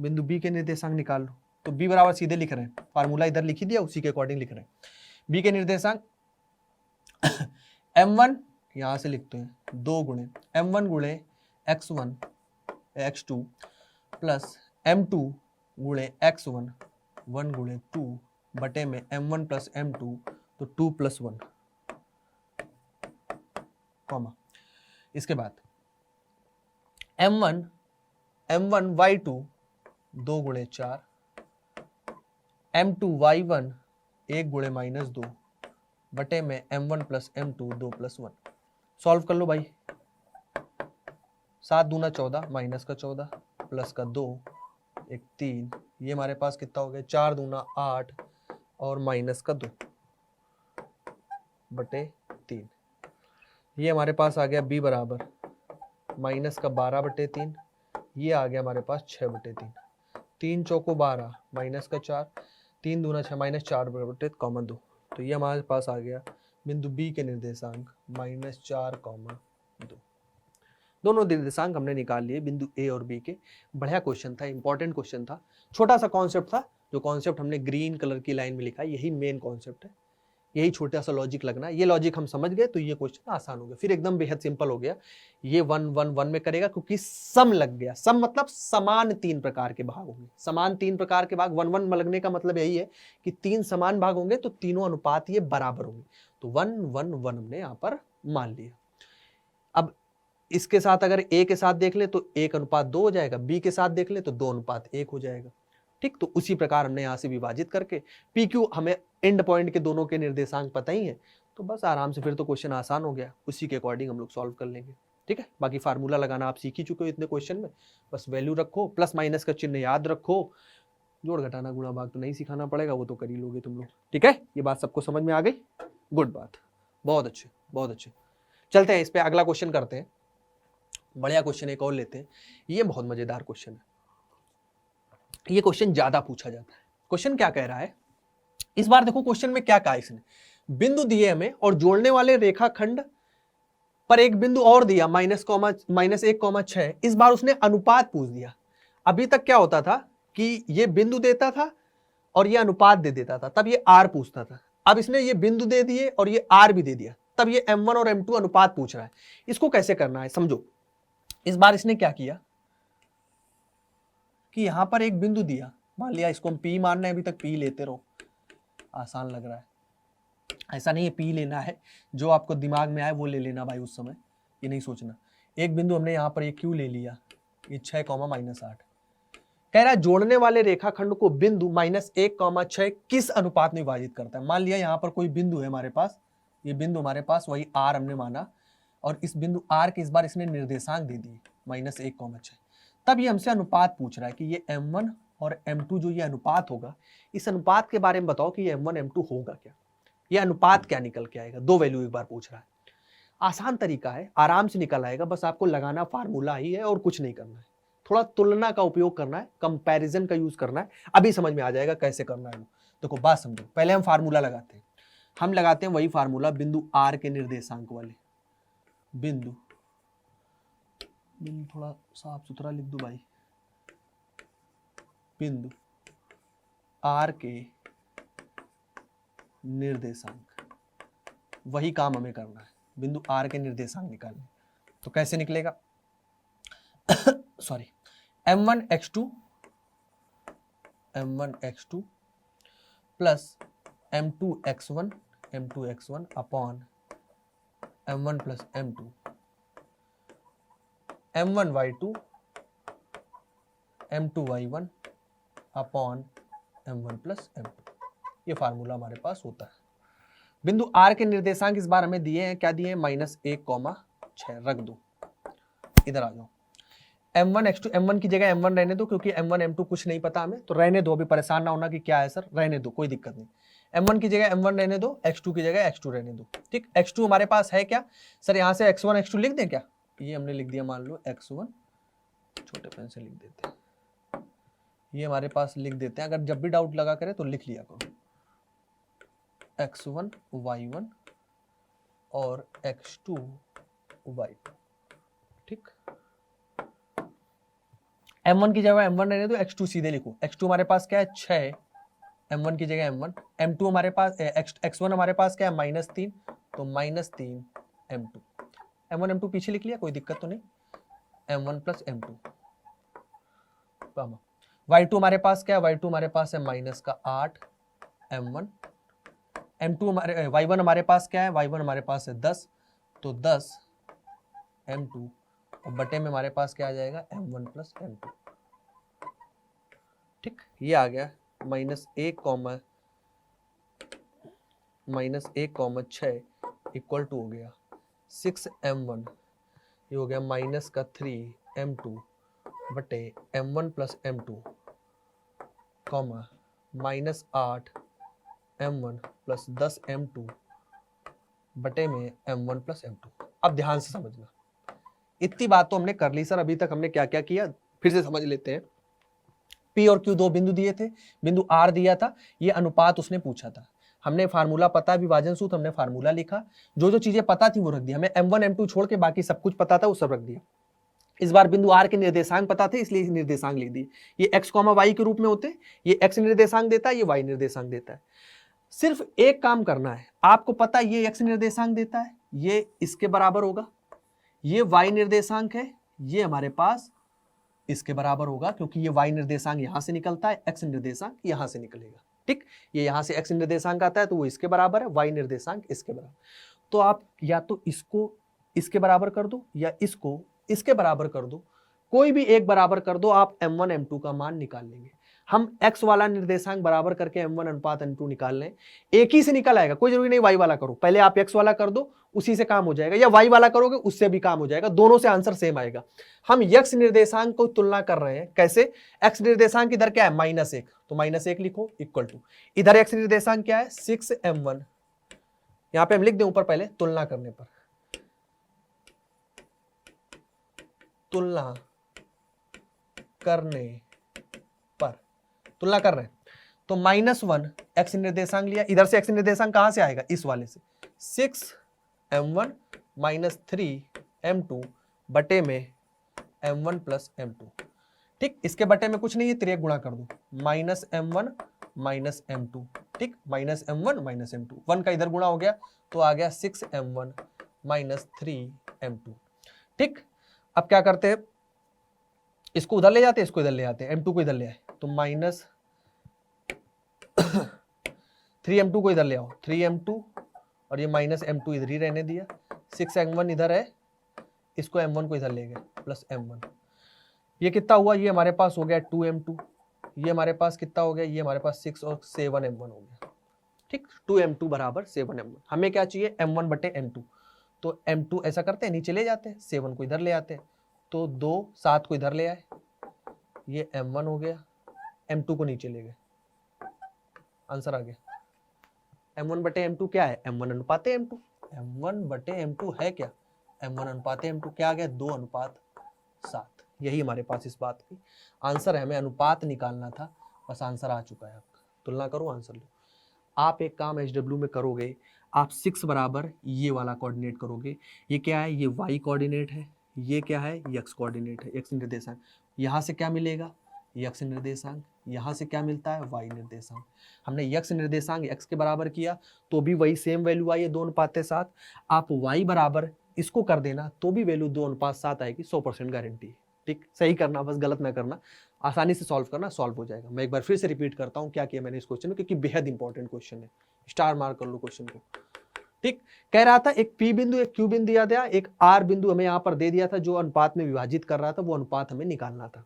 बिंदु बी के निर्देशांक निकाल लो, तो बी बराबर सीधे लिख रहे हैं, फार्मूला इधर लिख ही दिया, उसी के अकॉर्डिंग लिख रहे हैं। बी के निर्देशांक m1 यहां से लिखते हैं 2 गुणे m1 गुणे x1 x2 प्लस m2 गुणे x1 1 गुणे 2 बटे में m1 प्लस m2 तो 2 प्लस 1, कॉमा इसके बाद m1 y2 2 गुणे 4, m2 y1 1 गुणे -2 बटे में m1 plus m2 2 plus 1। Solve कर लो भाई, 7 दूना 14 माइनस का 14 प्लस का 2 एक 3, ये हमारे पास कितना हो गया 4 दूना 8 और माइनस का 2 बटे 3। ये हमारे पास आ गया b बराबर माइनस का 12 बटे 3, ये आ गया हमारे पास 6 बटे 3, 3 चौको 12 माइनस का 4, 3 दूना 6 -4 बटे कॉमा 2, तो ये हमारे पास आ गया बिंदु बी के निर्देशांक -4,2। दोनों निर्देशांक हमने निकाल लिए बिंदु ए और बी के। बढ़िया क्वेश्चन था, इंपॉर्टेंट क्वेश्चन था, छोटा सा कॉन्सेप्ट था, जो कॉन्सेप्ट हमने ग्रीन कलर की लाइन में लिखा है यही मेन कॉन्सेप्ट है, यही छोटा सा लॉजिक लगना है। ये लॉजिक हम समझ गए तो ये क्वेश्चन आसान हो गया, फिर एकदम बेहद सिंपल हो गया। ये 1 1 1 में करेगा क्योंकि सम लग गया, सम मतलब समान 3 प्रकार के भाग होंगे, समान 3 प्रकार के भाग 1 1 में लगने का मतलब यही है कि 3 समान भाग होंगे तो तीनों अनुपात ये बराबर होंगे, तो 1 1 1 हमने यहाँ पर मान लिया। अब इसके साथ अगर ए के साथ देख ले तो 1:2 हो जाएगा, बी के साथ देख ले तो 2:1 हो जाएगा। ठीक, तो उसी प्रकार हमने यहाँ से विभाजित करके पी क्यू, हमें एंड पॉइंट के दोनों के निर्देशांक पता ही है, तो बस आराम से फिर तो क्वेश्चन आसान हो गया, उसी के अकॉर्डिंग हम लोग सॉल्व कर लेंगे। ठीक है, बाकी फार्मूला लगाना आप सीख ही चुके हो इतने क्वेश्चन में, बस वैल्यू रखो, प्लस माइनस का चिन्ह याद रखो, जोड़ घटाना गुणा भाग तो नहीं सिखाना पड़ेगा, वो तो कर ही लोगे तुम लोग। ठीक है, ये बात सबको समझ में आ गई, गुड बात, बहुत अच्छे बहुत अच्छे। चलते हैं इस पे, अगला क्वेश्चन करते हैं, बढ़िया क्वेश्चन एक और लेते हैं, ये बहुत मजेदार क्वेश्चन है, ये क्वेश्चन ज्यादा पूछा जाता है। क्वेश्चन क्या कह रहा है इस बार, देखो क्वेश्चन में क्या कहा इसने, बिंदु दिए हमें और जोड़ने वाले रेखाखंड पर एक बिंदु और दिया -1,6, इस बार उसने अनुपात पूछ दिया। अभी तक क्या होता था कि ये बिंदु देता था और ये अनुपात दे देता था, तब ये r पूछता था। अब इसने ये बिंदु दे दिए और ये r भी दे दिया, तब ये m1 और m2 अनुपात पूछ रहा है। इसको कैसे करना है समझो। इस बार इसने क्या किया कि यहां पर एक बिंदु दिया, मान लिया इसको हम P मानना है, अभी तक P लेते रहो, आसान लग रहा है। ऐसा नहीं है P लेना है, जो आपको दिमाग में आए वो ले लेना भाई, उस समय ये नहीं सोचना। एक बिंदु हमने यहाँ पर ये Q ले लिया, ये 6, -8। कह रहा है जोड़ने वाले रेखाखंड को बिंदु -1,6 किस अनुपात में विभाजित करता है। मान लिया यहाँ पर कोई बिंदु है हमारे पास, ये बिंदु हमारे पास वही R हमने माना, और इस बिंदु R के इस बार इसने निर्देशांक दे दिए -1,6। तब ये हमसे अनुपात पूछ रहा है कि ये m1 और m2 जो ये अनुपात होगा, इस अनुपात के बारे में बताओ कि ये m1 m2 होगा क्या, ये अनुपात क्या निकल के आएगा। दो वैल्यू एक बार पूछ रहा है, आसान तरीका है, आराम से निकल आएगा, बस आपको लगाना फार्मूला ही है और कुछ नहीं करना है। थोड़ा तुलना का उपयोग करना है, कंपैरिजन का यूज करना है, अभी समझ में आ जाएगा कैसे करना है। देखो बात समझो, पहले हम फार्मूला लगाते हैं। हम लगाते हैं वही फार्मूला बिंदु R के निर्देशांक वाले। बिंदु थोड़ा साफ सुथरा लिख दो भाई, बिंदु R के निर्देशांक, वही काम हमें करना है, बिंदु R के निर्देशांक निकालने। तो कैसे निकलेगा sorry, m1x2 plus m2x1 upon m1 plus m2, m1y2 m2y1 upon m1 plus m2। ये फार्मूला हमारे पास होता है। बिंदु R के निर्देशांक इस बार हमें दिए हैं, क्या दिए हैं, -1,6 रख दो। इधर आ जाओ, m1x2, m1 की जगह m1 रहने दो, क्योंकि m1 m2 कुछ नहीं पता हमें, तो रहने दो, अभी परेशान ना होना कि क्या है सर, रहने दो, कोई दिक्कत नहीं। m1 की जगह m1 रहने दो, x2 की जगह x2 रहने दो। ठीक, x2 हमारे पास है क्या सर, यहाँ से x1 x2 लिख दें क्या, ये हमने लिख दिया, मान लो x1, छोटे पेन से लिख देते हैं, ये हमारे पास लिख देते हैं, अगर जब भी डाउट लगा करे तो लिख लिया करो, x1 y1 और x2 y2। ठीक, m1 की जगह m1 रहने दो, x2 सीधे लिखो। x2 हमारे पास क्या है, 6, m1 की जगह m1, m2 हमारे पास x1 हमारे पास क्या है, -3, तो -3 m2, m1 m2 पीछे लिख लिया, कोई दिक्कत तो नहीं, m1 प्लस m2। y2 हमारे पास क्या है, y2 हमारे पास है -8 m1, m2 हमारे y1 हमारे पास क्या है, y1 हमारे पास है 10, तो 10 m2, और बटे में हमारे पास क्या आ जाएगा, m1 प्लस m2। ठीक, ये आ गया -1,6 इक्वल टू हो गया 6m1, ये हो गया -3m2 बटे m1 plus m2, -8 m1 plus 10 m2 बटे में m1 प्लस m2। अब ध्यान से समझना, इतनी बात तो हमने कर ली सर, अभी तक हमने क्या क्या किया फिर से समझ लेते हैं। P और Q दो बिंदु दिए थे, बिंदु R दिया था, ये अनुपात उसने पूछा था, हमने फार्मूला पता, विभाजन सूत्र हमने फार्मूला लिखा, जो जो चीजें पता थी वो रख दिया, हमें m1 m2 छोड़ के बाकी सब कुछ पता था वो सब रख दिया। इस बार बिंदु R के निर्देशांक पता थे, इसलिए निर्देशांक लिख दिए, ये x, y के रूप में होते, ये x निर्देशांक देता है, ये y निर्देशांक देता है। सिर्फ एक काम करना है, आपको पता है ये x निर्देशांक देता है, ये इसके बराबर होगा, ये y निर्देशांक है, ये हमारे पास इसके बराबर होगा, क्योंकि ये y निर्देशांक यहां से निकलता है, x निर्देशांक यहां से निकलेगा। ठीक, ये यहां से x निर्देशांक आता है तो वो इसके बराबर है, y निर्देशांक इसके बराबर। तो आप या तो इसको इसके बराबर कर दो या इसको इसके बराबर कर दो, कोई भी एक बराबर कर दो, आप m1 m2 का मान निकाल लेंगे। हम x वाला निर्देशांक बराबर करके m1 अनुपात m2 निकाल लें, एक ही से निकल आएगा, कोई जरूरी नहीं y वाला करो, पहले आप x वाला कर दो, उसी से काम हो जाएगा, या y वाला करोगे उससे भी काम हो जाएगा, दोनों से आंसर सेम आएगा। हम x निर्देशांक को तुलना कर रहे हैं, कैसे, x निर्देशांक इधर क्या है, -1, तो -1 लिखो इक्वल टू, इधर x निर्देशांक क्या है, 6m1, यहां पे हम लिख दें ऊपर, पहले तुलना करने पर, तुलना करने पर, तुलना कर रहे हैं तो -1 x निर्देशांक लिया, इधर से x निर्देशांक कहां से आएगा, इस वाले से, 6m1 -3m2 बटे में m1 प्लस m2। ठीक, इसके बटे में कुछ नहीं है, तिर्यक गुणा कर दो, -m1 -m2। ठीक, -m1 -m2, 1 का इधर गुणा हो गया तो आ गया 6m1 -3m2। ठीक, अब क्या करते हैं, इसको उधर ले जाते हैं, इसको इधर ले आते हैं, m2 को इधर ले आए तो -3m2 को इधर ले आओ, 3m2 और ये -m2 इधर ही रहने दिया, 6m1 इधर है, इसको m1 को इधर ले गए प्लस m1। ये कितना हुआ, ये हमारे पास हो गया 2m2, ये हमारे पास कितना हो गया, ये हमारे पास 6 और 7m1 हो गया। ठीक, 2m2 बराबर 7m1। हमें क्या चाहिए, m1 बटे m2, तो m2 ऐसा करते हैं नीचे ले जाते हैं, 7 को इधर ले आते हैं, तो 2 7 को इधर ले आए, ये m1 हो गया, m2 को नीचे ले गए, आंसर आ गया। m1 बटे m2 क्या है, m1 अनुपात m2, m1 बटे m2 है क्या, m1 अनुपात m2, क्या आ गया, 2:7। यही हमारे पास इस बात की आंसर है, हमें अनुपात निकालना था, बस आंसर आ चुका है आपका। तुलना करो, आंसर लो। आप एक काम HW में करोगे, आप 6 बराबर ये वाला कोऑर्डिनेट करोगे, ये क्या है, ये y कोऑर्डिनेट है, ये क्या है, ये x कोऑर्डिनेट है, x निर्देशांक। यहाँ से क्या मिलेगा, x निर्देशांक, यहाँ से क्या मिलता है, y निर्देशांक। हमने x निर्देशांक x के बराबर किया तो भी वही सेम वैल्यू आई है, 2:7। आप y बराबर इसको कर देना तो भी वैल्यू 2:7 आएगी, 100% गारंटी है। ठीक, सही करना, बस गलत ना करना, आसानी से सॉल्व करना, सॉल्व हो जाएगा। मैं एक बार फिर से रिपीट करता हूँ क्या किया मैंने इस क्वेश्चन में, क्योंकि बेहद इंपॉर्टेंट क्वेश्चन है, स्टार मार्क कर लो क्वेश्चन को। ठीक, कह रहा था एक P बिंदु एक Q बिंदु दिया था, एक R बिंदु हमें यहाँ पर दे दिया था, जो अनुपात में विभाजित कर रहा था, वो अनुपात हमें निकालना था।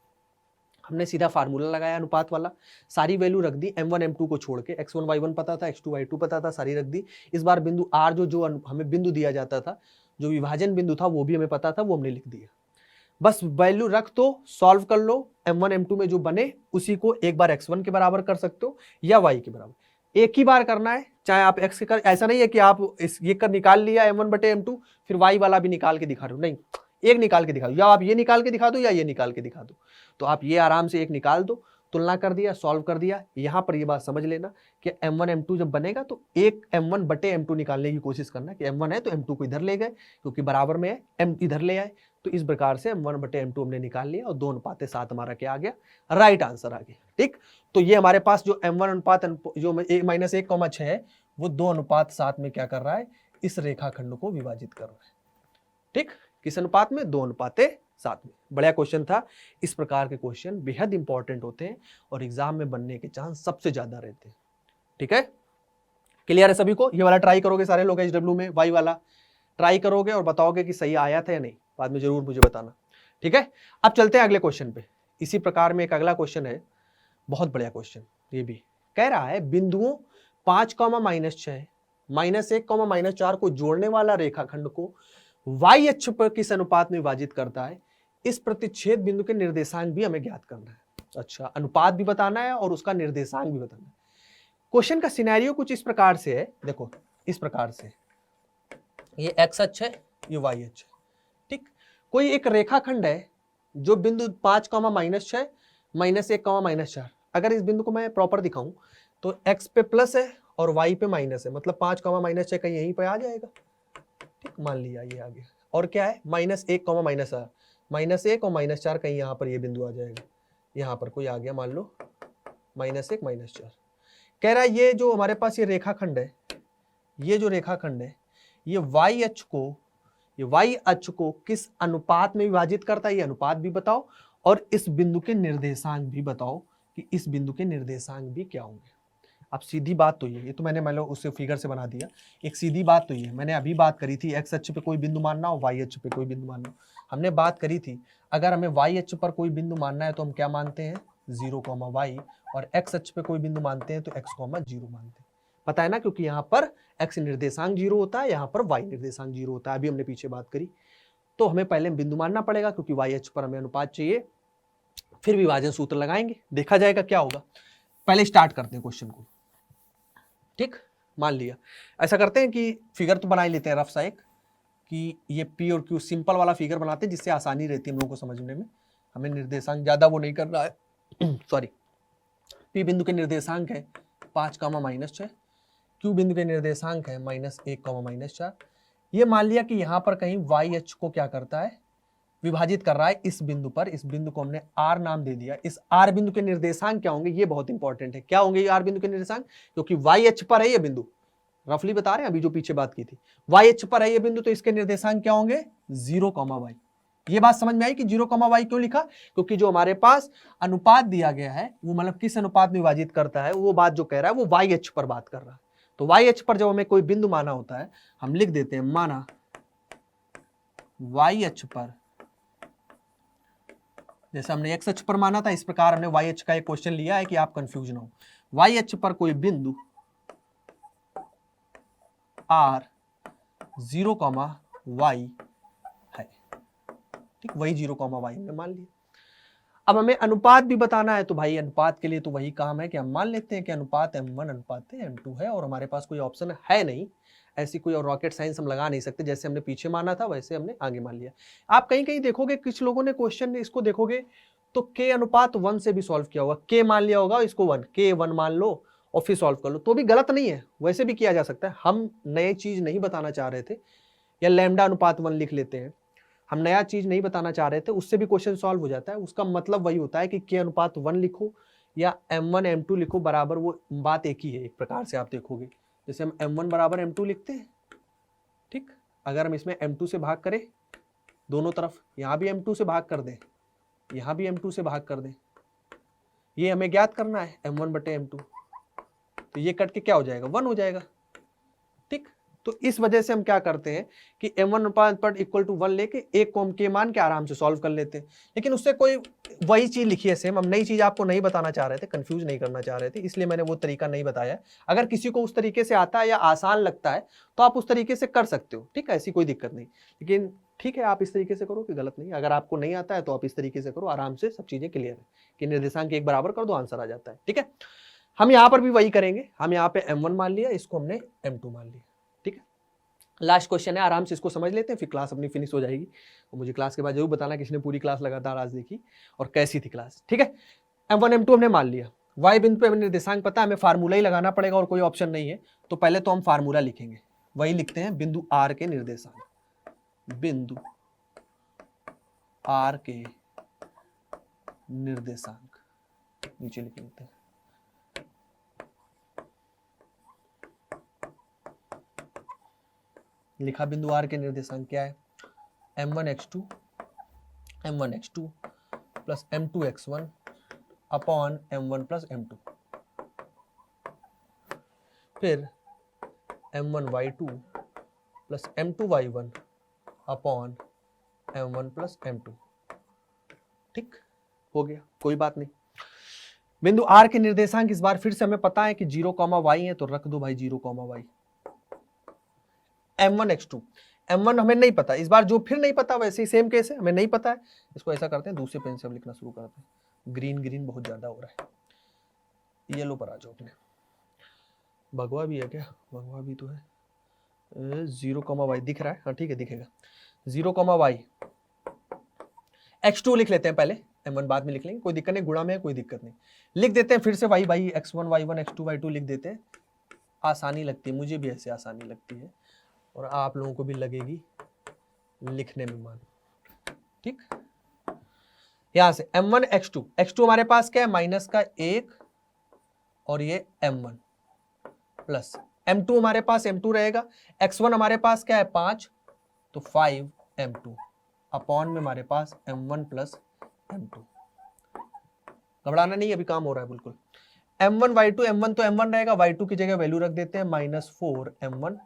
हमने सीधा फार्मूला लगाया अनुपात वाला, सारी वैल्यू रख दी, m1 m2 को छोड़ के, x1 y1 पता था, x2 y2 पता था, सारी रख दी। इस बार बिंदु R जो हमें बिंदु दिया जाता था, जो विभाजन बिंदु था, वो भी हमें पता था, वो हमने लिख दिया। बस वैल्यू रख दो, सॉल्व कर लो, m1 m2 में जो बने उसी को एक बार x1 के बराबर कर सकते हो या y के बराबर, एक ही बार करना है, चाहे आप x के कर, ऐसा नहीं है कि आप ये कर निकाल लिया m1 बटे m2 फिर y वाला भी निकाल के दिखा रहे हो, नहीं, एक निकाल के दिखा दो, या आप ये निकाल के दिखा दो या ये निकाल के दिखा दो। तो आप ये आराम से एक निकाल दो, तुलना कर दिया, सॉल्व कर दिया। यहाँ पर ये बात समझ लेना कि m1 m2 जब बनेगा तो एक m1 बटे m2 निकालने की कोशिश करना कि m1 है तो m2 को इधर ले गए क्योंकि बराबर में है, m इधर ले आए, तो इस प्रकार से m1 बटे m2 हमने निकाल लिया और 2:7 हमारा क्या आ गया, राइट आंसर आ गया। ठीक, तो ये हमारे पास जो m1 अनुपात जो -1,6 है वो 2:7 में क्या कर रहा है, इस रेखाखंड को विभाजित कर रहा है। ठीक, किस अनुपात में, 2:7 में। बढ़िया क्वेश्चन था। इस प्रकार के क्वेश्चन बेहद इंपॉर्टेंट होते हैं और एग्जाम में बनने के चांस सबसे ज्यादा रहते हैं। ठीक है, क्लियर है सभी को। ये वाला ट्राई करोगे सारे लोग, HW में वाई वाला ट्राई करोगे और बताओगे कि सही आया था या नहीं, बाद में जरूर मुझे बताना। ठीक है, अब चलते हैं अगले क्वेश्चन पे। इसी प्रकार में एक अगला क्वेश्चन है, बहुत बढ़िया क्वेश्चन। ये भी कह रहा है बिंदुओं 5, -6, -1, -4 को जोड़ने वाला रेखाखंड को y अक्ष पर किस अनुपात में विभाजित करता है, इस प्रतिच्छेद बिंदु के निर्देशांक भी हमें ज्ञात करना है। अच्छा, अनुपात भी बताना है और उसका निर्देशांक भी बताना है। क्वेश्चन का सिनेरियो कुछ इस प्रकार से है, देखो इस प्रकार से, ये x अक्ष है, ये y अक्ष है। ठीक, कोई एक रेखाखंड है जो बिंदु 5, -6, -1, -4, अगर इस बिंदु को मैं प्रॉपर दिखाऊं तो x पे प्लस है और y पे माइनस है, मतलब 5, -6 कहीं यहीं पे आ जाएगा। ठीक, मान लिया ये आ गया, और क्या है, -1, -4, -1 और -4 कहीं यहाँ पर ये बिंदु आ जाएगा, यहाँ पर कोई आ गया, मान लो -1, -4। कह रहा है ये जो हमारे पास ये रेखाखंड है, ये जो रेखाखंड है, ये y अक्ष को किस अनुपात में विभाजित करता है, ये अनुपात भी बताओ और इस बिंदु के निर्देशांक भी बताओ कि इस बिंदु के निर्देशांक भी क्या होंगे। अब सीधी बात तो ये तो मैंने मान लो उससे फिगर से बना दिया, एक सीधी बात तो ये मैंने अभी बात करी थी, x अक्ष पे कोई बिंदु मानना हो, y अक्ष पे कोई बिंदु मानना हो। हमने बात करी थी अगर हमें y अक्ष पर कोई बिंदु मानना है तो हम क्या मानते हैं, 0, y, और x अक्ष पे कोई बिंदु मानते हैं तो x, 0 मानते हैं। पता है ना, क्योंकि यहाँ पर x निर्देशांक 0 होता है, यहाँ पर y निर्देशांक 0 होता है, अभी हमने पीछे बात करी। तो हमें पहले बिंदु मानना पड़ेगा क्योंकि y अक्ष पर हमें अनुपात चाहिए, फिर विभाजन सूत्र लगाएंगे, देखा जाएगा क्या होगा। पहले स्टार्ट करते हैं क्वेश्चन को। ठीक, मान लिया ऐसा करते हैं कि फिगर तो बना ही लेते हैं रफ सा एक, कि ये P और Q सिंपल वाला फिगर बनाते हैं जिससे आसानी रहती है हम लोगों को समझने में, हमें निर्देशांक ज्यादा वो नहीं कर रहा है। सॉरी, P बिंदु के निर्देशांक है 5, -6, Q बिंदु के निर्देशांक है -1, -4, ये मान लिया कि यहां पर कहीं वाई एच को क्या करता है, विभाजित कर रहा है इस बिंदु पर। इस बिंदु को हमने आर नाम दे दिया। इस आर बिंदु के निर्देशांक क्या होंगे, ये बहुत इंपॉर्टेंट है। क्या होंगे ये आर बिंदु के निर्देशांक, क्योंकि वाई एच पर है ये बिंदु, रफली बता रहे हैं अभी जो पीछे बात की थी, वाई एच पर है ये बिंदु, तो इसके निर्देशांक क्या होंगे 0, y। ये बात समझ में आई कि 0, y क्यों लिखा, क्योंकि जो हमारे पास अनुपात दिया गया है वो मतलब किस अनुपात में विभाजित करता है, वो बात जो कह रहा है वो वाई एच पर बात कर रहा है। तो वाई एच पर जब हमें कोई बिंदु माना होता है, हम लिख देते हैं माना वाई एच पर, जैसे हमने एक्स अक्ष पर माना था, इस प्रकार हमने वाई एच का एक क्वेश्चन लिया है कि आप कंफ्यूज ना हो। वाई एच पर कोई बिंदु आर 0, y है, ठीक, वही 0, y हमने मान लिया। अब हमें अनुपात भी बताना है, तो भाई अनुपात के लिए तो वही काम है कि हम मान लेते हैं कि अनुपात m1 अनुपात m2 है, और हमारे पास कोई ऑप्शन है नहीं, ऐसी कोई और रॉकेट साइंस हम लगा नहीं सकते। जैसे हमने पीछे माना था वैसे हमने आगे मान लिया। आप कहीं कहीं देखोगे कुछ लोगों ने क्वेश्चन इसको देखोगे तो k अनुपात 1 से भी सॉल्व किया होगा, k मान लिया होगा इसको 1, k 1 मान लो और फिर सॉल्व कर लो, तो भी गलत नहीं है, वैसे भी किया जा सकता है। हम नए चीज नहीं बताना चाह रहे थे, या लैम्डा अनुपात 1 लिख लेते हैं, हम नया चीज नहीं बताना चाह रहे थे, उससे भी क्वेश्चन सॉल्व हो जाता है। उसका मतलब वही होता है कि k अनुपात 1 लिखो या m1 m2 लिखो, बराबर वो बात एक ही है। एक प्रकार से आप देखोगे जैसे हम m1 बराबर m2 लिखते हैं, ठीक, अगर हम इसमें m2 से भाग करें दोनों तरफ, यहाँ भी m2 से भाग कर दें, यहाँ भी m2 से भाग कर दें, ये हमें ज्ञात करना है m1 बटे m2, तो ये कट के क्या हो जाएगा 1 हो जाएगा, ठीक। तो इस वजह से हम क्या करते हैं कि m1 अनुपात पर इक्वल टू 1 लेके एक को हम के मान के आराम से सॉल्व कर लेते हैं। लेकिन उससे कोई वही चीज लिखी है सेम, हम नई चीज आपको नहीं बताना चाह रहे थे, कंफ्यूज नहीं करना चाह रहे थे, इसलिए मैंने वो तरीका नहीं बताया। अगर किसी को उस तरीके से आता है या आसान लगता है तो आप उस तरीके से कर सकते हो, ठीक है, ऐसी कोई दिक्कत नहीं। लेकिन ठीक है, आप इस तरीके से करो कि गलत नहीं। अगर आपको नहीं आता है तो आप इस तरीके से करो, आराम से सब चीजें क्लियर है कि निर्देशांक एक बराबर कर दो, आंसर आ जाता है, ठीक है। हम यहाँ पर भी वही करेंगे, हम यहाँ पे m1 मान लिया, इसको हमने m2 मान लिया, ठीक है। लास्ट क्वेश्चन है, आराम से इसको समझ लेते हैं, फिर क्लास अपनी फिनिश हो जाएगी। और मुझे क्लास के बाद जरूर बताना किसने पूरी क्लास लगातार आज देखी और कैसी थी क्लास, ठीक है। m1 m2 हमने मान लिया, y बिंदु पे हमें निर्देशांक पता है, हमें फार्मूला ही लगाना पड़ेगा और कोई ऑप्शन नहीं है। तो पहले तो हम फार्मूला लिखेंगे, वही लिखते हैं बिंदु r के निर्देशांक, बिंदु r के निर्देशांक नीचे लिख लेते हैं। लिखा बिंदु r के निर्देशांक क्या है, m1 x2 plus m2 x1 upon m1 plus m2, फिर m1 y2 plus m2 y1 upon m1 plus m2, ठीक हो गया, कोई बात नहीं। बिंदु r के निर्देशांक इस बार फिर से हमें पता है कि 0, y है, तो रख दो भाई 0, y। m1 x2, m1 हमें नहीं पता, इस बार जो फिर नहीं पता वैसे ही सेम केस है, हमें नहीं पता है। इसको ऐसा करते हैं, दूसरे पेन से हम लिखना शुरू करते हैं। ग्रीन बहुत ज्यादा हो रहा है, येलो पर आ जाओ अपने। भगवा भी है क्या, भगवा भी तो है। 0, y दिख रहा है, हाँ ठीक है दिखेगा। 0, y x2 लिख लेते हैं पहले, m1 बाद में लिख लेंगे, कोई दिक्कत नहीं, गुणा में है कोई दिक्कत नहीं। लिख देते हैं फिर से y x1 y1 x2 y2 लिख देते हैं, आसानी लगती है, मुझे भी ऐसे आसानी लगती है और आप लोगों को भी लगेगी लिखने में मान, ठीक। यहां से m1 x2 हमारे पास क्या है, माइनस का 1 और ये m1 प्लस m2 हमारे पास m2 रहेगा, x1 हमारे पास क्या है 5, तो 5 m2 अपॉन में हमारे पास m1 प्लस m2। घबराना नहीं, अभी काम हो रहा है बिल्कुल। m1 y2, m1 तो m1 रहेगा, y2 की जगह वैल्यू रख देते हैं -4 m1,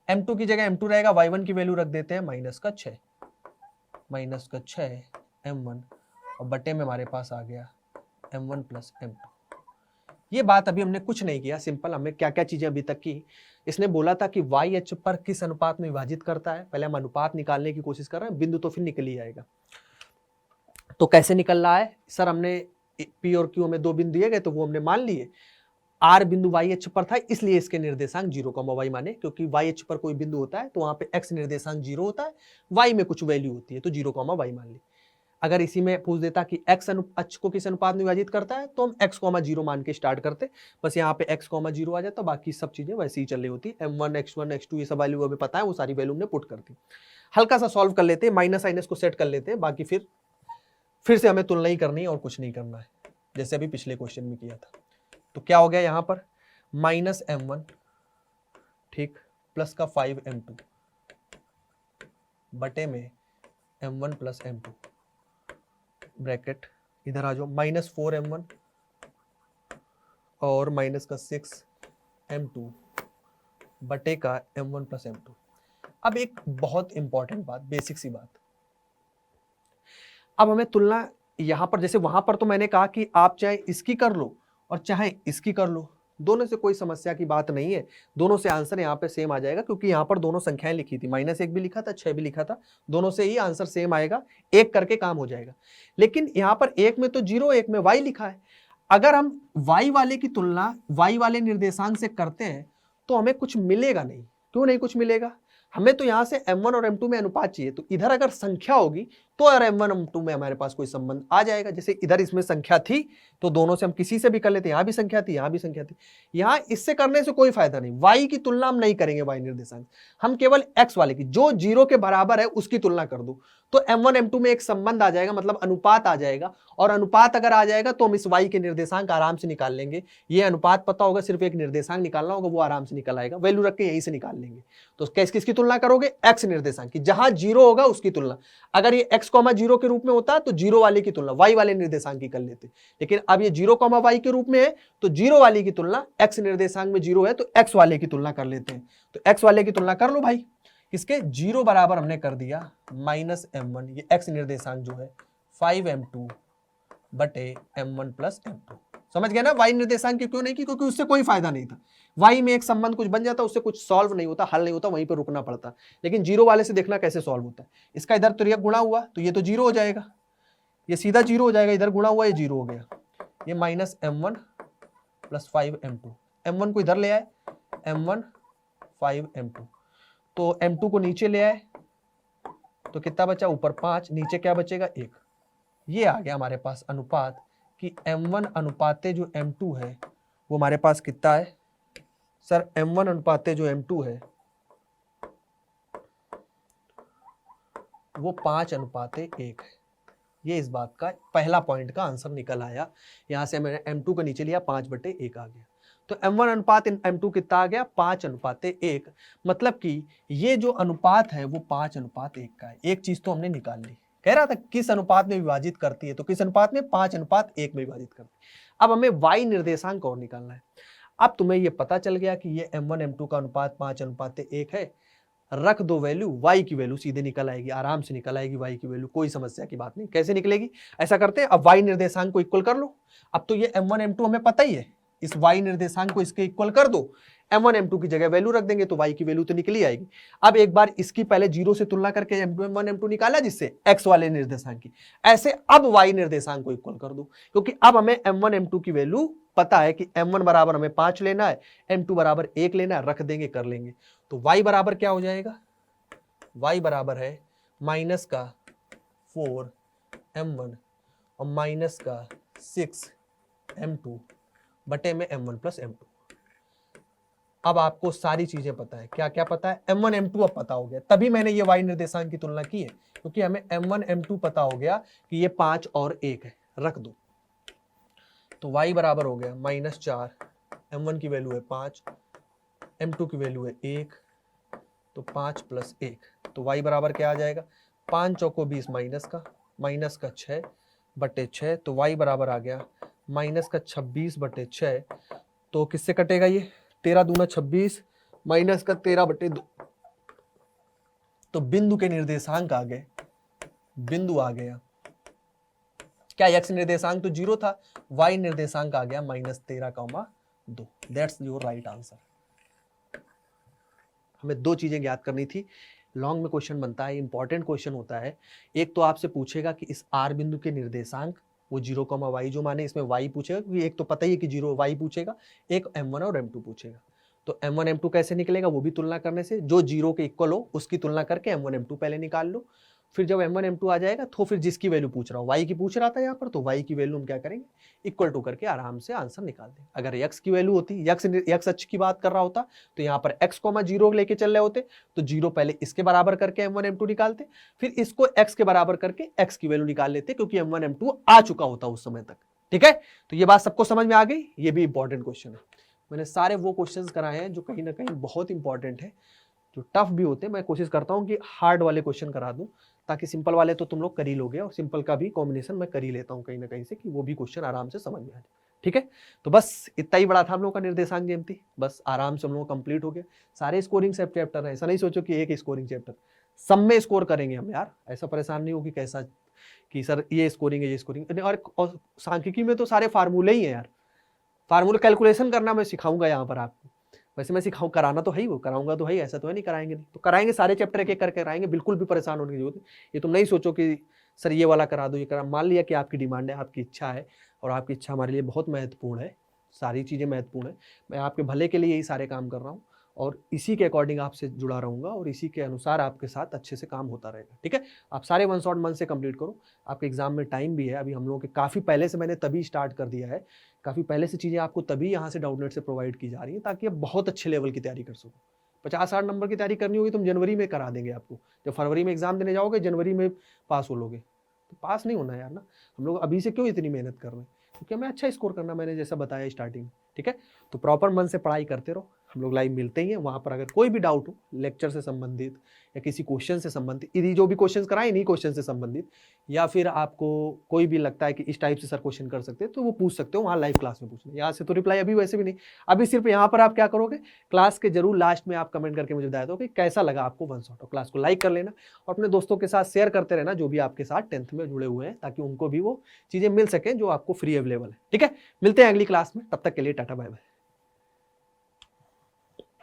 m2 की जगह m2 रहेगा, y1 की वैल्यू रख देते हैं -6 m1 और बटे में हमारे पास आ गया m1 प्लस m2। ये बात अभी हमने कुछ नहीं किया, सिंपल हमें क्या क्या चीजें अभी तक की। इसने बोला था कि वाई एच पर किस अनुपात में विभाजित करता है, पहले हम अनुपात निकालने की कोशिश कर रहे हैं, बिंदु तो फिर निकल ही आएगा। तो कैसे निकल रहा है सर, हमने पी और क्यू में 2 बिंदु दिए गए तो वो हमने मान लिए, आर बिंदु वाई एच पर था इसलिए इसके निर्देशांक 0, y माने, क्योंकि वाई एच पर कोई बिंदु होता है तो वहां पे x निर्देशांक 0 होता है, y में कुछ वैल्यू होती है तो 0, y मान ली। अगर इसी में पूछ देता कि x अक्ष को किस अनुपात में विभाजित करता है, तो हम x, 0 मान के स्टार्ट करते, बस यहाँ पे x, 0 आ जाता, बाकी सब चीजें वैसे ही चल रही होती। m1 x1 x2 ये सब वैल्यू हमें पता है, वो सारी वैल्यू हमने पुट कर दी। हल्का सा सॉल्व कर लेते हैं, माइनस साइनस को सेट कर लेते हैं, बाकी फिर से हमें तुलना ही करनी है और कुछ नहीं करना है, जैसे अभी पिछले क्वेश्चन में किया था। तो क्या हो गया यहाँ पर, -m1 ठीक प्लस का 5m2 बटे में m1 प्लस m2 ब्रैकेट, इधर आ जाओ, -4m1 और माइनस का 6m2 बटे का m1 प्लस m2। अब एक बहुत इंपॉर्टेंट बात, बेसिक सी बात, अब हमें तुलना यहां पर, जैसे वहां पर तो मैंने कहा कि आप चाहे इसकी कर लो और चाहे इसकी कर लो, दोनों से कोई समस्या की बात नहीं है, दोनों से आंसर यहाँ पे सेम आ जाएगा, क्योंकि यहाँ पर दोनों संख्याएं लिखी थी, -1 भी लिखा था, 6 भी लिखा था, दोनों से ही आंसर सेम आएगा, एक करके काम हो जाएगा। लेकिन यहाँ पर एक में तो 0, एक में y लिखा है। अगर हम y वाले की तुलना y वाले निर्देशांक से करते हैं तो हमें कुछ मिलेगा नहीं। क्यों नहीं कुछ मिलेगा? हमें तो यहाँ से m1 और m2 में अनुपात चाहिए, तो इधर अगर संख्या होगी तो अगर m1 m2 में हमारे पास कोई संबंध आ जाएगा। जैसे इधर इसमें संख्या थी तो दोनों से हम किसी से भी कर लेते, यहाँ भी संख्या थी, यहाँ भी संख्या थी, यहाँ इससे करने से कोई फायदा नहीं। y की तुलना हम नहीं करेंगे, y निर्देशांक, हम केवल x वाले की, जो 0 के बराबर है उसकी तुलना कर दो, तो m1 m2 में एक संबंध आ जाएगा, मतलब अनुपात आ जाएगा, और अनुपात अगर आ जाएगा तो हम इस y के निर्देशांक आराम से निकाल लेंगे। ये अनुपात पता होगा, सिर्फ एक निर्देशांक निकालना होगा, वो आराम से निकल आएगा, वैल्यू रख के यहीं से निकाल लेंगे। तो किसकी तुलना करोगे? x निर्देशांक की, जहां 0 होगा उसकी तुलना। अगर ये x, 0 के रूप में होता तो 0 वाले की तुलना y वाले निर्देशांक की कर लेते, लेकिन अब ये 0, y के रूप में है तो 0 वाले की तुलना, x निर्देशांक में 0 है तो x वाले की तुलना कर लेते हैं। तो x वाले की तुलना कर लो भाई, इसके 0 बराबर हमने कर दिया -m1, ये x निर्देशांक जो है 5m2 बटे m1 प्लस m2। समझ गया ना? y निर्देशांक की क्यों नहीं की? क्योंकि उससे कोई फायदा नहीं था। y में एक संबंध कुछ बन जाता, उससे कुछ सॉल्व नहीं होता, हल नहीं होता, वहीं पर रुकना पड़ता। लेकिन 0 वाले से देखना कैसे सॉल्व होता है। इसका इधर तो गुणा हुआ तो ये तो 0 हो जाएगा, ये सीधा 0 हो जाएगा, इधर गुणा हुआ ये 0 हो गया, ये -m1 प्लस 5m2, m1 को इधर ले आए, m1 5m2, तो m2 को नीचे ले आए तो कितना बचा? ऊपर 5, नीचे क्या बचेगा? 1। ये आ गया हमारे पास अनुपात कि m1 अनुपाते जो m2 है वो हमारे पास कितना है सर? m1 अनुपाते जो m2 है वो 5:1 है। ये इस बात का पहला पॉइंट का आंसर निकल आया। यहां से मैंने m2 को नीचे लिया, 5/1 आ गया, तो m1 अनुपात m2 कितना आ गया? 5:1। मतलब कि ये जो अनुपात है वो 5:1 का है। एक चीज तो हमने निकाल ली, कह रहा था किस अनुपात में विभाजित करती है, तो किस अनुपात में? 5:1 में विभाजित करती है। अब हमें y निर्देशांक और निकालना है। अब तुम्हें ये पता चल गया कि ये m1 m2 का अनुपात 5:1 है, रख दो वैल्यू, y की वैल्यू सीधे निकल आएगी, आराम से निकल आएगी y की वैल्यू, कोई समस्या की बात नहीं। कैसे निकलेगी? ऐसा करते हैं, अब y निर्देशांक को इक्वल कर लो। अब तो ये m1 m2 हमें पता ही है, इस y निर्देशांक को इसके इक्वल कर दो, m1 m2 की जगह वैल्यू रख देंगे तो y की वैल्यू तो निकली आएगी। अब एक बार इसकी पहले 0 से तुलना करके m1 m2 निकाला, जिससे x वाले निर्देशांक की, ऐसे अब y निर्देशांक को इक्वल कर दो, क्योंकि अब हमें m1 m2 की वैल्यू पता है कि m1 बराबर हमें 5 लेना है, m2 बराबर 1 लेना है, रख देंगे, कर लेंगे। तो y बराबर क्या हो जाएगा? y बराबर है माइनस का 4m1 और माइनस का 6m2 बटे में m1 प्लस m2। अब आपको सारी चीजें पता है, क्या क्या पता है? m1 m2 अब पता हो गया, तभी मैंने ये y निर्देशांक की तुलना की है, क्योंकि हमें m1 m2 पता हो गया कि ये 5 और 1 है, रख दो। तो y बराबर हो गया -4, m1 की वैल्यू है 5, m2 की वैल्यू है 1, तो 5 + 1, तो y बराबर क्या आ जाएगा? 5 चौको 20 माइनस का 6 बटे 6, तो y बराबर आ गया माइनस का 26 बटे 6। तो किससे कटेगा ये? 13 दूना 26 माइनस का 13 बटे 2, तो बिंदु के निर्देशांक आ गए, बिंदु आ गया क्या? x निर्देशांक तो 0 था, y निर्देशांक आ गया -13,2। That's your right answer. हमें दो चीजें ज्ञात करनी थी। लॉन्ग में क्वेश्चन बनता है, इंपॉर्टेंट क्वेश्चन होता है। एक तो आपसे पूछेगा कि इस r बिंदु के निर्देशांक वो 0, y जो माने, इसमें y पूछेगा, क्योंकि एक तो पता ही है कि 0 y पूछेगा, एक m1 और m2 पूछेगा। तो m1 m2 कैसे निकलेगा? वो भी तुलना करने से, जो 0 के इक्वल हो उसकी तुलना करके m1 m2 पहले निकाल लो, फिर जब m1 m2 आ जाएगा तो फिर जिसकी वैल्यू पूछ रहा हूँ y की पूछ रहा था यहाँ पर, तो y की वैल्यू हम क्या करेंगे, इक्वल टू करके आराम से आंसर निकाल देंगे। अगर x की वैल्यू होती, x अक्ष की बात कर रहा होता तो यहाँ पर x, 0 लेके चल रहे होते तो 0 पहले इसके बराबर करके m1 m2 निकालते, फिर इसको x के बराबर करके x की वैल्यू निकाल लेते, क्योंकि m1 m2 आ चुका होता उस समय तक। ठीक है, तो ये बात सबको समझ में आ गई। ये भी इंपॉर्टेंट क्वेश्चन है, मैंने सारे वो क्वेश्चंस कराए हैं जो कहीं ना कहीं बहुत इंपॉर्टेंट है, जो टफ भी होते हैं। मैं कोशिश करता हूँ कि हार्ड वाले क्वेश्चन करा दूं, ताकि सिंपल वाले तो तुम लोग कर ही लोगे, और सिंपल का भी कॉम्बिनेशन मैं कर ही लेता हूँ कहीं ना कहीं से, कि वो भी क्वेश्चन आराम से समझ में आ जाए। ठीक है, तो बस इतना ही बड़ा था हम लोग का निर्देशांक ज्यामिति, बस आराम से हम लोग कंप्लीट हो गया। सारे स्कोरिंग चैप्टर है, ऐसा नहीं सोचो कि एक स्कोरिंग चैप्टर, सब में स्कोर करेंगे हम यार, ऐसा परेशान नहीं हो कि कैसा कि सर ये स्कोरिंग है ये स्कोरिंग। और सांख्यिकी में तो सारे फार्मूले ही हैं यार, फार्मूला कैलकुलेशन करना मैं सिखाऊंगा यहाँ पर आपको। वैसे मैं सिखाऊं, कराना तो है ही, वो कराऊंगा तो है ही, ऐसा तो है नहीं कराएंगे नहीं, तो कराएंगे सारे चैप्टर एक एक करके कराएंगे, बिल्कुल भी परेशान होने की जरूरत नहीं। ये तुम नहीं सोचो कि सर ये वाला करा दो ये करा, मान लिया कि आपकी डिमांड है, आपकी इच्छा है, और आपकी इच्छा हमारे लिए बहुत महत्वपूर्ण है, सारी चीज़ें महत्वपूर्ण है, मैं आपके भले के लिए यही सारे काम कर रहा हूँ, और इसी के अकॉर्डिंग आपसे जुड़ा रहूंगा, और इसी के अनुसार आपके साथ अच्छे से काम होता रहेगा। ठीक है, आप सारे वन शॉट मन से कंप्लीट करो, आपके एग्जाम में टाइम भी है अभी, हम लोगों के काफ़ी पहले से मैंने तभी स्टार्ट कर दिया है, काफ़ी पहले से चीज़ें आपको तभी यहाँ से डाउटनेट से प्रोवाइड की जा रही हैं, ताकि आप बहुत अच्छे लेवल की तैयारी कर सको। 50-60 नंबर की तैयारी करनी होगी, तुम जनवरी में करा देंगे आपको, जब फरवरी में एग्जाम देने जाओगे जनवरी में पास हो लोगे, तो पास नहीं होना यार ना, हम लोग अभी से क्यों इतनी मेहनत कर रहे हैं, क्योंकि हमें अच्छा स्कोर करना, मैंने जैसा बताया स्टार्टिंग में। ठीक है, तो प्रॉपर मन से पढ़ाई करते रहो, हम लोग लाइव मिलते ही हैं वहाँ पर। अगर कोई भी डाउट हो लेक्चर से संबंधित या किसी क्वेश्चन से संबंधित, यदि जो भी क्वेश्चन कराए इन्हीं क्वेश्चन से संबंधित, या फिर आपको कोई भी लगता है कि इस टाइप से सर क्वेश्चन कर सकते हैं, तो वो पूछ सकते हो वहाँ लाइव क्लास में पूछना। यहाँ से तो रिप्लाई अभी वैसे भी नहीं, अभी सिर्फ यहाँ पर आप क्या करोगे, क्लास के जरूर लास्ट में आप कमेंट करके मुझे बता दो कि कैसा लगा आपको वन शॉट, और क्लास को लाइक कर लेना, और अपने दोस्तों के साथ शेयर करते रहना जो भी आपके साथ 10th में जुड़े हुए हैं, ताकि उनको भी वो चीज़ें मिल सकें जो आपको फ्री अवेलेबल है। ठीक है, मिलते हैं अगली क्लास में, तब तक के लिए टाटा बाय बाय।